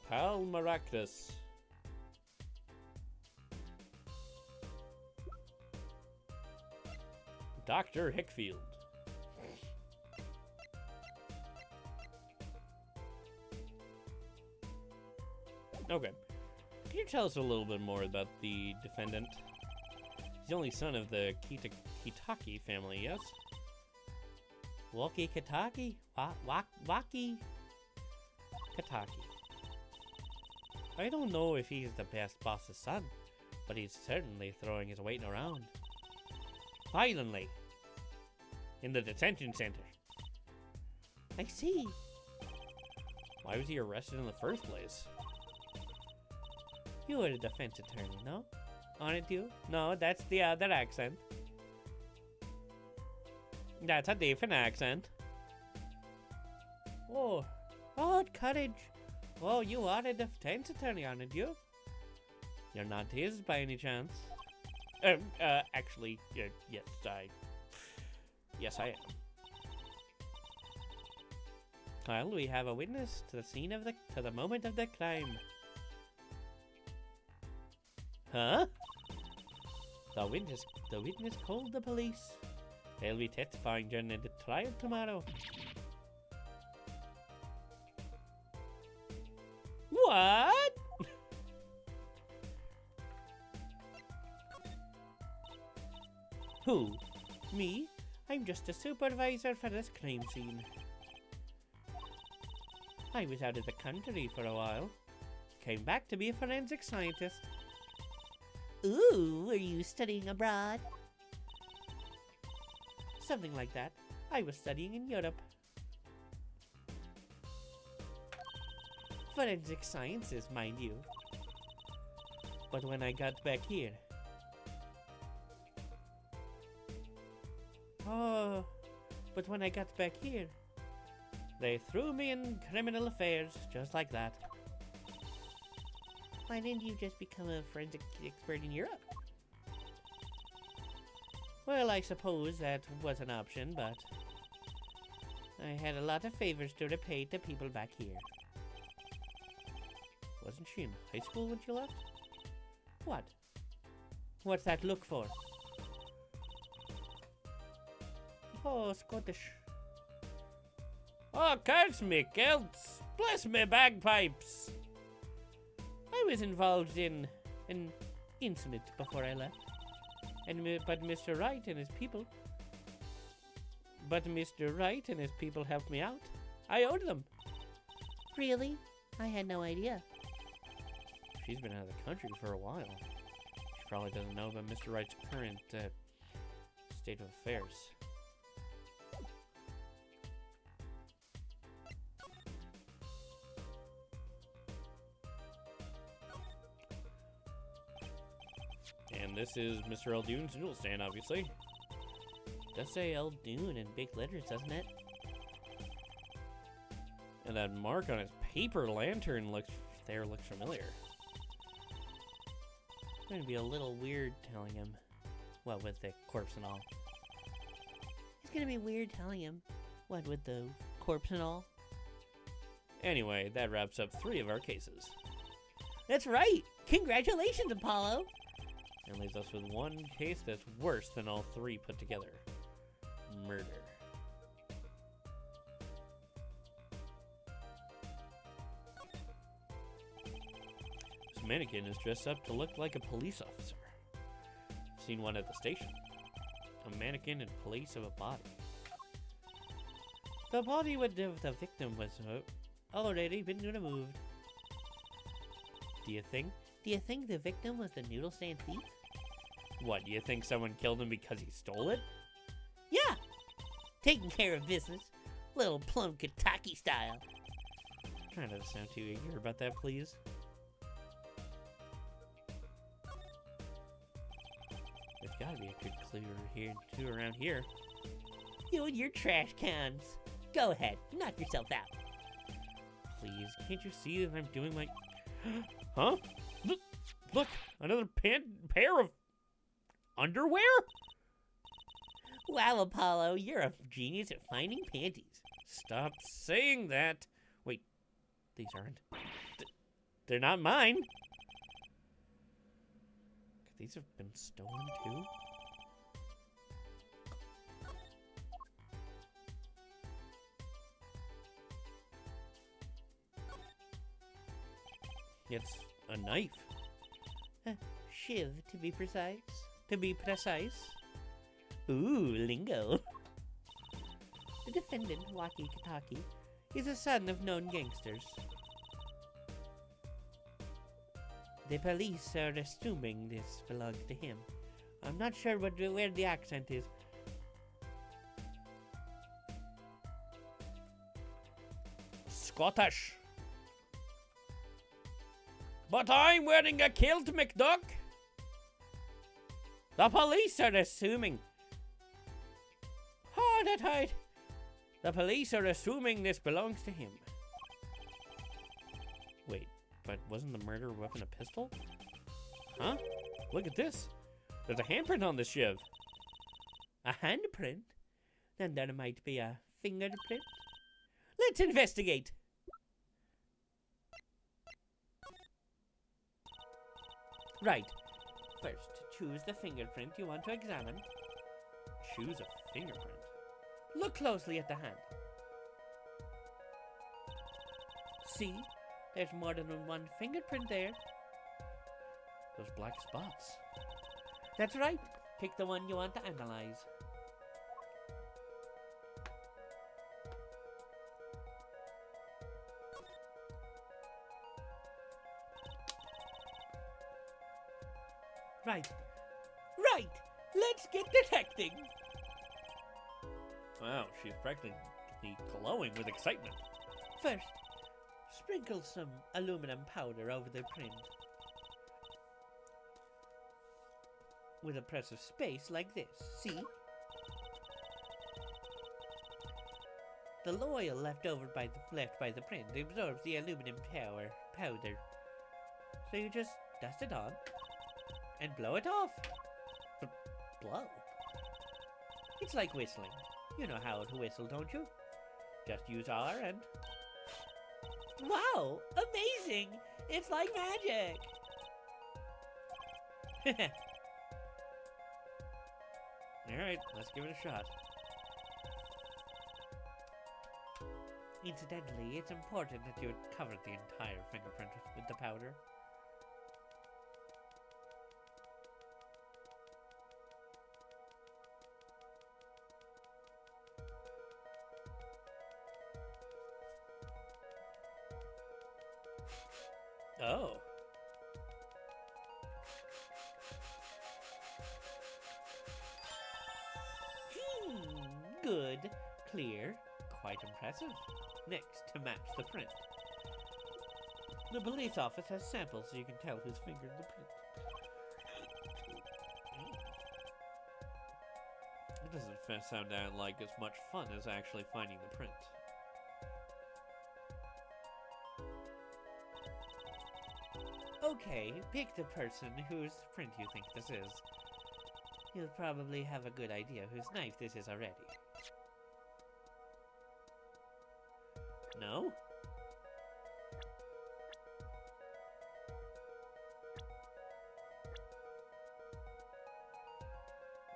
Pal Maractus. Dr. Hickfield. Okay. Can you tell us a little bit more about the defendant? He's the only son of the Kitaki family, yes? Walkie Kitaki? Waki Kitaki. I don't know if he's the best boss's son, but he's certainly throwing his weight around. Violently. In the detention center. I see. Why was he arrested in the first place? You were a defense attorney, no? Aren't you? No, that's the other accent. That's a different accent. Oh, courage. Oh, you are a defense attorney, aren't you? You're not his by any chance. Actually, yes, I am. Well, we have a witness to the scene of to the moment of the crime. Huh? The witness called the police. They'll be testifying during the trial tomorrow. What? Who? Me? I'm just a supervisor for this crime scene. I was out of the country for a while. Came back to be a forensic scientist. Ooh, were you studying abroad? Something like that. I was studying in Europe. Forensic sciences, mind you. But when I got back here... but when I got back here, They threw me in criminal affairs, just like that. Why didn't you just become a forensic expert in Europe? Well, I suppose that was an option, but I had a lot of favors to repay to people back here. Wasn't she in high school when she left? What? What's that look for? Oh, Scottish. Oh, curse me, Celts! Bless me bagpipes! I was involved in an incident before I left. But Mr. Wright and his people... But Mr. Wright and his people helped me out. I owed them. Really? I had no idea. She's been out of the country for a while. She probably doesn't know about Mr. Wright's current state of affairs. And this is Mr. Eldune's noodle stand, obviously. It does say Eldune in big letters, doesn't it? And that mark on his paper lantern looks familiar. It's going to be a little weird telling him. What with the corpse and all. It's going to be weird telling him. What with the corpse and all. Anyway, that wraps up 3 of our cases. That's right! Congratulations, Apollo! And leaves us with one case that's worse than all 3 put together. Murder. This mannequin is dressed up to look like a police officer. I've seen one at the station. A mannequin in place of a body. The body with the victim was already been removed. Do you think the victim was the noodle stand thief? What, do you think someone killed him because he stole it? Yeah! Taking care of business. Little plum Kentucky style. Try not to sound too eager about that, please. There's gotta be a good clue here, too, around here. You and your trash cans. Go ahead, knock yourself out. Please, can't you see that I'm doing my... Huh? Look, another pair of underwear? Wow, Apollo, you're a genius at finding panties. Stop saying that. Wait, these aren't. They're not mine. Could these have been stolen too? It's a knife. A shiv, to be precise. Ooh, lingo. The defendant, Waki Kataki, is a son of known gangsters. The police are assuming this belongs to him. I'm not sure where the accent is. Scottish. But I'm wearing a kilt, McDuck. The police are assuming. Oh, that hide. The police are assuming this belongs to him. Wait, but wasn't the murder weapon a pistol? Huh? Look at this. There's a handprint on the shiv. A handprint? Then there might be a fingerprint. Let's investigate. Right. First, choose the fingerprint you want to examine. Choose a fingerprint? Look closely at the hand. See? There's more than one fingerprint there. Those black spots. That's right. Pick the one you want to analyze. Right. Right! Let's get detecting! Wow, she's practically glowing with excitement. First, sprinkle some aluminum powder over the print. With a press of space like this, see? The oil left by the print absorbs the aluminum powder. So you just dust it on and blow it off. Blow? It's like whistling. You know how to whistle, don't you? Just use R and... Wow! Amazing! It's like magic! Alright, let's give it a shot. Incidentally, it's important that you cover the entire fingerprint with the powder. Oh. Good. Clear. Quite impressive. Next, to match the print. The police office has samples so you can tell who's fingered the print. It doesn't sound like as much fun as actually finding the print. Okay, pick the person whose print you think this is. You'll probably have a good idea whose knife this is already. No?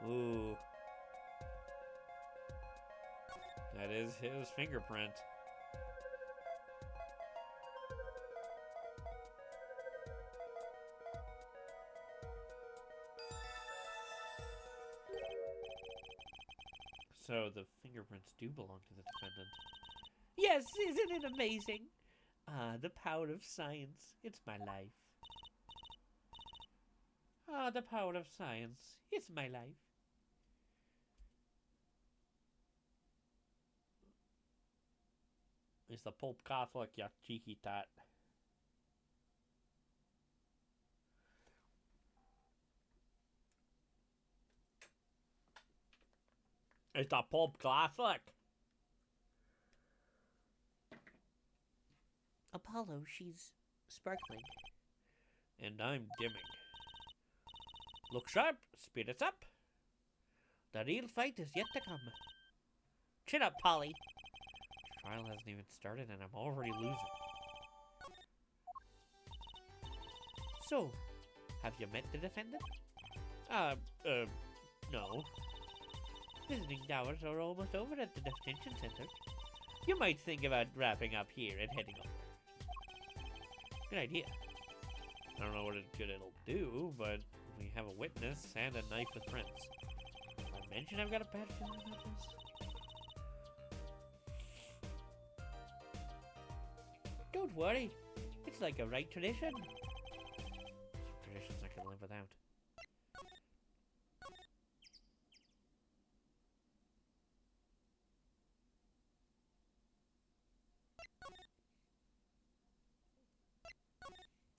Ooh. That is his fingerprint. So the fingerprints do belong to the defendant. Yes, isn't it amazing? Ah, the power of science. It's my life. Ah, the power of science. It's my life. It's the Pope Catholic, you cheeky tat. It's the Pope Catholic. Apollo, she's sparkling. And I'm dimming. Look sharp, spirits up. The real fight is yet to come. Chin up, Polly. The trial hasn't even started and I'm already losing. So, have you met the defendant? No. Visiting hours are almost over at the detention center. You might think about wrapping up here and heading over. Good idea. I don't know what it'll do, but we have a witness and a knife with prints. Did I mention I've got a bad feeling about this? Don't worry. It's like a right tradition. Some traditions I can live without.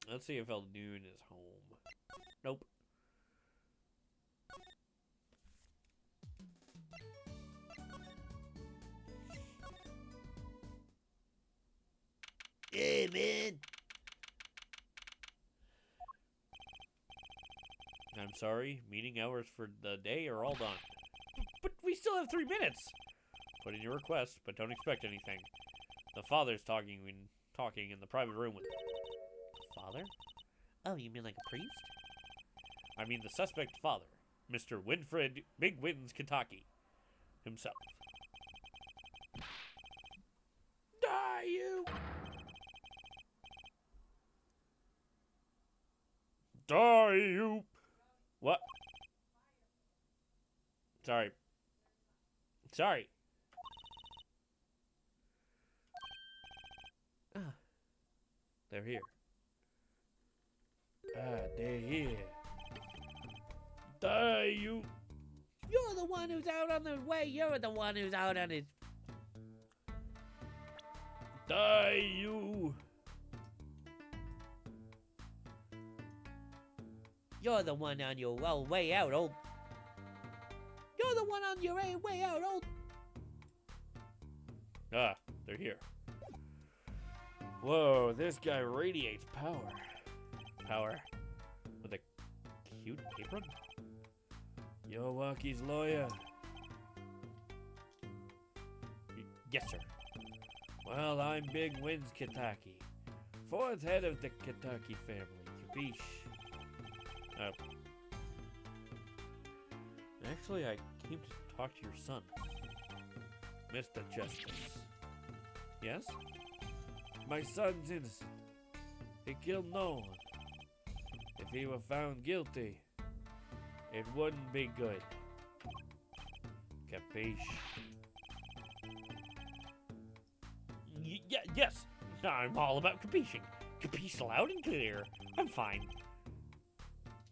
Let's see if Eldoon is home. Nope. Hey, man. I'm sorry, meeting hours for the day are all done. But we still have 3 minutes! Put in your request, but don't expect anything. The father's talking in the private room with... Father? Oh, you mean like a priest? I mean the suspect father, Mr. Winfred Big Wins Kentucky himself. Die, you! Die, you! What? Sorry. Sorry. Ah. They're here. They're here. Die, you! You're the one who's out on the way. You're the one who's out on his... Die, you! You're the one on your way out, old... You're the one on your way out, old... Ah, they're here. Whoa, this guy radiates power. Power. With a cute apron? Yowaki's lawyer. Yes, sir. Well, I'm Big Wins Kitaki. 4th head of the Kitaki family. Capiche? Oh. Actually, I came to talk to your son. Mr. Justice. Yes? My son's innocent. He killed no one. If he were found guilty, it wouldn't be good. Capiche? Yes! I'm all about capiching. Capiche loud and clear. I'm fine.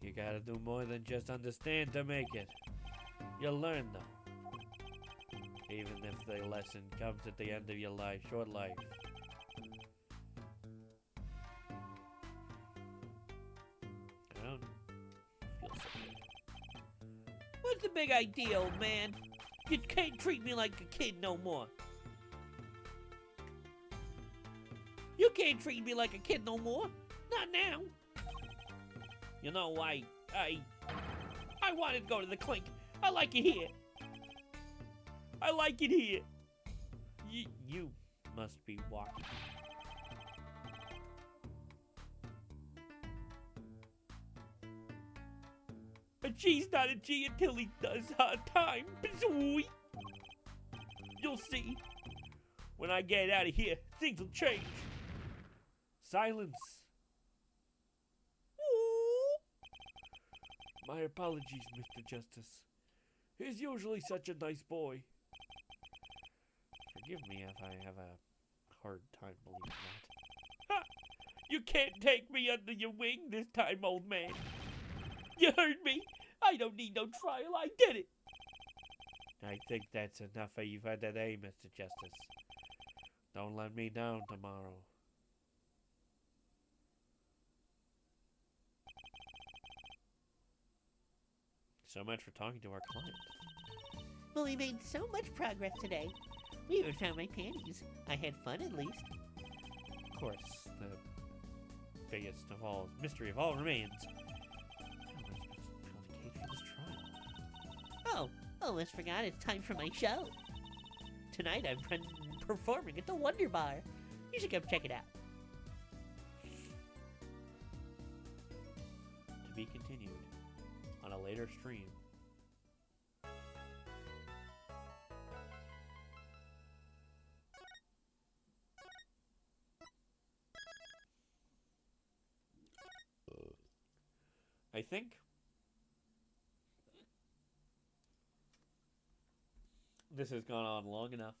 You gotta do more than just understand to make it. You'll learn, though. Even if the lesson comes at the end of your short life. I don't feel so good. What's the big idea, old man? You can't treat me like a kid no more. You can't treat me like a kid no more. Not now. You know, I wanted to go to the clink. I like it here. I like it here. You must be walking. A G's not a G until he does hard time. Bizooey. You'll see. When I get out of here, things will change. Silence. My apologies, Mr. Justice. He's usually such a nice boy. Forgive me if I have a hard time believing that. Ha! You can't take me under your wing this time, old man. You heard me. I don't need no trial. I did it. I think that's enough for you for today, Mr. Justice. Don't let me down tomorrow. So much for talking to our client. Well, we made so much progress today. We even found my panties. I had fun, at least. Of course, the biggest of all mystery of all remains. How am I supposed to fill the cage for this trial? Oh, almost forgot it's time for my show. Tonight I'm performing at the Wonder Bar. You should come check it out. To be continued on a later stream. I think this has gone on long enough.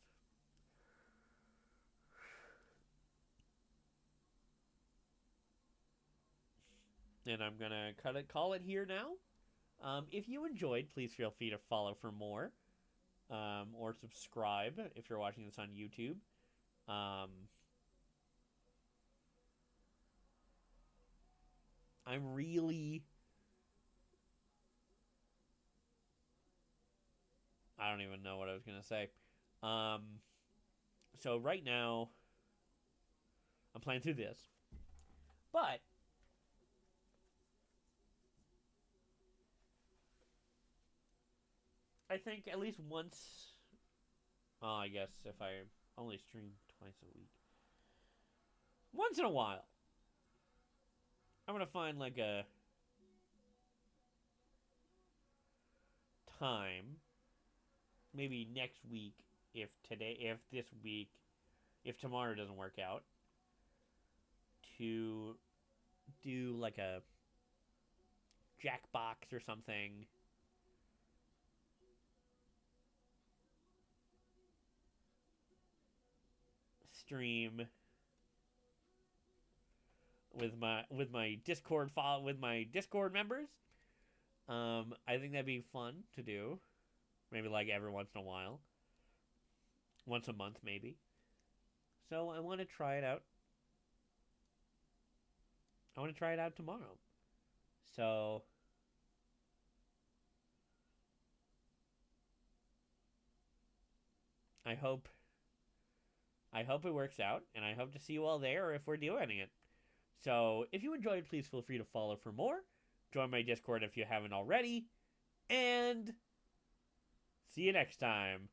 And I'm gonna call it here now. If you enjoyed, please feel free to follow for more, or subscribe if you're watching this on YouTube. I'm really... I don't even know what I was gonna say. So right now, I'm playing through this, but I think at least once, well, I guess if I only stream twice a week, once in a while, I'm gonna find like a time, maybe next week, if this week, if tomorrow doesn't work out, to do like a Jackbox or something. Stream with my Discord members. I think that'd be fun to do. Maybe like every once in a while. Once a month maybe. So I want to try it out. I want to try it out tomorrow. So I hope I hope it works out, and I hope to see you all there or if we're doing it. So, if you enjoyed, please feel free to follow for more. Join my Discord if you haven't already. And see you next time.